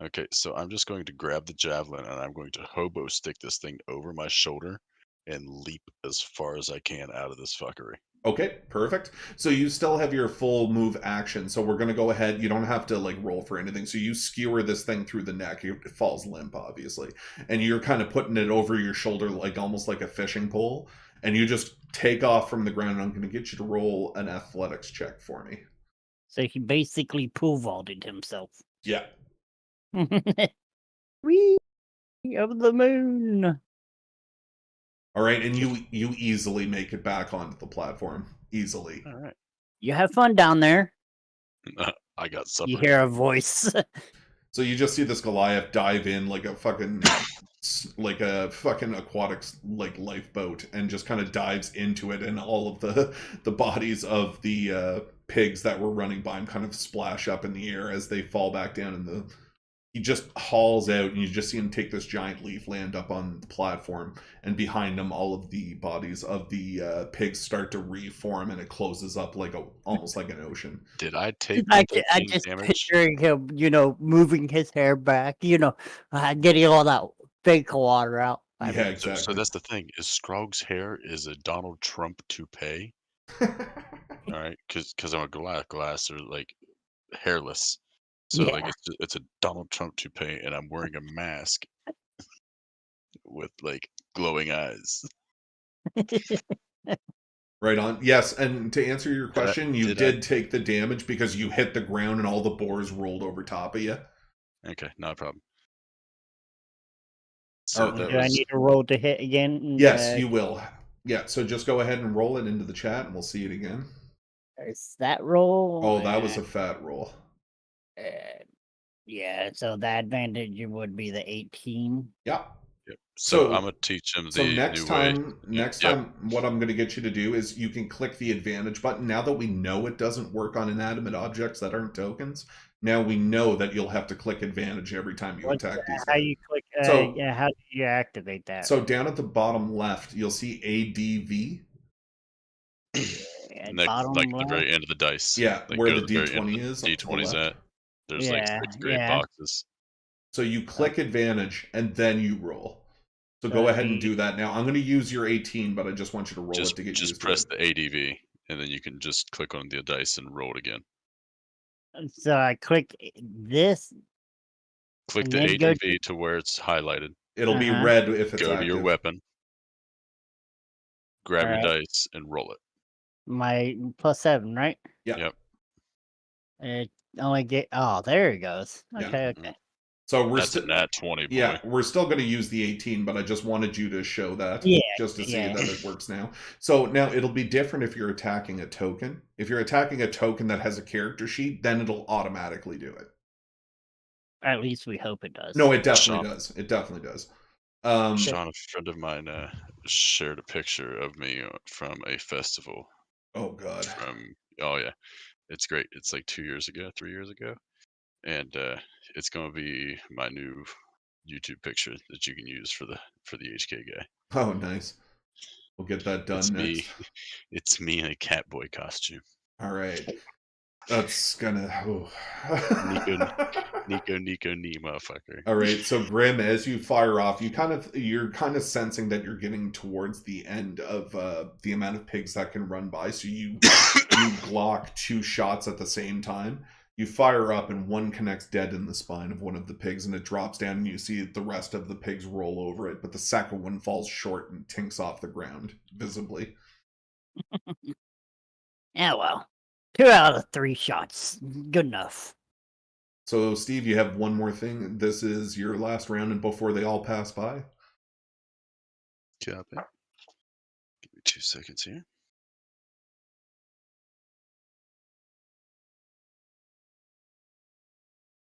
Okay, so I'm just going to grab the javelin and I'm going to hobo stick this thing over my shoulder and leap as far as I can out of this fuckery. Okay, perfect. So you still have your full move action. So we're going to go ahead. You don't have to like roll for anything. So you skewer this thing through the neck. It falls limp, obviously. And you're kind of putting it over your shoulder, like almost like a fishing pole. And you just take off from the ground. And I'm going to get you to roll an athletics check for me. So he basically pool vaulted himself. Yeah. Whee! Of the moon. All right, and you easily make it back onto the platform. Easily. All right. You have fun down there. I got supper. You hear a voice. So you just see this Goliath dive in like a fucking aquatic like lifeboat, and just kind of dives into it, and all of the bodies of the pigs that were running by him kind of splash up in the air as they fall back down in the. He just hauls out, and you just see him take this giant leaf, land up on the platform, and behind him, all of the bodies of the pigs start to reform, and it closes up like almost like an ocean. Did I take I 13 just damage? picturing him, moving his hair back, getting all that fake water out. Yeah, exactly. So that's the thing. Is Scrog's hair is a Donald Trump toupee? All right, because I'm a Goliath. Goliaths are like hairless. So Yeah. like it's a Donald Trump toupee, and I'm wearing a mask with like glowing eyes. Right on. Yes, and to answer your question, you did take the damage because you hit the ground and all the boars rolled over top of you. Okay, not a problem. So Do I need to roll to hit again? Yes, you will. Yeah, so just go ahead and roll it into the chat, and we'll see it again. Is that roll? Oh, that was a fat roll. Yeah, so the advantage would be the 18. Yeah. Yep. So I'm gonna teach him the next new time, way. next time, what I'm gonna get you to do is you can click the advantage button. Now that we know it doesn't work on inanimate objects that aren't tokens, now we know that you'll have to click advantage every time you attack these. How you click? Yeah, how do you activate that? So down at the bottom left, you'll see ADV. Like the very end of the dice. Yeah, like where the D20 is. D20's at. There's like 6 gray boxes. So you click advantage and then you roll. So go ahead and do that now. I'm going to use your 18, but I just want you to roll it to get used to it. Just press the ADV, and then you can just click on the dice and roll it again. So I click this. Click the ADV to where it's highlighted. It'll be red if it's Go active. to your weapon. Grab your dice and roll it. My +7, right? Yeah. Yep. It only get. Oh, there it goes. Okay, Yeah. okay. So we're That's a nat 20. Boy. Yeah, we're still going to use the 18, but I just wanted you to show that. Yeah. Just to see that it works now. So now it'll be different if you're attacking a token. If you're attacking a token that has a character sheet, then it'll automatically do it. At least we hope it does. No, it definitely does. It definitely does. Sean, a friend of mine, shared a picture of me from a festival. Oh God. Oh yeah, it's great. It's like 3 years ago, and it's gonna be my new YouTube picture that you can use for the HK guy. Oh, nice. We'll get that done next. It's me in a Catboy costume. All right. That's gonna. Nico, knee, motherfucker. All right, so Grim, as you fire off, you're kind of sensing that you're getting towards the end of the amount of pigs that can run by. So you block 2 shots at the same time. You fire up, and one connects dead in the spine of one of the pigs, and it drops down, and you see the rest of the pigs roll over it. But the second one falls short and tinks off the ground visibly. Yeah, well. 2 out of 3 shots. Good enough. So, Steve, you have one more thing. This is your last round, and before they all pass by. Copy. Give me 2 seconds here.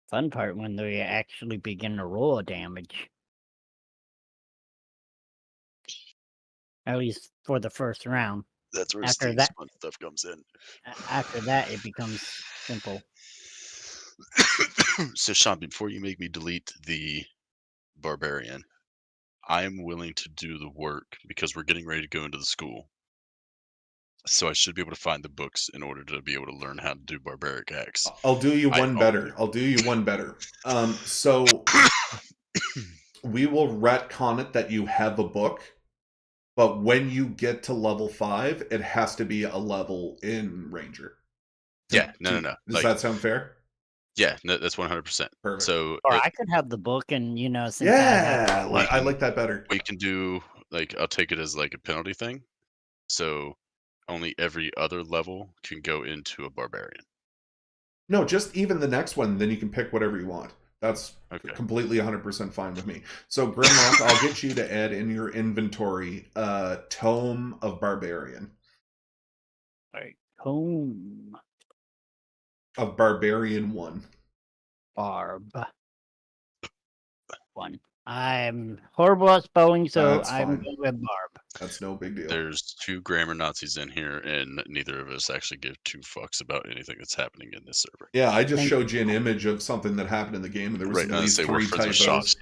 Fun part when they actually begin to roll damage. At least for the first round. That's where After Steve's that- fun stuff comes in. After that, it becomes simple. So, Sean, before you make me delete the barbarian, I am willing to do the work because we're getting ready to go into the school. So I should be able to find the books in order to be able to learn how to do barbaric acts. I'll do you one better. So we will retcon it that you have a book, but when you get to level 5, it has to be a level in Ranger. Yeah, no. Does that sound fair? Yeah, no, that's 100%. Perfect. So, Or I could have the book, and since yeah, I like that better. We can do I'll take it as like a penalty thing. So only every other level can go into a barbarian. No, just even the next one, then you can pick whatever you want. That's Okay. completely 100% fine with me. So, Grimlock, I'll get you to add in your inventory Tome of Barbarian. Home Of Barbarian 1. Barb 1. I'm horrible at spelling, so That's I'm fine. going with Barb. That's no big deal. There's 2 grammar Nazis in here, and neither of us actually give 2 fucks about anything that's happening in this server. Yeah, I just showed you an image of something that happened in the game, and there was at least 3 typos.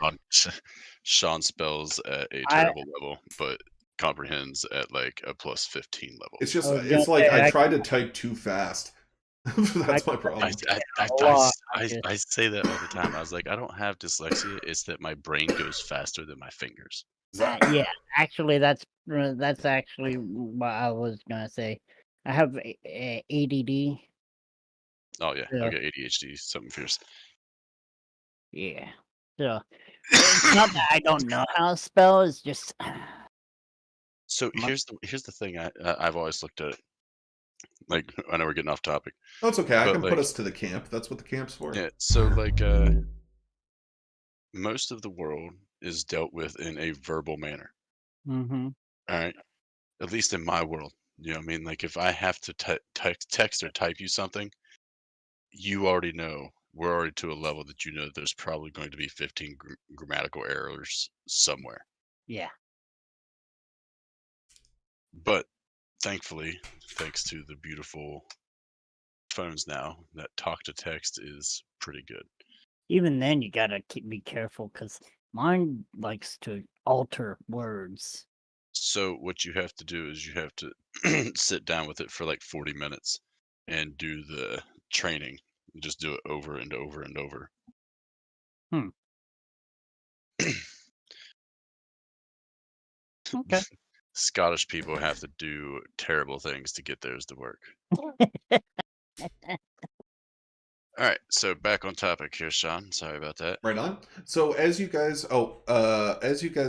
Sean spells at a terrible level, but comprehends at like a plus 15 level. It's just, it's like I tried to type too fast. That's my problem. I say that all the time. I was like, I don't have dyslexia. It's that my brain goes faster than my fingers. Yeah, actually, that's actually what I was gonna say. I have ADD. Oh yeah, okay, ADHD, something fierce. Yeah, so it's not that I don't know how to spell. It's just. So here's the thing. I've always looked at. Like, I know we're getting off topic. Oh, it's okay. I can put us to the camp. That's what the camp's for. Yeah. So like, most of the world is dealt with in a verbal manner. Mm-hmm. All right. At least in my world, you know what I mean? Like, if I have to text or type you something, you already know. We're already to a level that you know that there's probably going to be 15 grammatical errors somewhere. Yeah. But thankfully, thanks to the beautiful phones now, that talk to text is pretty good. Even then, you gotta be careful because mine likes to alter words. So what you have to do is you have to sit down with it for like 40 minutes and do the training. Just do it over and over and over. Okay. Scottish people have to do terrible things to get theirs to work. All right, so back on topic here, Sean. Sorry about that. Right on. So as you guys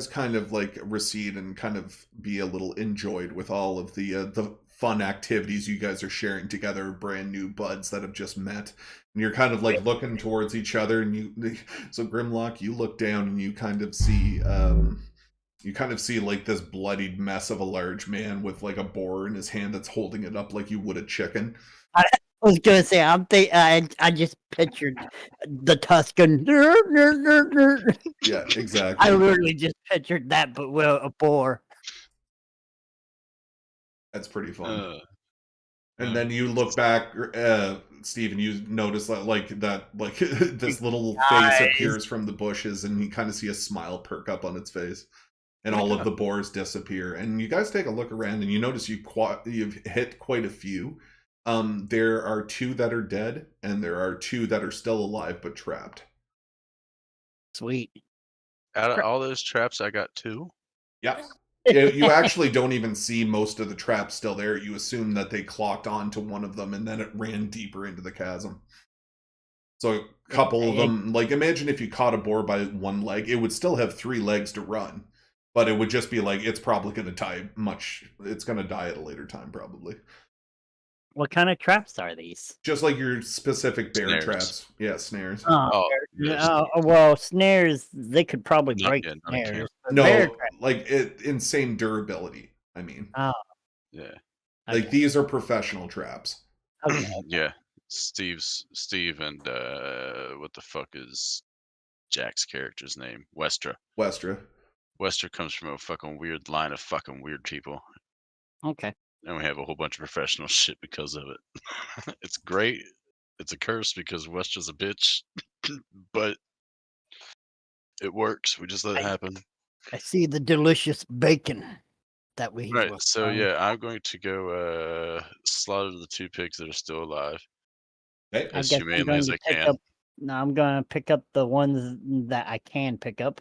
kind of like recede and kind of be a little enjoyed with all of the fun activities you guys are sharing together, brand new buds that have just met, and you're kind of like looking towards each other, and so Grimlock, you look down and you kind of see like this bloodied mess of a large man with like a boar in his hand that's holding it up like you would a chicken. I was gonna say, I just pictured the Tuscan. Yeah, exactly. I literally just pictured that, but with a boar. That's pretty fun. And then you look back, Steve, and you notice that this little face appears from the bushes, and you kind of see a smile perk up on its face, and all of the boars disappear. And you guys take a look around, and you notice you've hit quite a few. There are 2 that are dead, and there are 2 that are still alive but trapped. Sweet. Out of all those traps, I got 2. Yeah. You actually don't even see most of the traps still there. You assume that they clocked onto one of them, and then it ran deeper into the chasm. So a couple of them, like imagine if you caught a boar by one leg, it would still have 3 legs to run, but it would just be like, it's probably going to die it's going to die at a later time, probably. What kind of traps are these? Just like your specific bear Snares. traps. Yeah, snares. Oh, yes. Well, snares, they could probably Not- break yeah, not a snares. camp. But bear No, traps, like insane durability. I mean, oh, Yeah. like okay. these are professional traps. Okay. Yeah. Steve and what the fuck is Jack's character's name? Westra. Westra. Westra comes from a fucking weird line of fucking weird people. Okay. And we have a whole bunch of professional shit because of it. It's great. It's a curse because Westra's a bitch. But it works. We just let it happen. I see the delicious bacon that we Right. will So find. yeah, I'm going to go slaughter the 2 pigs that are still alive Okay. I as guess I'm humanely going as to I pick can. up. No, I'm going to pick up the ones that I can pick up,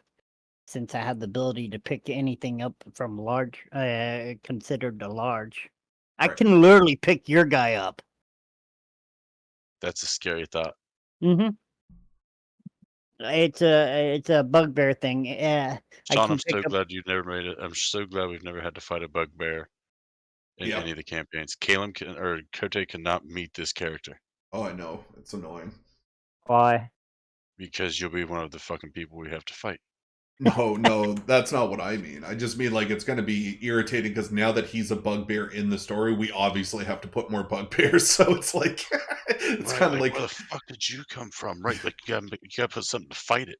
since I have the ability to pick anything up from large, considered a large. I Right. can literally pick your guy up. That's a scary thought. Mm-hmm. It's a bugbear thing. I Sean, can I'm so pick up. glad you've never made it. I'm so glad we've never had to fight a bugbear in Yep. any of the campaigns. Caleb or Kote cannot meet this character Oh, I know. It's annoying. Why? because you'll be one of the fucking people we have to fight. No, that's not what I mean. I just mean like it's going to be irritating because now that he's a bugbear in the story, we obviously have to put more bugbears. So it's like it's Right, kind of like, like where the fuck did you come from? Right, like you gotta put something to fight it.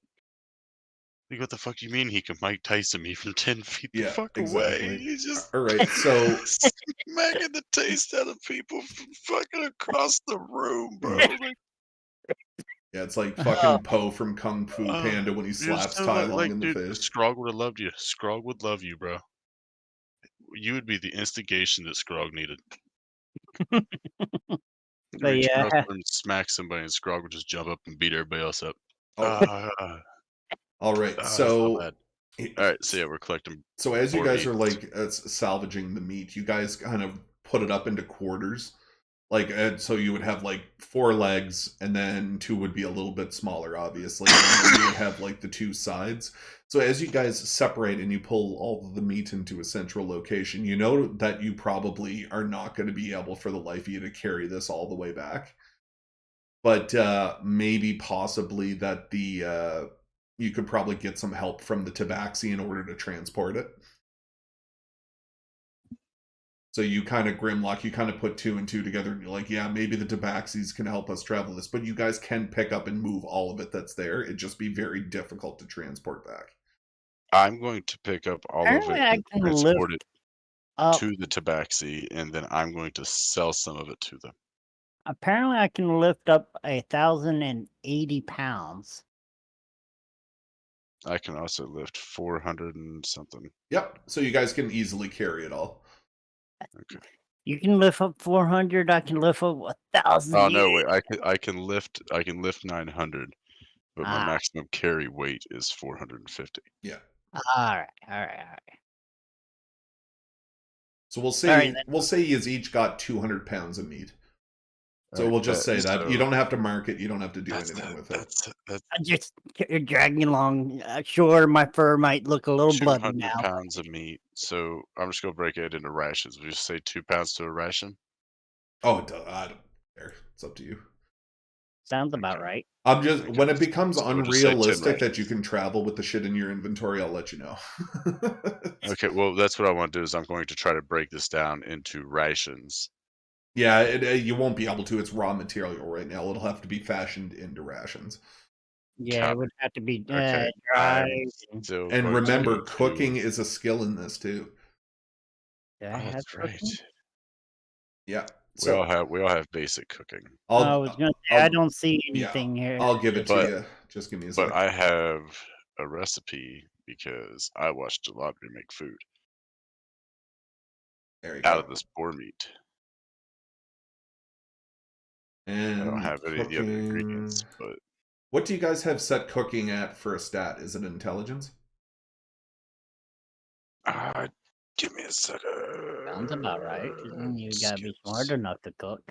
Like, what the fuck do you mean he can Mike Tyson me from 10 feet the yeah, fuck exactly. away? He's just All right, so smacking the taste out of people from fucking across the room, bro. Yeah. Like, yeah, it's like fucking Poe from Kung Fu Panda when he you're slaps so Tai like, Lung in the dude, face. Scrog would have loved you. Scrog would love you, bro. You would be the instigation that Scrog needed. But Reach yeah, across the room and smack somebody, and Scrog would just jump up and beat everybody else up. Oh, all right, I feel so bad. All right, so yeah, we're collecting. So as you 4 guys are meats. like salvaging the meat, you guys kind of put it up into quarters. Like, so you would have like 4 legs, and then 2 would be a little bit smaller, obviously. And then you would have like the 2 sides. So as you guys separate and you pull all of the meat into a central location, you know that you probably are not going to be able for the life of you to carry this all the way back. But maybe possibly that the you could probably get some help from the tabaxi in order to transport it. So you kind of Grimlock, you kind of put 2 and 2 together, and you're like, yeah, maybe the tabaxis can help us travel this, but you guys can pick up and move all of it that's there. It'd just be very difficult to transport back. I'm going to pick up all of it apparently I and can transport lift it up. to the tabaxi, and then I'm going to sell some of it to them. Apparently, I can lift up 1,080 pounds. I can also lift 400 and something. Yep. So you guys can easily carry it all. Okay. You can lift up 400. I can lift up 1,000. Oh no, wait! I can lift 900, but my Ah. maximum carry weight is 450. Yeah. All right. So we'll All say right, then. he's each got 200 pounds of meat. So Alright, we'll just say that. so You don't have to mark it. You don't have to do that's anything with it. that's I'm just dragging along. Sure, my fur might look a little bloody 200 now. pounds of meat. So I'm just gonna break it into rations. We just say 2 pounds to a ration. Oh, I don't care. It's up to you. Sounds about Okay. right. I'm just Okay, when it becomes so we'll just say 10 unrealistic that you rations. can travel with the shit in your inventory, I'll let you know. Okay, well that's what I want to do is I'm going to try to break this down into rations. Yeah, you won't be able to. It's raw material right now. It'll have to be fashioned into rations. Yeah, it would have to be Okay, dry. I'm still And going remember, to go cooking to... is a skill in this too. Do I Oh, have that's right. cooking? Yeah. We So all have basic cooking. I was gonna say I don't see yeah, anything here. I'll give it to But- you. Just give me a But sec. I have a recipe because I watched Gelatry make food There you out go. of this boar meat. And I don't have any of the other cooking. ingredients, but What do you guys have set cooking at for a stat? Is it intelligence? give me a second. Sounds about right. You gotta be smart enough to cook.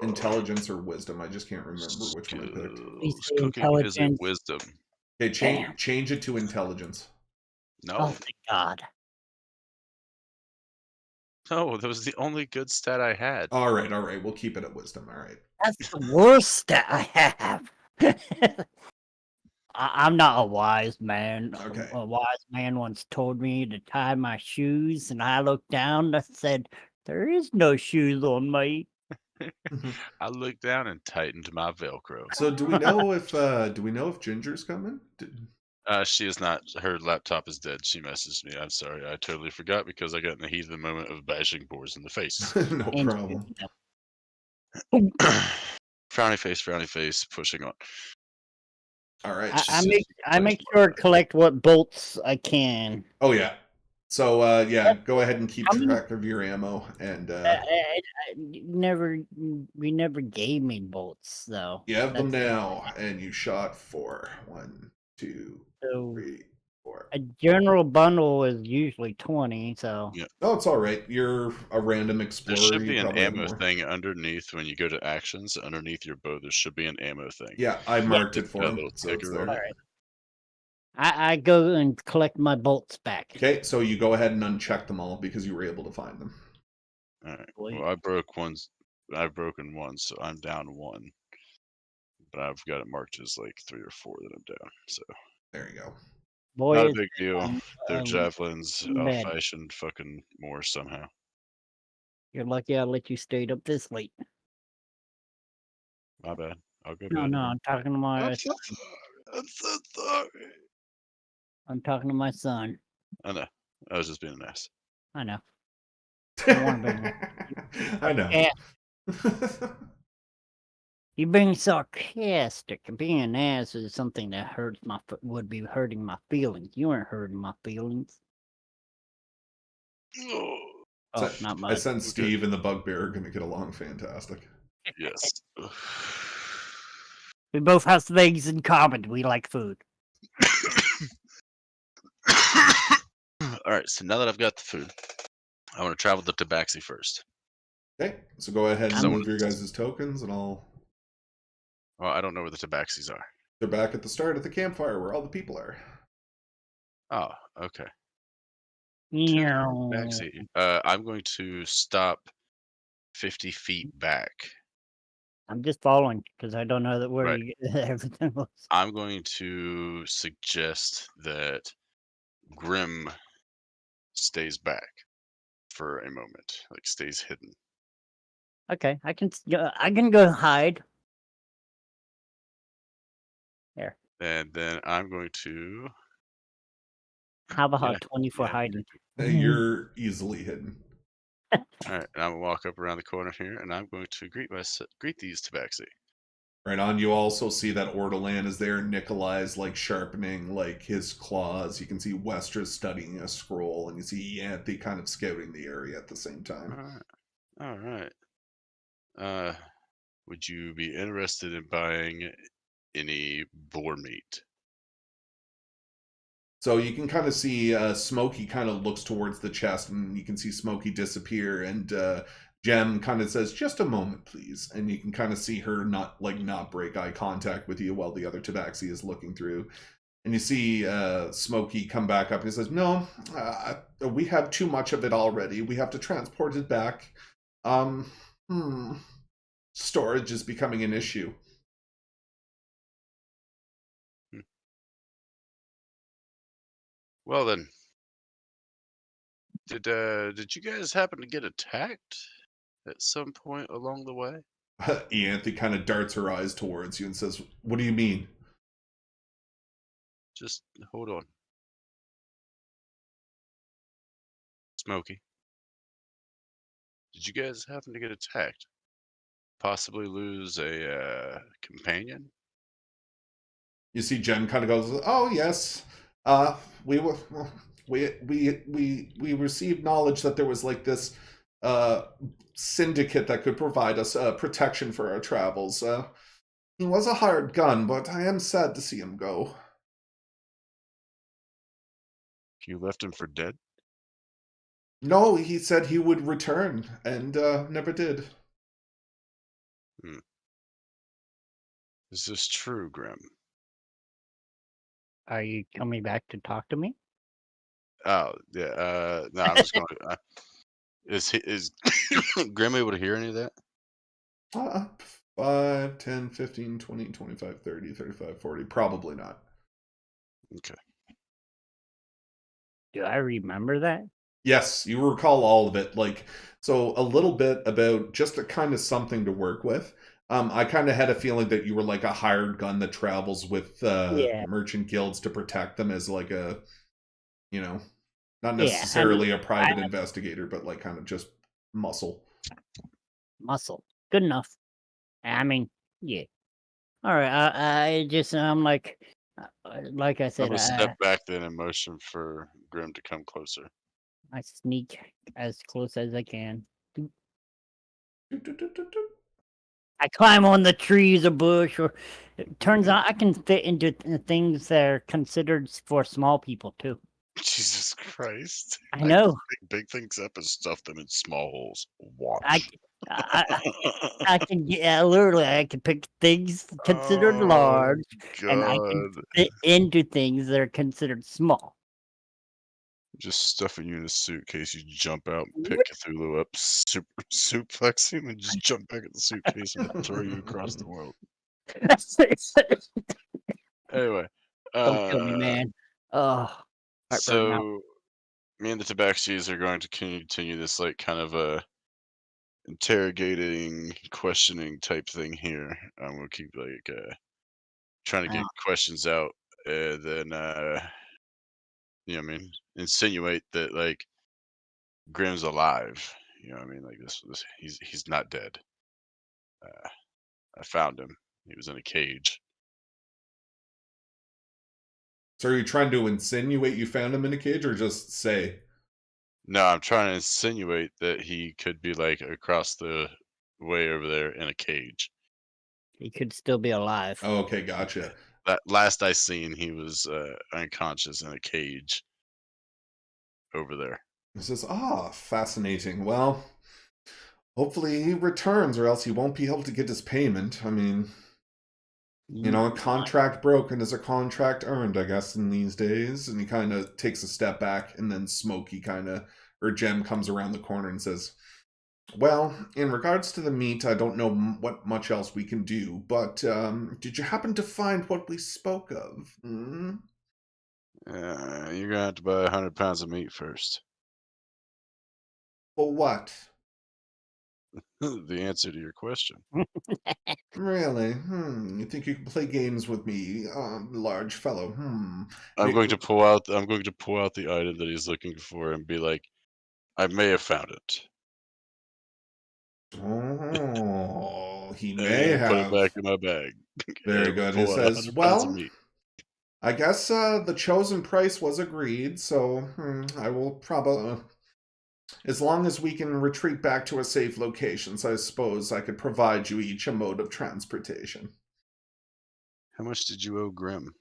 Intelligence or wisdom? I just can't remember which one I picked. Please Skills. say Cooking is a intelligence. wisdom. Okay, Damn. change it to intelligence. No, Oh, thank God. No, that was the only good stat I had. All right. We'll keep it at wisdom. All right. That's the worst that I have. I'm not a wise man. Okay. A wise man once told me to tie my shoes, and I looked down and said, "There is no shoes on me." I looked down and tightened my Velcro. So do we know if Ginger's coming? She is not. Her laptop is dead. She messaged me. I'm sorry. I totally forgot because I got in the heat of the moment of bashing Boars in the face. No And problem. Frowny face, pushing on. All right. I make sure to collect what bolts I can. Oh yeah. So yeah, go ahead and keep How many- track of your ammo and We never gave me bolts though. you have them That's the- now, and you shot 4. 1, 2, So 3, 4. a general bundle is usually 20. So Yeah. Oh, it's all right. You're a random explorer. There should you be an probably have ammo more. thing underneath when you go to actions. Underneath your bow, there should be an ammo thing. Yeah, I marked it It's for got a him, little so it's ticker there. on it. Alright. I go and collect my bolts back. Okay, so you go ahead and uncheck them all because you were able to find them. All right. Wait. Well, I've broken one, so I'm down 1. But I've got it marked as like 3 or 4 that I'm down. So There you go. Boy, not a it's big deal. They're um, javelins, bad. fashioned fucking more somehow. You're lucky I let you stay up this late. My bad. I'll go No, bed. no, I'm talking to my I'm so sorry. I'm talking to my son. I know. I was just being an ass. I know. I want to be. I know. Yeah, you being sarcastic and being an ass is something that would be hurting my feelings. You aren't hurting my feelings. Oh, So, not I much. sense Steve and the Bugbear are going to get along fantastic. Yes. We both have things in common. We like food. All right. So now that I've got the food, I want to travel to Tabaxi first. Okay, so go ahead and Someone- move your guys' tokens, and Well, I don't know where the Tabaxis are. they're back at the start of the campfire where all the people are. Oh, okay. Yeah. Tabaxi. I'm going to stop 50 feet back. I'm just following because I don't know that where Right. you everything was. I'm going to suggest that Grim stays back for a moment, like stays hidden. Okay, I can go hide. There. And then I'm going to. How about Yeah, 20 for yeah, hiding? Hey, you're easily hidden. All right, and I'm gonna walk up around the corner here, and I'm going to greet these Tabaxi. Right on. You also see that Ortolan is there. Nikolai's like sharpening like his claws. You can see Westra's studying a scroll, and you see Yanthi kind of scouting the area at the same time. All right. Would you be interested in buying any boar meat? So you can kind of see Smokey kind of looks towards the chest, and you can see Smokey disappear, and Jem kind of says, "Just a moment, please." And you can kind of see her not break eye contact with you while the other Tabaxi is looking through. And you see Smokey come back up and he says, "No, we have too much of it already. We have to transport it back. Storage is becoming an issue." Well then, did you guys happen to get attacked at some point along the way? Yanthi kind of darts her eyes towards you and says, "What do you mean?" Just hold on. Smokey, did you guys happen to get attacked? Possibly lose a companion? You see Jen kind of goes, "Oh yes, we were we received knowledge that there was like this syndicate that could provide us protection for our travels. He was a hired gun, but I am sad to see him go." You left him for dead? No, he said he would return, and never did. Is this true, Grim? Are you coming back to talk to me? Oh, yeah. No, I'm just going. Is Grim able to hear any of that? 5, 10, 15, 20, 25, 30, 35, 40. Probably not. Okay. Do I remember that? Yes, you recall all of it. Like, so a little bit about just a kind of something to work with. I kind of had a feeling that you were like a hired gun that travels with Yeah. merchant guilds to protect them as like a, you know, not Yeah, I mean, necessarily a private investigator, but like kind of just muscle. muscle. Good enough. I mean, yeah. All right. I'm like I I'm said, gonna step back then and motion for Grim to come closer. I sneak as close as I can. I climb on the trees or bush, or it turns out I can fit into things that are considered for small people too. Jesus Christ! I know. Pick big things up and stuff them in small holes. I, Watch. I can literally I can pick things considered Oh large, and I can God! fit into things that are considered small. Just stuffing you in a suitcase. You jump out, pick Cthulhu up, suplex him, and just jump back in the suitcase and throw you across the world. Anyway, Don't kill me, man. Oh, heartburn now. so me and the Tabaxis are going to continue this like kind of a interrogating, questioning type thing here. I'm gonna keep like trying to get questions out, and then you know what I mean, insinuate that like Grimm's alive. You know what I mean, like this he's not dead. I found him. He was in a cage. So are you trying to insinuate you found him in a cage, or just say? No, I'm trying to insinuate that he could be like across the way over there in a cage. He could still be alive. Oh, okay, gotcha. That last I seen, he was unconscious in a cage over there. This is fascinating. Well, hopefully he returns, or else he won't be able to get his payment. I mean, you know, a contract broken is a contract earned, I guess, in these days. And he kind of takes a step back, and then Smokey Jem comes around the corner and says, well, in regards to the meat, I don't know what much else we can do, but did you happen to find what we spoke of? Hmm? You're gonna have to buy 100 pounds of meat first. For what? The answer to your question. Really? You think you can play games with me, large fellow? I'm going to pull out the item that he's looking for and be like, I may have found it. Oh, he And may put it have. back in my bag. Very good. He says, well, I guess the chosen price was agreed, so I will probably... as long as we can retreat back to a safe location, so I suppose I could provide you each a mode of transportation. How much did you owe Grim?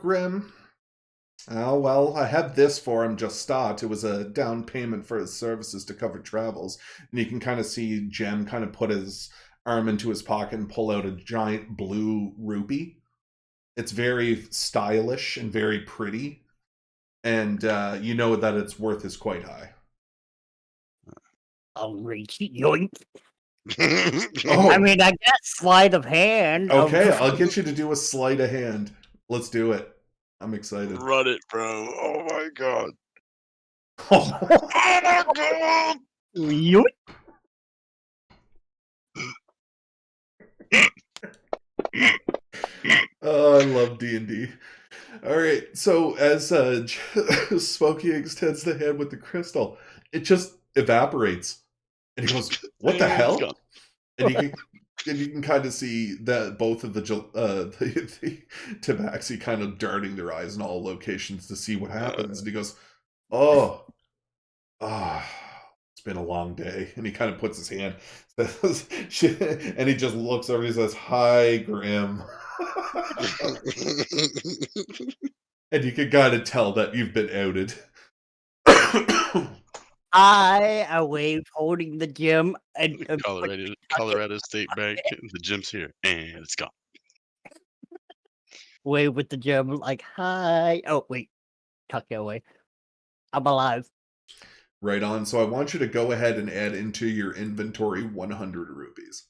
Grim. Oh, well, I had this for him just start. It was a down payment for his services to cover travels. And you can kind of see Jem kind of put his arm into his pocket and pull out a giant blue rupee. It's very stylish and very pretty. And you know that its worth is quite high. I'll reach yoink. Oh. I mean, I guess sleight of hand. Okay, I'll get you to do a sleight of hand. Let's do it. I'm excited. Run it, bro. Oh my god. Oh my god! Yoink. Oh, I love D&D. All right, so as Smokey extends the hand with the crystal, it just evaporates. And he goes, what the hell? And you can kind of see that both of the Tabaxi kind of darting their eyes in all locations to see what happens. And he goes, it's been a long day. And he kind of puts his hand, and he just looks over and he says, hi, Grim. And you can kind of tell that you've been outed. I wave holding the gem and Colorado State Bank. The gem's here and it's gone. Wave with the gem like hi. Oh wait, tuck it away. I'm alive. Right on. So I want you to go ahead and add into your inventory 100 rupees.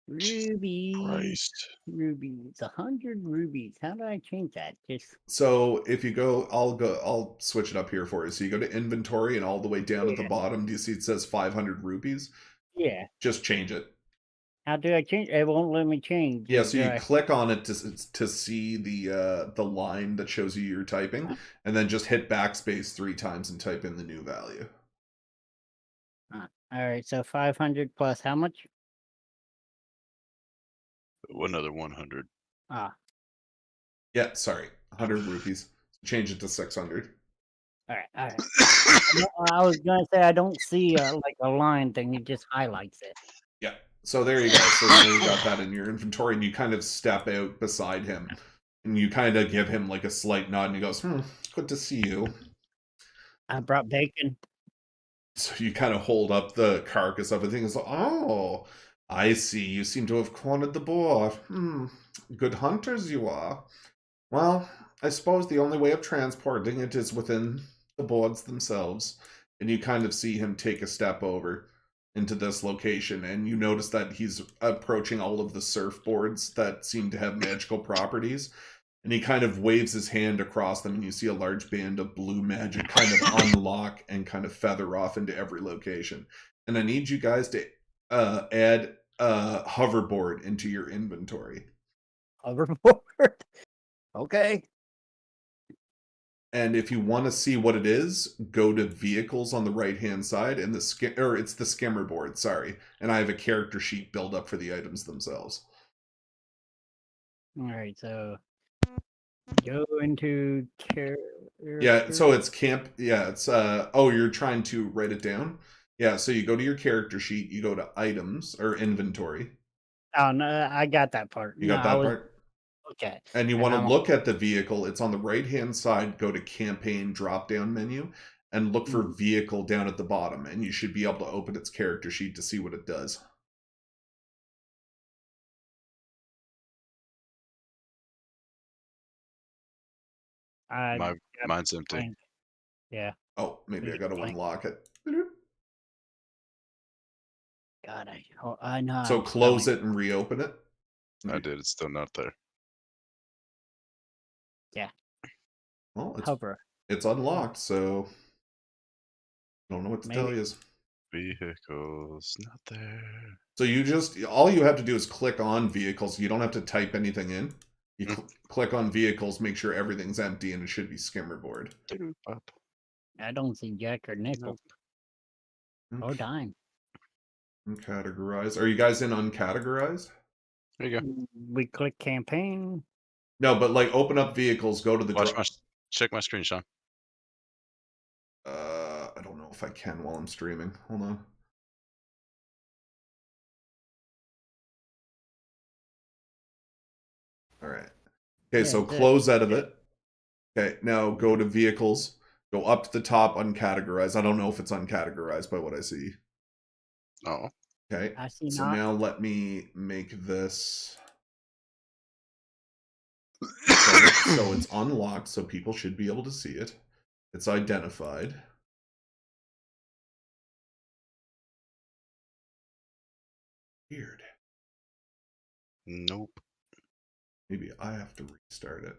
Rubies. Christ. Rubies. 100 rubies. How do I change that? Just So if you go, I'll switch it up here for you. So you go to inventory and all the way down at the bottom, do you see it says 500 rupees? yeah. Just change it. How do I change? It won't let me change. Yeah, so you click on it to see the line that shows you you're typing, and then just hit backspace 3 times and type in the new value. All right, so 500 plus how much? Another 100. Ah, Yeah, sorry, 100 rupees. Change it to 600. all right, all right. I was gonna say I don't see like a line thing; it just highlights it. Yeah. So there you go. So now you got that in your inventory, and you kind of step out beside him, and you kind of give him like a slight nod, and he goes, good to see you. I brought bacon. So you kind of hold up the carcass of it, and like, oh, I see. You seem to have cornered the boar. Good hunters you are. Well, I suppose the only way of transporting it is within the boards themselves. And you kind of see him take a step over into this location, and you notice that he's approaching all of the surfboards that seem to have magical properties. And he kind of waves his hand across them, and you see a large band of blue magic kind of unlock and kind of feather off into every location. And I need you guys to add a hoverboard into your inventory. Hoverboard. Okay. And if you want to see what it is, go to vehicles on the right-hand side, and it's the skimmer board, sorry. And I have a character sheet built up for the items themselves. All right, so go into Yeah, so it's camp. Yeah, it's oh, you're trying to write it down? Yeah, so you go to your character sheet, you go to items or inventory. Oh no, I got that part. You got that part? Okay. And you want to look at the vehicle. It's on the right-hand side. Go to campaign drop-down menu and look for vehicle down at the bottom, and you should be able to open its character sheet to see what it does. Mine's empty. Yeah. Oh, maybe I got to unlock it. God, I know. So close it and reopen it. I did. It's still not there. Yeah. Well, Hover. It's unlocked, so I don't know what to tell you. Vehicles, not there. So all you have to do is click on vehicles. You don't have to type anything in. You click on vehicles, make sure everything's empty, and it should be skimmer board. I don't see jack or nickel. Nope. Or dime. Uncategorized. Are you guys in uncategorized? There you go. We click campaign. No, but like open up vehicles, go to the check my screen, Sean. I don't know if I can while I'm streaming. Hold on. All right. Okay, so close out of it. Okay, now go to vehicles. Go up to the top, uncategorized. I don't know if it's uncategorized by what I see. Oh. Okay. I see so not. now let me make this. So it's unlocked, so people should be able to see it. It's identified. Weird. Nope. Maybe I have to restart it.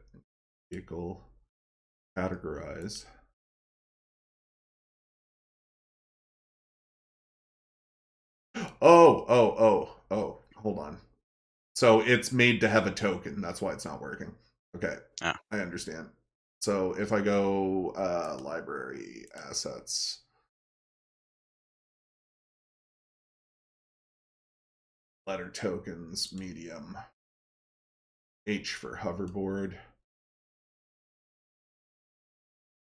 Vehicle. Categorize. Oh, hold on. So it's made to have a token. That's why it's not working. Okay. Ah. I understand. So if I go library assets. Letter tokens, medium. H for hoverboard.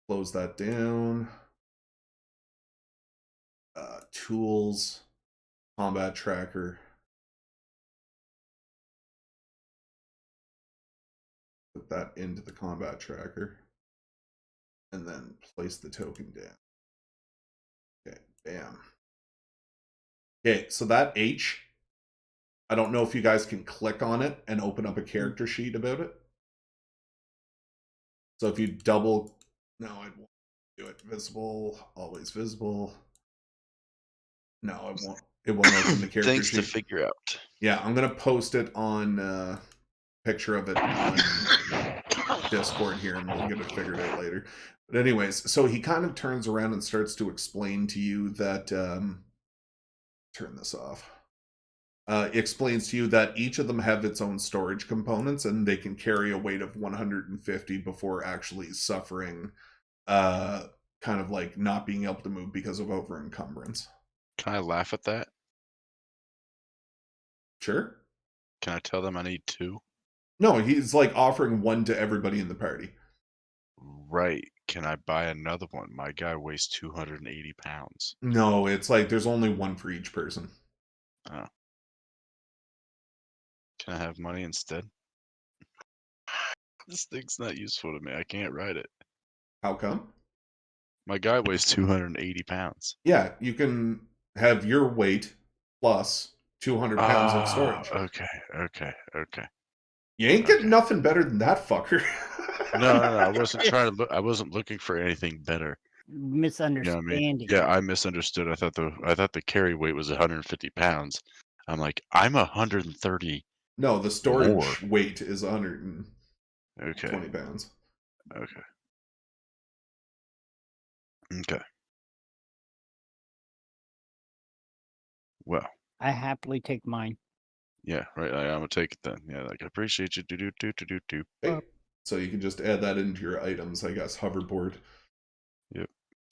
Close that down. Tools. Combat tracker. Put that into the combat tracker. And then place the token down. Okay, bam. Okay, so that H, I don't know if you guys can click on it and open up a character sheet about it. So if you no, I won't Do it. Visible, always visible. No, it won't. It won't open the character Things sheet. to figure out. Yeah, I'm gonna post it on picture of it on Discord here, and we'll get it figured out later. But anyways, so he kind of turns around and starts to explain to you that turn this off. Explains to you that each of them have its own storage components, and they can carry a weight of 150 before actually suffering kind of like not being able to move because of over encumbrance. Can I laugh at that? Sure. Can I tell them I need 2? No, he's like offering one to everybody in the party. Right. Can I buy another one? My guy weighs 280 pounds. No, it's like there's only one for each person. Oh. Can I have money instead? This thing's not useful to me. I can't ride it. How come? My guy weighs 280 pounds. Yeah, you can have your weight plus 200 pounds of storage. Okay. You ain't getting nothing better than that, fucker. No. I wasn't trying to look. I wasn't looking for anything better. You know what Misunderstanding. I mean? Yeah, I misunderstood. I thought the carry weight was 150 pounds. I'm like, I'm 130. No, the storage More. weight is 120 Okay. pounds. Okay. Well. I happily take mine. Yeah, right. I'm gonna take it then. Yeah, like I appreciate you. Do. Okay. So you can just add that into your items, I guess. Hoverboard. Yep.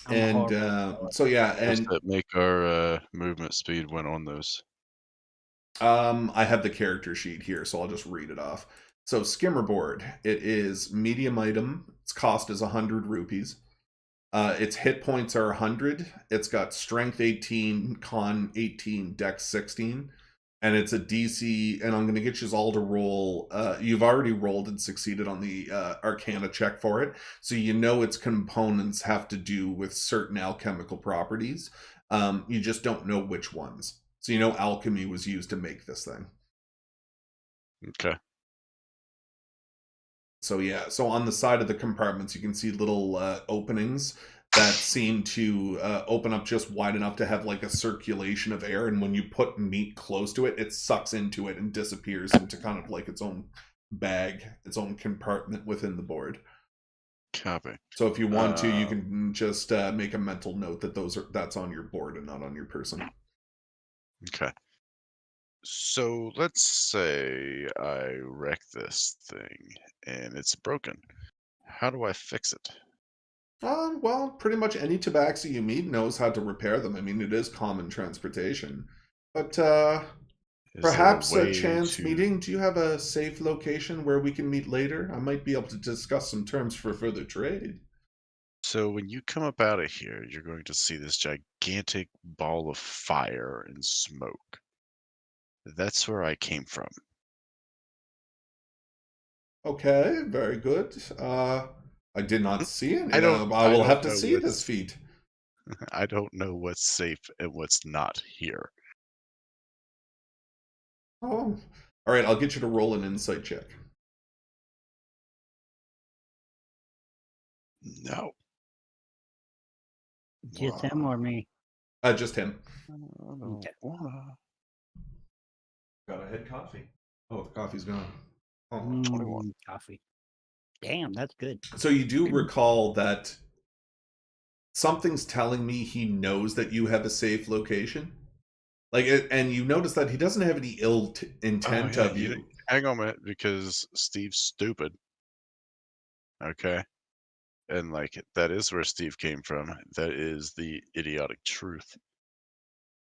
And so yeah, Does and that make our movement speed when on those? I have the character sheet here, so I'll just read it off. So skimmerboard, it is medium item. Its cost is 100 rupees. Its hit points are 100. It's got strength 18, con 18, dex 16. And it's a DC, and I'm going to get you all to roll. You've already rolled and succeeded on the Arcana check for it, so you know its components have to do with certain alchemical properties. You just don't know which ones. So you know alchemy was used to make this thing. Okay. So yeah, so on the side of the compartments, you can see little openings that seem to open up just wide enough to have like a circulation of air, and when you put meat close to it, it sucks into it and disappears into kind of like its own bag, its own compartment within the board. Copy. So if you want to, you can just make a mental note that that's on your board and not on your person. Okay. So let's say I wreck this thing and it's broken. How do I fix it? Well, pretty much any tabaxi you meet knows how to repair them. I mean, it is common transportation. But perhaps a chance meeting. Do you have a safe location where we can meet later? I might be able to discuss some terms for further trade. So when you come up out of here, you're going to see this gigantic ball of fire and smoke. That's where I came from. Okay, very good. I did not see any. I will don't have to know see this feat. I don't know what's safe and what's not here. Oh, all right. I'll get you to roll an insight check. No. Just him or me? Just him. Okay. Got a head coffee. Oh, the coffee's gone. Oh, 21. Coffee. Damn, that's good. So you do recall that something's telling me he knows that you have a safe location, and you notice that he doesn't have any ill intent of you. Hang on a minute, because Steve's stupid. Okay, and that is where Steve came from. That is the idiotic truth.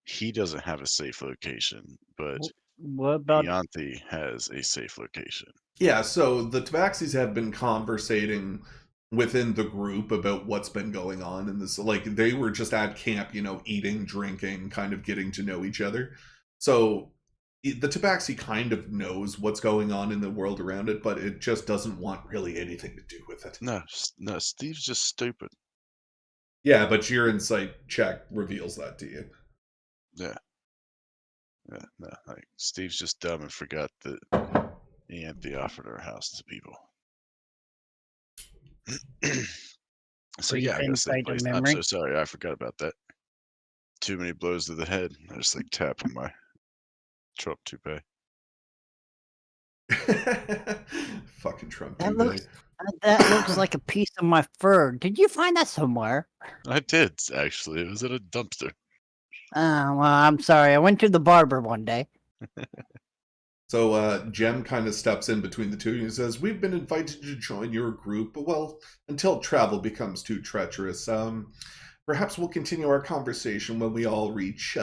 He doesn't have a safe location, but what about Yanthi has a safe location. Yeah, so the Tabaxis have been conversating within the group about what's been going on in this. Like, they were just at camp, eating, drinking, kind of getting to know each other. So the Tabaxi kind of knows what's going on in the world around it, but it just doesn't want really anything to do with it. No, Steve's just stupid. Yeah, but your insight check reveals that to you. Yeah, no, Steve's just dumb and forgot that Yanthi offered our house to people. So Brief yeah, I got a safe insight place. and I'm so memory. sorry, I forgot about that. Too many blows to the head. I just like tapping my Trump toupee. Fucking Trump That toupee. looks like a piece of my fur. Did you find that somewhere? I did actually. It was in a dumpster. Well, I'm sorry. I went to the barber one day. So Jem kind of steps in between the two and he says, "We've been invited to join your group, but well, until travel becomes too treacherous. Perhaps we'll continue our conversation when we all reach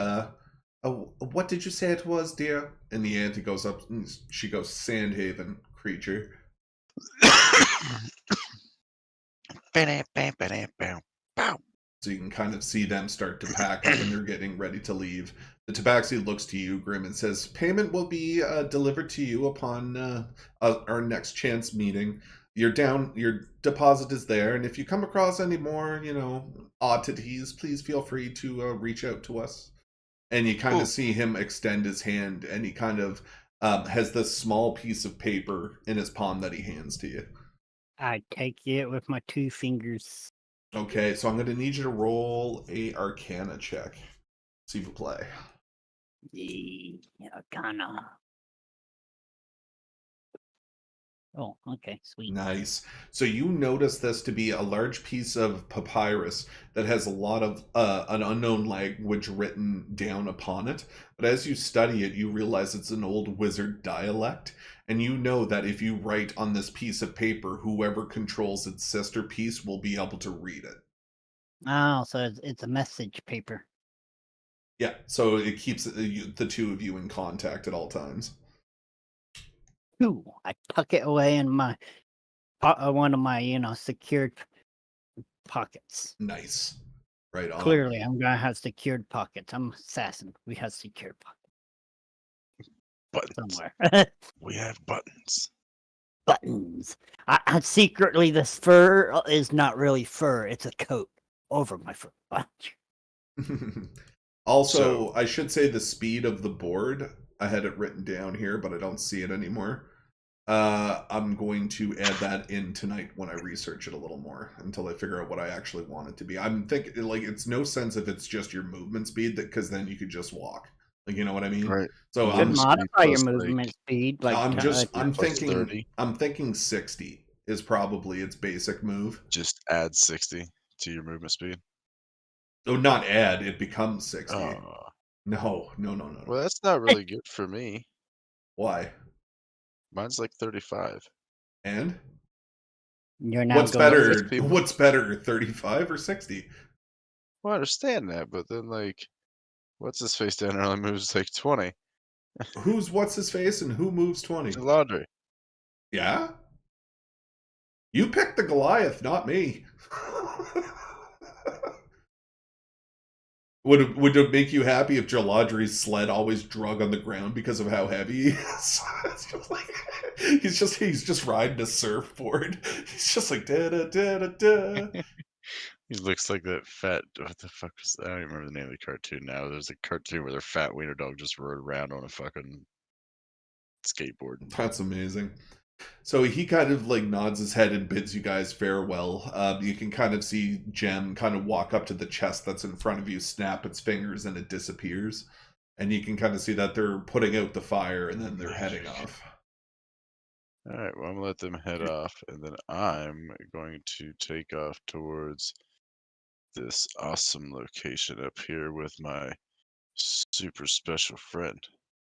what did you say it was, dear?" And the auntie goes up and she goes, "Sandhaven, creature." So you can kind of see them start to pack up and they're getting ready to leave. The tabaxi looks to you, Grim, and says, "Payment will be delivered to you upon our next chance meeting. Your deposit is there, and if you come across any more, oddities, please feel free to reach out to us." And you kind Cool. of see him extend his hand, and he kind of has this small piece of paper in his palm that he hands to you. I take it with my 2 fingers. Okay, so I'm going to need you to roll a Arcana check. See if you play. Arcana. Oh, okay, sweet. Nice. So you notice this to be a large piece of papyrus that has a lot of an unknown language written down upon it. But as you study it, you realize it's an old wizard dialect. And you know that if you write on this piece of paper, whoever controls its sister piece will be able to read it. Oh, so it's a message paper. Yeah, so it keeps the two of you in contact at all times. Ooh, I tuck it away in my one of my secured pockets. Nice. Right on. Clearly, I'm gonna have secured pockets. I'm assassin. We have secured pockets Buttons. somewhere. We have buttons. Buttons. I secretly, this fur is not really fur. It's a coat over my fur. Also, I should say the speed of the board. I had it written down here, but I don't see it anymore. I'm going to add that in tonight when I research it a little more until I figure out what I actually want it to be. I'm thinking like it's no sense if it's just your movement speed, that because then you could just walk. Like, you know what I mean? Right. So You could Movement speed modify your plus, movement speed. Like I'm plus thinking 30. I'm thinking 60 is probably its basic move. Just add 60 to your movement speed. Oh, not add, it becomes 60. Oh, No. well, that's not really good for me. Why? Mine's like 35. And you're now what's going better? Six people. What's better, 35 or 60? Well, I understand that, but then like, what's his face down there only moves like 20. Who's what's his face and who moves 20? Laundry. Yeah? You picked the Goliath, not me. Would it make you happy if Jaladri's sled always drug on the ground because of how heavy he is? It's just like he's just riding a surfboard. He's just like da da da da da. He looks like that fat. What the fuck was that? I don't even remember the name of the cartoon now. There's a cartoon where their fat wiener dog just rode around on a fucking skateboard. That's amazing. So he kind of like nods his head and bids you guys farewell. You can kind of see Jem kind of walk up to the chest that's in front of you, snap its fingers, and it disappears. And you can kind of see that they're putting out the fire and then they're heading off. All right, well, I'm gonna let them head off, and then I'm going to take off towards this awesome location up here with my super special friend.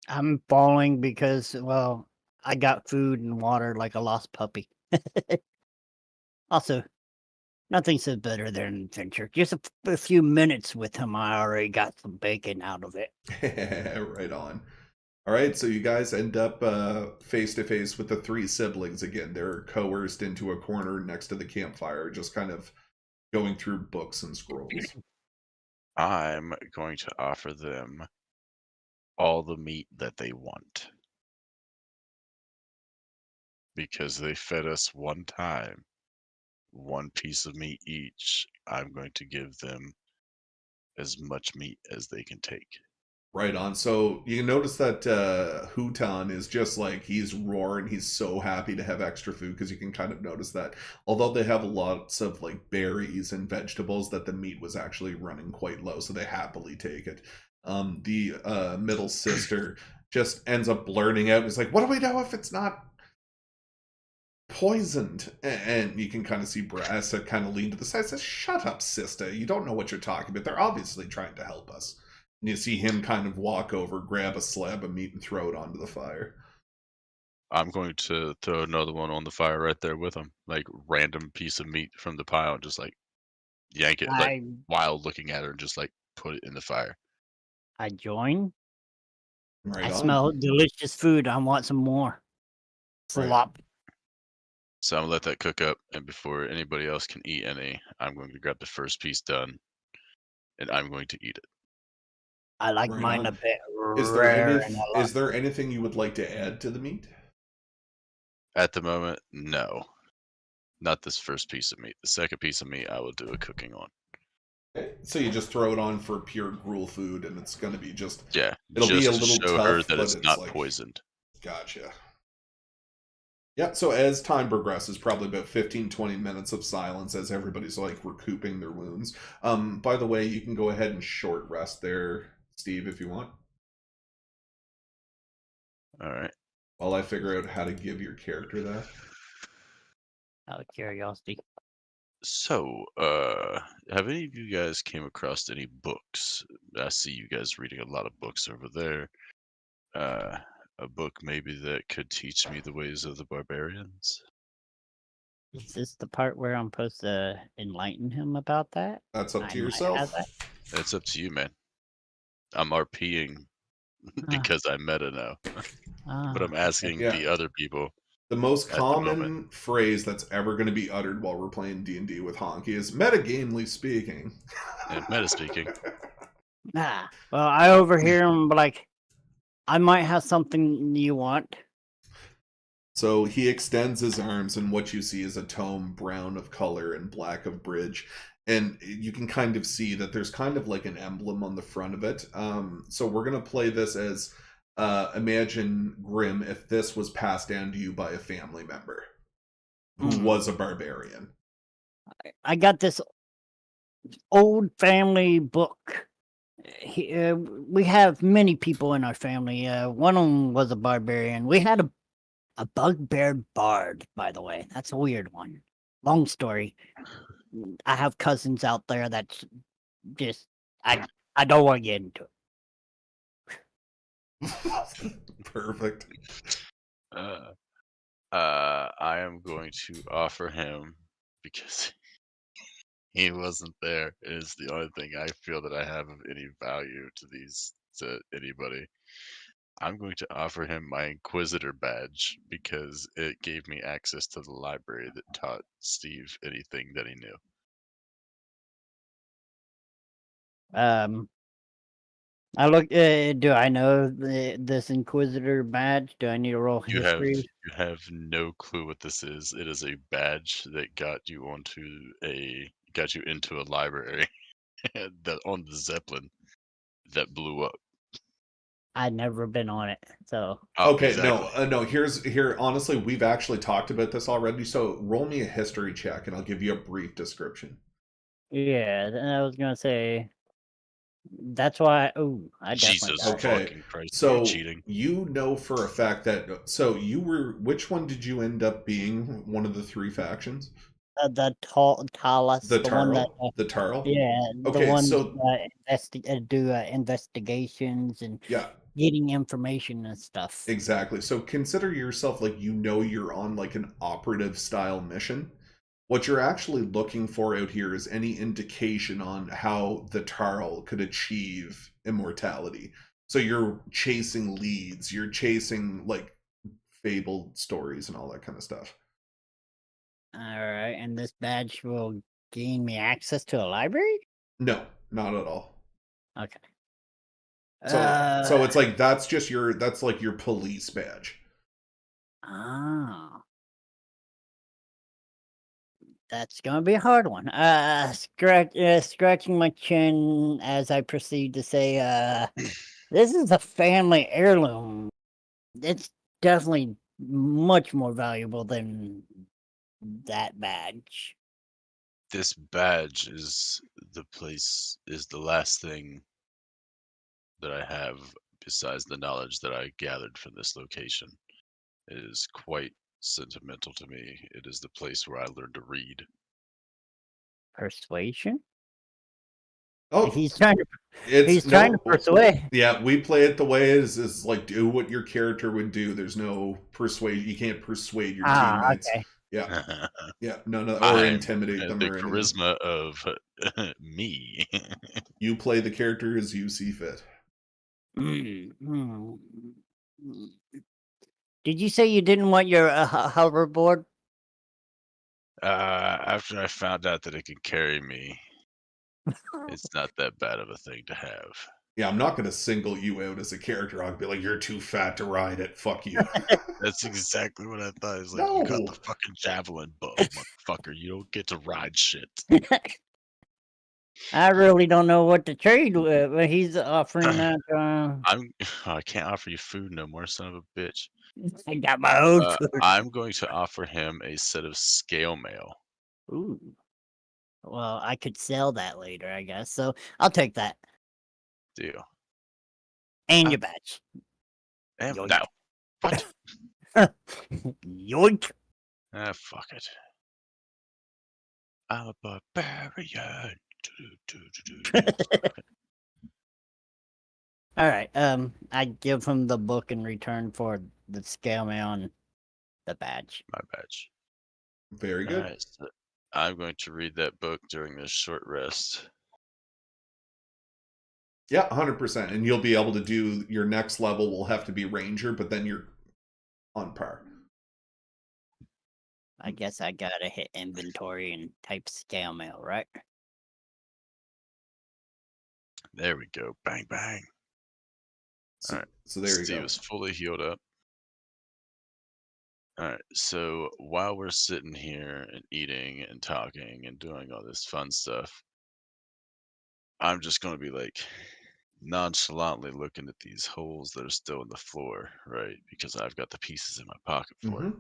I'm falling because, well, I got food and water like a lost puppy. Also, nothing says better than an adventure. Just a few minutes with him, I already got some bacon out of it. Right on. All right, so you guys end up face to face with the three siblings again. They're coerced into a corner next to the campfire, just kind of going through books and scrolls. I'm going to offer them all the meat that they want. Because they fed us one time, one piece of meat each. I'm going to give them as much meat as they can take. Right on. So you notice that Hutan is just like he's roaring. He's so happy to have extra food because you can kind of notice that although they have lots of like berries and vegetables, that the meat was actually running quite low, so they happily take it. The middle sister just ends up blurting out. He's like, "What do we know if it's not poisoned?" And you can kind of see Brass kind of lean to the side. Says, "Shut up, sister. You don't know what you're talking about. They're obviously trying to help us." And you see him kind of walk over, grab a slab of meat, and throw it onto the fire. I'm going to throw another one on the fire right there with him, like random piece of meat from the pile, and just like yank it, like I while looking at her, and just like put it in the fire. I join. Right I on. smell delicious food. I want some more. Right. Slop. So I'm gonna let that cook up, and before anybody else can eat any, I'm going to grab the first piece done, and I'm going to eat it. I like Right mine on. a bit Is there rare and a lot. is there anything you would like to add to the meat? At the moment, no. Not this first piece of meat. The second piece of meat, I will do a cooking on. Okay. So you just throw it on for pure gruel food, and it's going to be just Yeah, it'll be just a to little show her tough, that but it's it's not like poisoned. gotcha. Yeah, so as time progresses, probably about 15-20 minutes of silence as everybody's like recouping their wounds. By the way, you can go ahead and short rest there, Steve, if you want, All right. while I figure out how to give your character that. Out of curiosity. So, have any of you guys came across any books? I see you guys reading a lot of books over there. A book maybe that could teach me the ways of the barbarians? Is this the part where I'm supposed to enlighten him about that? That's up I to might have yourself. that. That's up to you, man. I'm RPing Ah, because I'm meta now, but I'm okay. asking Yeah. the other people The most at the moment. common phrase that's ever going to be uttered while we're playing D&D with Honky is metagamely speaking. Yeah, meta speaking. Ah, well, I overhear him like, I might have something you want. So he extends his arms, and what you see is a tome, brown of color and black of bridge. And you can kind of see that there's kind of like an emblem on the front of it. So we're going to play this as imagine, Grim, if this was passed down to you by a family member who was a barbarian. I got this old family book. We have many people in our family. One of them was a barbarian. We had a bugbear bard, by the way. That's a weird one. Long story. I have cousins out there that's just I don't want to get into it. Perfect. I am going to offer him because he wasn't there. It is the only thing I feel that I have of any value to anybody. I'm going to offer him my Inquisitor badge because it gave me access to the library that taught Steve anything that he knew. I look. Do I know this Inquisitor badge? Do I need to roll You have history? no clue what this is. It is a badge that got you into a library that on the Zeppelin that blew up. I'd never been on it, so Oh, Okay, exactly. no. Here. Honestly, we've actually talked about this already. So roll me a history check, and I'll give you a brief description. yeah. I was gonna say that's why. Oh, I definitely Jesus got it. Okay, fucking Christ! so You're cheating. you know for a fact that. So you were. Which one did you end up being? One of the three factions. The Talas, The the one that. Tarl. The Tarl. Yeah, the Okay, ones so that do investigations and yeah, getting information and stuff. exactly. So consider yourself like you're on like an operative style mission. What you're actually looking for out here is any indication on how the Tarl could achieve immortality. So you're chasing leads, you're chasing like fabled stories and all that kind of stuff. All right, and this badge will gain me access to a library. No, not at all. Okay. So it's like that's like your police badge. Oh. That's gonna be a hard one. Scratching my chin as I proceed to say, This is a family heirloom. It's definitely much more valuable than that badge. This badge is the last thing that I have besides the knowledge that I gathered from this location. It is quite sentimental to me. It is the place where I learned to read. Persuasion? Oh, He's trying to it's trying to persuade. Yeah, we play it the way it is like do what your character would do. There's no persuade. You can't persuade your teammates. Okay. Yeah, yeah, no, or I'm intimidate them the or anything. charisma of me. You play the character as you see fit. Did you say you didn't want your hoverboard? After I found out that it could carry me, it's not that bad of a thing to have. Yeah, I'm not going to single you out as a character. I'll be like, you're too fat to ride it. Fuck you. That's exactly what I thought. It's like, you got the fucking javelin bow, motherfucker. You don't get to ride shit. I really don't know what to trade with, but he's offering that. I can't offer you food no more, son of a bitch. I got my own food. I'm going to offer him a set of scale mail. Ooh. Well, I could sell that later, I guess. So I'll take that. Deal. And your badge. No. What? Yoink. Fuck it. I'm a barbarian. All right. I give him the book in return for the scale mail and the badge. My badge. Very good. Right, so I'm going to read that book during this short rest. Yeah, 100%. And you'll be able to do your next level will have to be Ranger, but then you're on par. I guess I gotta hit inventory and type scale mail, right? There we go. Bang, bang. So, All right. so there you Steve go. is fully healed up. All right. So while we're sitting here and eating and talking and doing all this fun stuff, I'm just going to be like nonchalantly looking at these holes that are still in the floor, right? Because I've got the pieces in my pocket for it.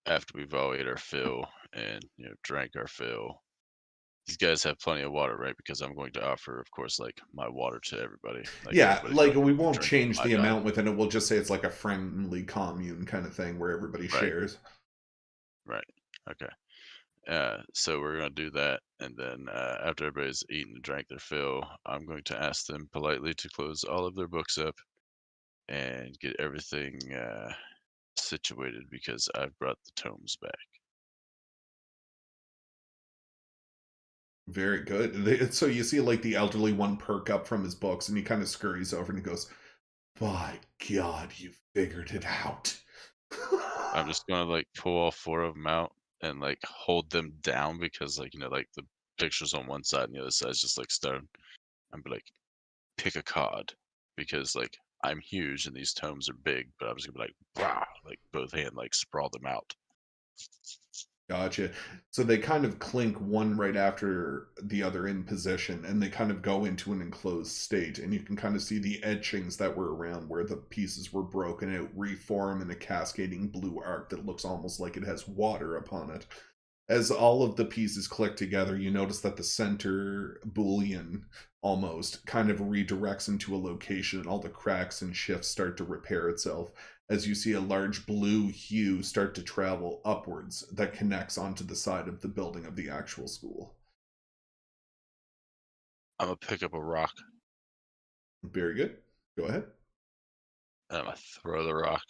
After we've all ate our fill and drank our fill, these guys have plenty of water, right? Because I'm going to offer, of course, like my water to everybody. Like, yeah, everybody like we won't change the dime. amount within it. We'll just say it's like a friendly commune kind of thing where everybody shares. Right. Okay. So we're going to do that. And then after everybody's eaten and drank their fill, I'm going to ask them politely to close all of their books up and get everything situated because I've brought the tomes back. Very good. So you see like the elderly one perk up from his books and he kind of scurries over and he goes, by God, you figured it out. I'm just going to like pull all four of them out and like hold them down because like, like the picture's on one side and the other side's just like stone. I'm like, pick a card because like I'm huge and these tomes are big, but I'm just gonna be like both hand like sprawl them out. Gotcha. So they kind of clink one right after the other in position, and they kind of go into an enclosed state, and you can kind of see the etchings that were around where the pieces were broken out reform in a cascading blue arc that looks almost like it has water upon it. As all of the pieces click together, you notice that the center Boolean almost kind of redirects into a location, and all the cracks and shifts start to repair itself as you see a large blue hue start to travel upwards that connects onto the side of the building of the actual school. I'm gonna pick up a rock. Very good. Go ahead. And I'm gonna throw the rock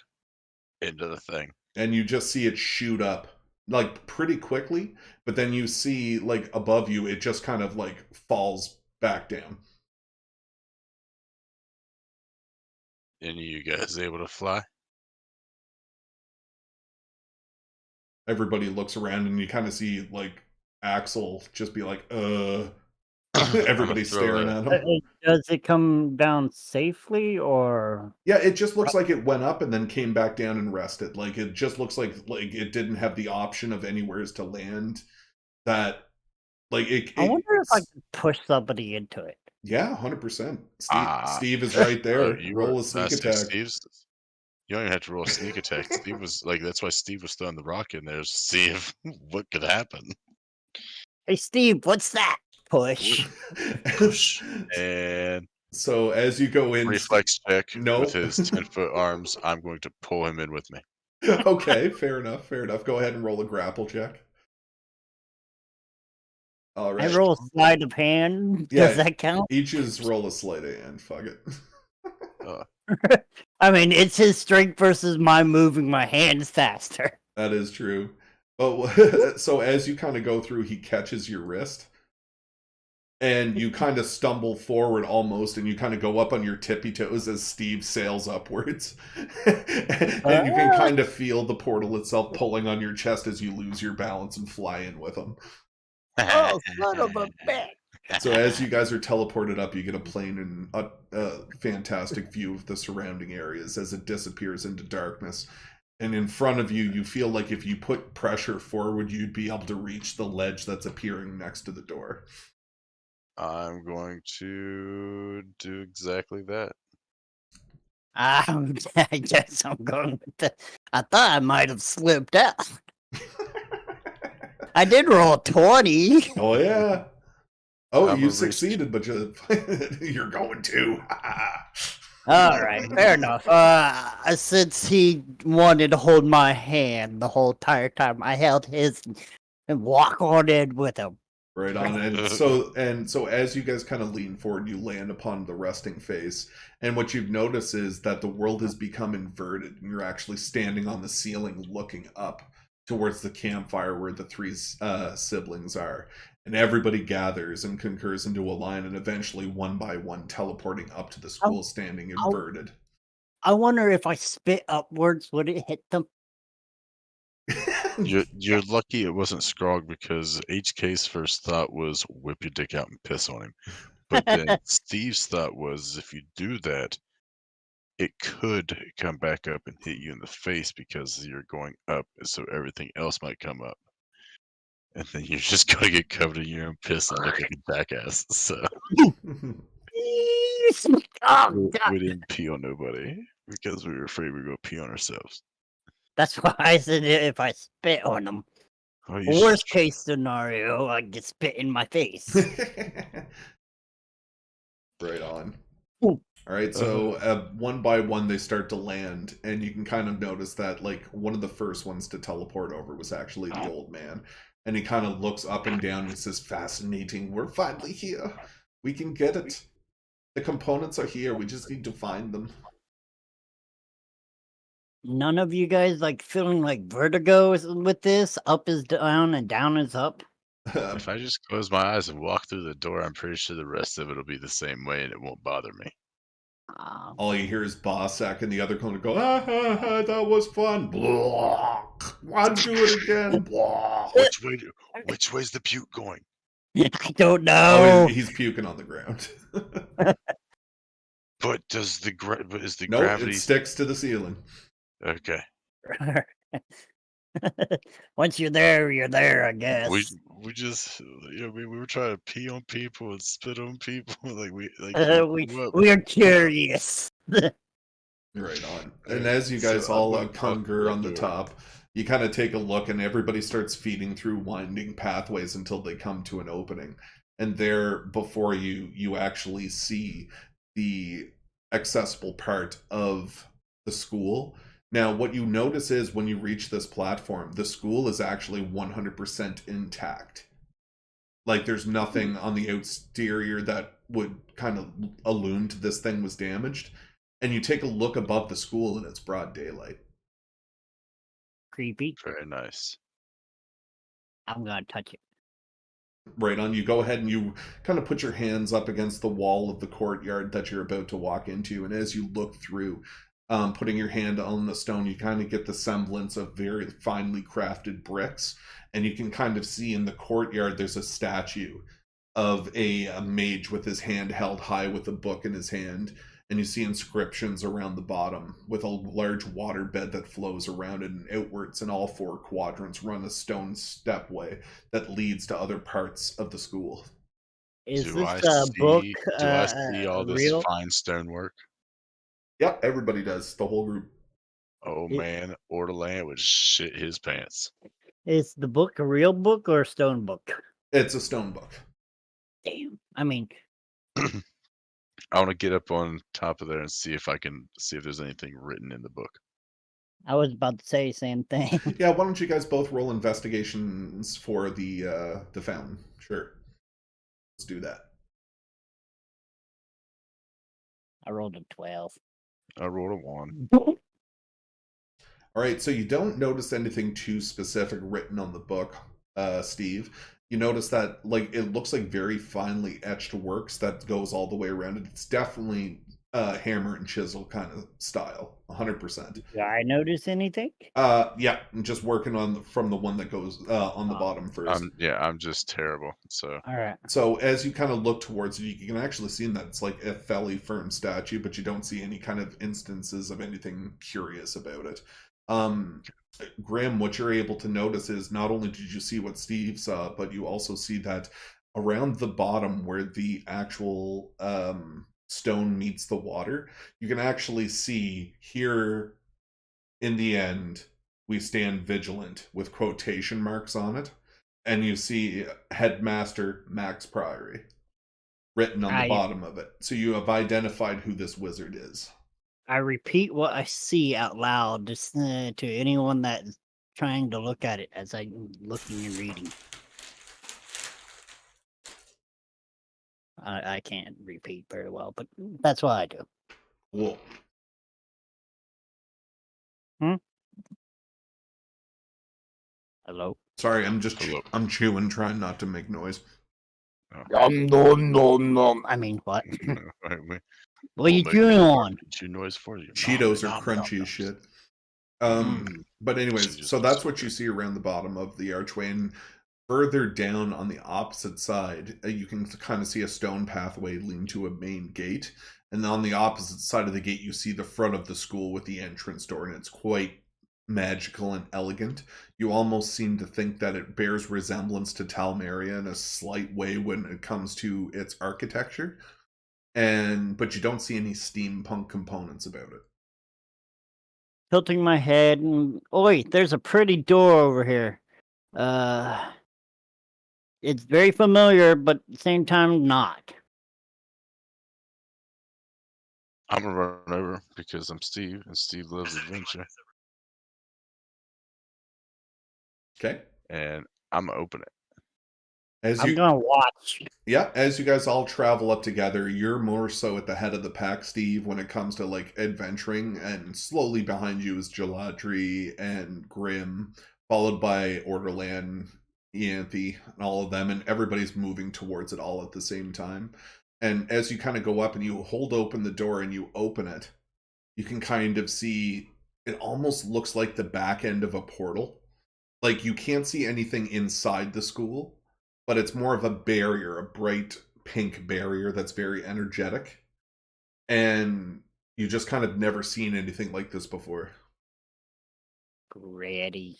into the thing. And you just see it shoot up like pretty quickly, but then you see like above you, it just kind of like falls back down. Any of you guys able to fly? Everybody looks around and you kind of see like Axel just be like, everybody's staring at him. Does it come down safely or? Yeah, it just looks like it went up and then came back down and rested. Like it just looks like it didn't have the option of anywheres to land. That like it. I wonder if I could push somebody into it. Yeah, 100%. Ah. Steve is right there. You Roll were a sneak see, attack. you don't even have to roll a sneak attack. Steve was like, that's why Steve was throwing the rock in there to see if what could happen. Hey, Steve, what's that? Push. Push. And So as you go in, reflex check with Nope. his 10-foot arms, I'm going to pull him in with me. Okay, fair enough. Go ahead and roll a grapple check. All I right. roll sleight of hand. Yeah. Does that count? Each is roll a sleight of hand. Fuck it. I mean, it's his strength versus my moving my hands faster. That is true. But so as you kind of go through, he catches your wrist. And you kind of stumble forward almost, and you kind of go up on your tippy toes as Steve sails upwards. And you can kind of feel the portal itself pulling on your chest as you lose your balance and fly in with him. Oh, son of a bitch. So as you guys are teleported up, you get a plain and a fantastic view of the surrounding areas as it disappears into darkness. And in front of you, you feel like if you put pressure forward, you'd be able to reach the ledge that's appearing next to the door. I'm going to do exactly that. I guess I'm going with the. I thought I might have slipped out. I did roll a 20. Oh, yeah. Oh, I'm you a succeeded, but you're going to. All right, fair enough. Since he wanted to hold my hand the whole entire time, I held his and walk on in with him. Right on. And so as you guys kind of lean forward, you land upon the resting face. And what you've noticed is that the world has become inverted, and you're actually standing on the ceiling looking up towards the campfire where the three siblings are. And everybody gathers and concurs into a line, and eventually, one by one, teleporting up to the school, standing inverted. I wonder if I spit upwards, would it hit them? You're lucky it wasn't Scrog, because HK's first thought was whip your dick out and piss on him. But then Steve's thought was, if you do that, it could come back up and hit you in the face because you're going up, so everything else might come up. And then you're just going to get covered in your own piss and look like a jackass. So Oh, we didn't pee on nobody because we were afraid we were going to pee on ourselves. that's why I said if I spit on them. Oh, Worst case scenario, I get spit in my face. Right on. Ooh. All right, so one by one they start to land, and you can kind of notice that like one of the first ones to teleport over was actually the old man. And he kind of looks up and down and says, "Fascinating, we're finally here. We can get it. The components are here, we just need to find them." None of you guys like feeling like vertigo with this? Up is down and down is up? If I just close my eyes and walk through the door, I'm pretty sure the rest of it will be the same way and it won't bother me. All you hear is Bossack and the other clone go, that was fun. Blah. Why'd do it again? Blah. Which way's the puke going? I don't know. Oh, he's puking on the ground. But is the Nope, gravity? It sticks to the ceiling. Okay. Once you're there, I guess. We just we were trying to pee on people and spit on people we are curious. Right on. And as you guys all conquer on the top, you kind of take a look, and everybody starts feeding through winding pathways until they come to an opening. And there before you, you actually see the accessible part of the school. Now, what you notice is when you reach this platform, the school is actually 100% intact. Like, there's nothing on the exterior that would kind of allude to this thing was damaged. And you take a look above the school, and it's broad daylight. Creepy. Very nice. I'm gonna touch it. Right on. You go ahead and you kind of put your hands up against the wall of the courtyard that you're about to walk into. And as you look through, putting your hand on the stone, you kind of get the semblance of very finely crafted bricks. And you can kind of see in the courtyard, there's a statue of a mage with his hand held high with a book in his hand. And you see inscriptions around the bottom with a large water bed that flows around it, and outwards in all four quadrants run a stone stepway that leads to other parts of the school. Is Do this I book see? Do I see all this real? fine stonework? Yep, everybody does. The whole group. Oh It- man, Ortolan would shit his pants. Is the book a real book or a stone book? It's a stone book. Damn. I mean, I want to get up on top of there and see if I can see if there's anything written in the book. I was about to say the same thing. Yeah, why don't you guys both roll investigations for the fountain? Sure. Let's do that. I rolled a 12. I rolled a 1. All right, so you don't notice anything too specific written on the book, Steve. You notice that like it looks like very finely etched works that goes all the way around it. It's definitely hammer and chisel kind of style, 100%. Did I notice anything? Yeah, I'm just working on from the one that goes on the bottom first. I'm just terrible. So All right. So as you kind of look towards it, you can actually see that it's like a fairly firm statue, but you don't see any kind of instances of anything curious about it. Graham, what you're able to notice is not only did you see what Steve saw, but you also see that around the bottom where the actual stone meets the water, you can actually see here in the end, we stand vigilant with quotation marks on it. And you see Headmaster Max Priory written on the bottom of it. So you have identified who this wizard is. I repeat what I see out loud just to anyone that's trying to look at it as I'm looking and reading. I can't repeat very well, but that's what I do. Cool. Hello? Sorry, I'm just Hello. I'm chewing, trying not to make noise. Nom, nom, nom, nom. I mean, what? What are you chewing on? Chew noise for you. Cheetos are crunchy as shit. But anyways, so that's what you see around the bottom of the archway, and further down on the opposite side, you can kind of see a stone pathway leading to a main gate, and on the opposite side of the gate, you see the front of the school with the entrance door, and it's quite magical and elegant. You almost seem to think that it bears resemblance to Talmeria in a slight way when it comes to its architecture, but you don't see any steampunk components about it. Tilting my head and oi, there's a pretty door over here. It's very familiar, but at the same time not. I'm gonna run over because I'm Steve, and Steve loves adventure. Okay. And I'm gonna open it. I'm gonna watch. Yeah, as you guys all travel up together, you're more so at the head of the pack, Steve, when it comes to like adventuring, and slowly behind you is Geladri and Grim, followed by Orderland, Ianthe, and all of them, and everybody's moving towards it all at the same time. And as you kind of go up and you hold open the door and you open it, you can kind of see it almost looks like the back end of a portal. Like you can't see anything inside the school, but it's more of a barrier, a bright pink barrier that's very energetic. And you just kind of never seen anything like this before. Ready.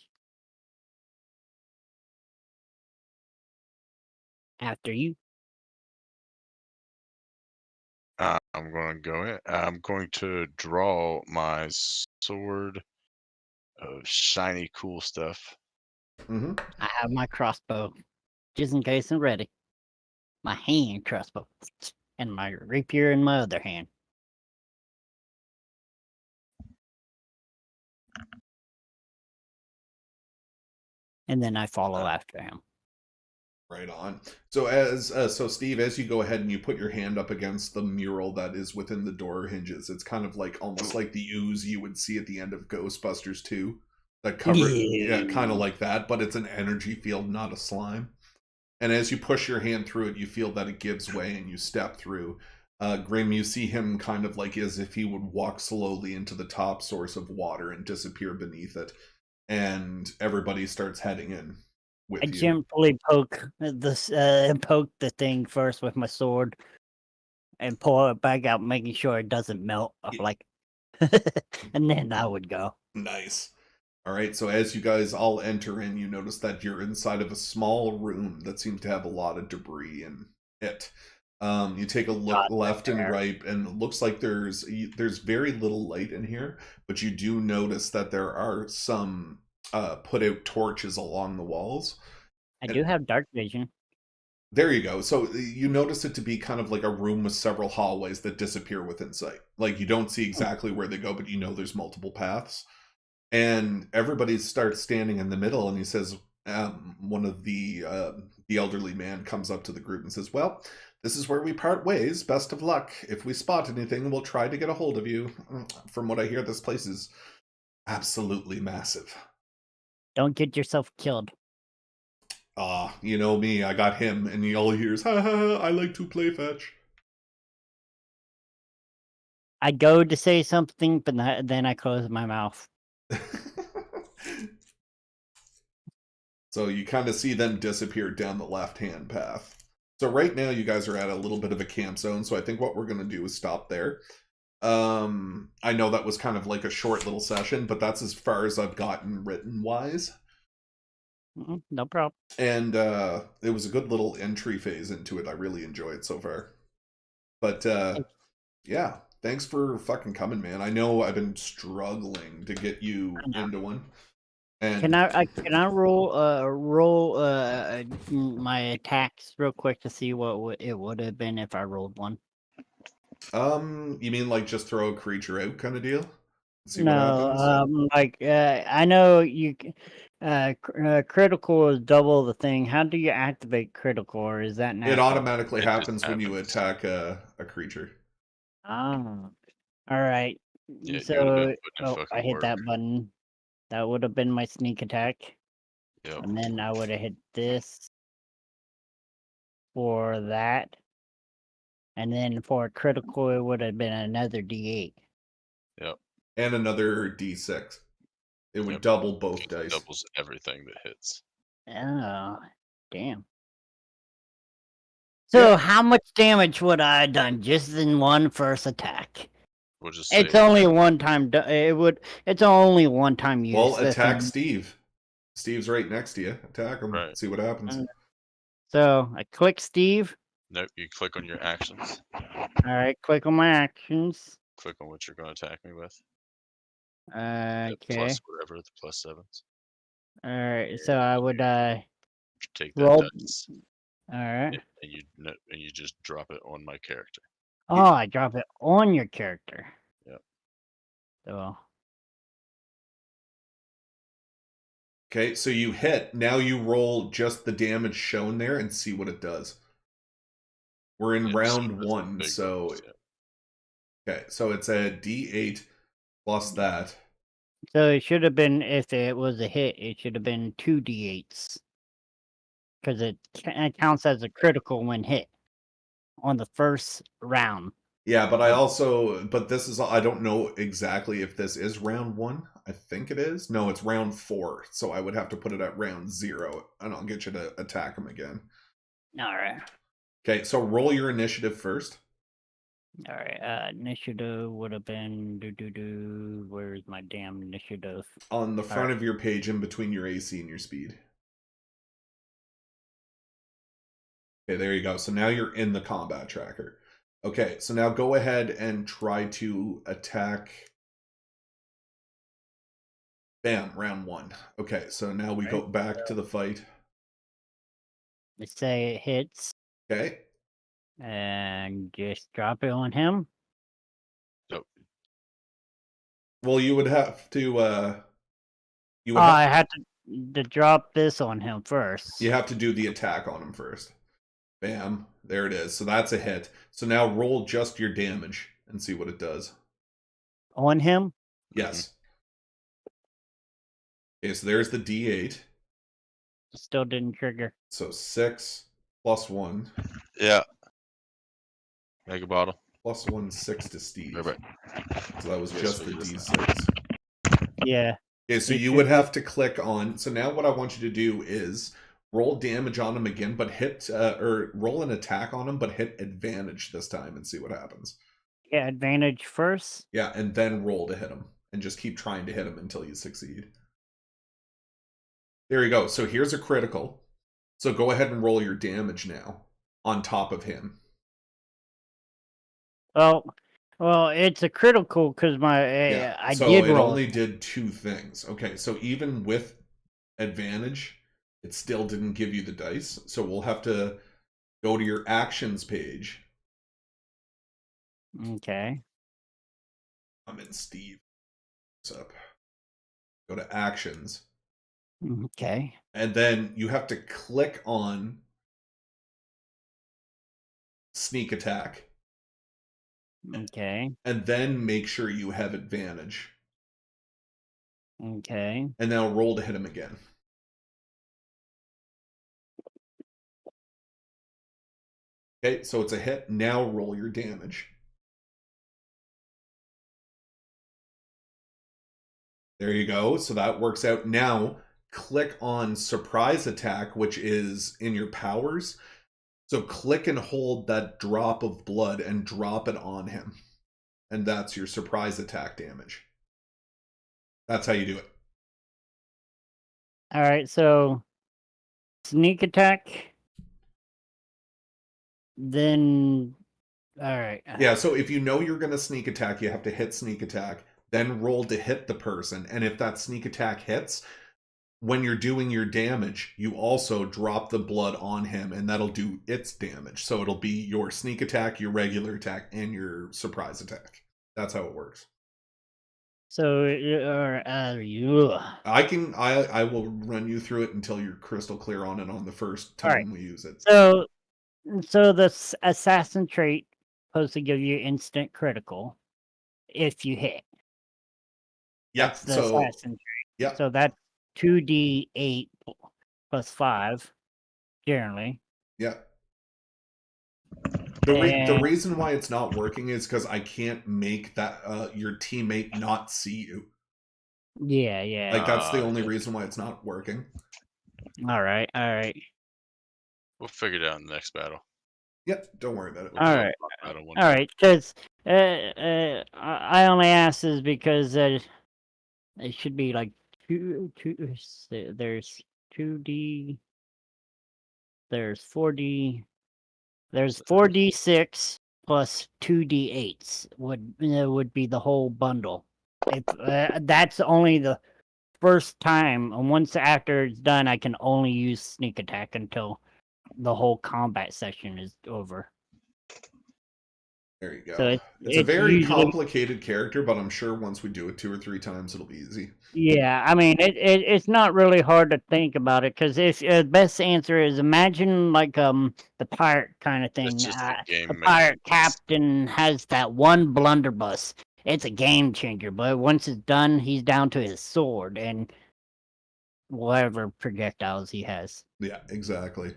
After you. I'm going to go in. I'm going to draw my sword of shiny, cool stuff. Mm-hmm. I have my crossbow, just in case I'm ready. My hand crossbow, and my rapier in my other hand. And then I follow after him. Right on. So so Steve, as you go ahead and you put your hand up against the mural that is within the door hinges, it's kind of like almost like the ooze you would see at the end of Ghostbusters 2. That cover, yeah, kind of like that, but it's an energy field, not a slime. And as you push your hand through it, you feel that it gives way and you step through. Grim, you see him kind of like as if he would walk slowly into the top source of water and disappear beneath it. And everybody starts heading in with I you. gently poke the thing first with my sword and pull it back out, making sure it doesn't melt. Like, and then I would go. Nice. All right, so as you guys all enter in, you notice that you're inside of a small room that seems to have a lot of debris and hit. You take a look God, left and there. right, and it looks like there's very little light in here, but you do notice that there are some put out torches along the walls. I And do have dark vision. there you go. So you notice it to be kind of like a room with several hallways that disappear within sight. Like you don't see exactly where they go, but you know there's multiple paths. And everybody starts standing in the middle, and he says, one of the elderly man comes up to the group and says, "Well, this is where we part ways. Best of luck. If we spot anything, we'll try to get a hold of you. From what I hear, this place is absolutely massive." Don't get yourself killed. You know me, I got him, and he all hears, "Ha ha ha, I like to play fetch." I go to say something, but then I close my mouth. So you kind of see them disappear down the left-hand path. So right now you guys are at a little bit of a camp zone, so I think what we're going to do is stop there. I know that was kind of like a short little session, but that's as far as I've gotten written-wise. No problem. And it was a good little entry phase into it. I really enjoy it so far. But yeah, thanks for fucking coming, man. I know I've been struggling to get you into one. And Can I roll my attacks real quick to see what it would have been if I rolled one? You mean like just throw a creature out kind of deal? See No, what happens? I know you. Critical is double the thing. How do you activate critical, or is that natural? It automatically It just happens when you happens. attack a creature. Oh, all right. Yeah, you would've So, been putting in I fucking hit work. that button. That would have been my sneak attack, Yep. and then I would have hit this for that, and then for critical, it would have been another D8. Yep. And another D6. It would Yep. double both It dice. doubles everything that hits. Oh, damn. So, how much damage would I have done just in one first attack? We'll just say It's only one time. It's only one time use. Well, that's attack only- Steve. Steve's right next to you. Attack him. Right. See what happens. So I click Steve. Nope, you click on your actions. All right, click on my actions. Click on what you're going to attack me with. Okay. Plus whatever the +7s. All right. So I would Take that roll. dice. All right. And you just drop it on my character. Oh, I drop it on your character. Yep. So. Okay, so you hit. Now you roll just the damage shown there and see what it does. We're in round 1, so... Numbers, yeah. Okay, so it's a D8 plus that. So it should have been, if it was a hit, it should have been 2 D8s. Because it counts as a critical when hit on the first round. Yeah, but but this is, I don't know exactly if this is round 1. I think it is. No, it's round 4. So I would have to put it at round 0, and I'll get you to attack him again. All right. Okay, so roll your initiative first. All right. Initiative would have been Where's my damn initiative? On the front of your page, in between your AC and your speed. Okay, there you go. So now you're in the combat tracker. Okay, so now go ahead and try to attack. Bam, round 1. Okay, so now we go back to the fight. Let's say it hits. Okay. And just drop it on him. Nope. Well, you would have to. I had to drop this on him first. You have to do the attack on him first. Bam. There it is. So that's a hit. So now roll just your damage and see what it does. On him? Yes. Okay, so there's the D8. Still didn't trigger. So 6 plus 1. Yeah. Mega bottle. Plus 1, 6 to Steve. Right. So that was Yes, just so the yes. D6. Yeah. Okay, so you would have to click on. So now what I want you to do is roll damage on him again, but hit, or roll an attack on him, but hit advantage this time and see what happens. Yeah, advantage first. Yeah, and then roll to hit him. And just keep trying to hit him until you succeed. There you go. So here's a critical. So go ahead and roll your damage now. on top of him. Well, it's a critical because I so did it roll. only did 2 things. Okay, so even with advantage, it still didn't give you the dice. So we'll have to go to your actions page. Okay. I'm in Steve. What's up? Go to actions. Okay. And then you have to click on sneak attack. Okay. And then make sure you have advantage. Okay. And now roll to hit him again. Okay, so it's a hit. Now roll your damage. There you go. So that works out. Now click on surprise attack, which is in your powers. So click and hold that drop of blood and drop it on him. And that's your surprise attack damage. That's how you do it. All right. So sneak attack. Then, all right. Yeah, so if you know you're going to sneak attack, you have to hit sneak attack, then roll to hit the person. And if that sneak attack hits, when you're doing your damage, you also drop the blood on him, and that'll do its damage. So it'll be your sneak attack, your regular attack, and your surprise attack. That's how it works. So, I will run you through it until you're crystal clear on it on the first time right. we use it. So the assassin trait supposed to give you instant critical if you hit. Yeah, That's the assassin trait. Yeah. So that's 2d8 plus 5, generally. Yeah. The reason why it's not working is because I can't make that your teammate not see you. Yeah. Like, that's the only reason why it's not working. All right. We'll figure it out in the next battle. Yep, don't worry about it. We'll All do a right. mock battle one All day. right, because I only asked is because it should be like there's 2d, there's 4d, there's 4d6 plus 2d8s would be the whole bundle. If that's only the first time, and once after it's done, I can only use sneak attack until the whole combat session is over. There you go. So it's a very complicated character, but I'm sure once we do it 2 or 3 times, it'll be easy. Yeah, I mean, it's not really hard to think about it, because if the best answer is imagine like the pirate kind of thing. It's just a game The mechanic. pirate captain has that one blunderbuss. It's a game changer, but once it's done, he's down to his sword and whatever projectiles he has. Yeah, exactly.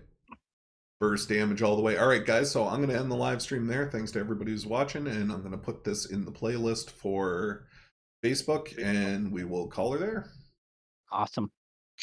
Burst damage all the way. All right, guys, so I'm going to end the live stream there. Thanks to everybody who's watching, and I'm going to put this in the playlist for Facebook, and we will call her there. Awesome.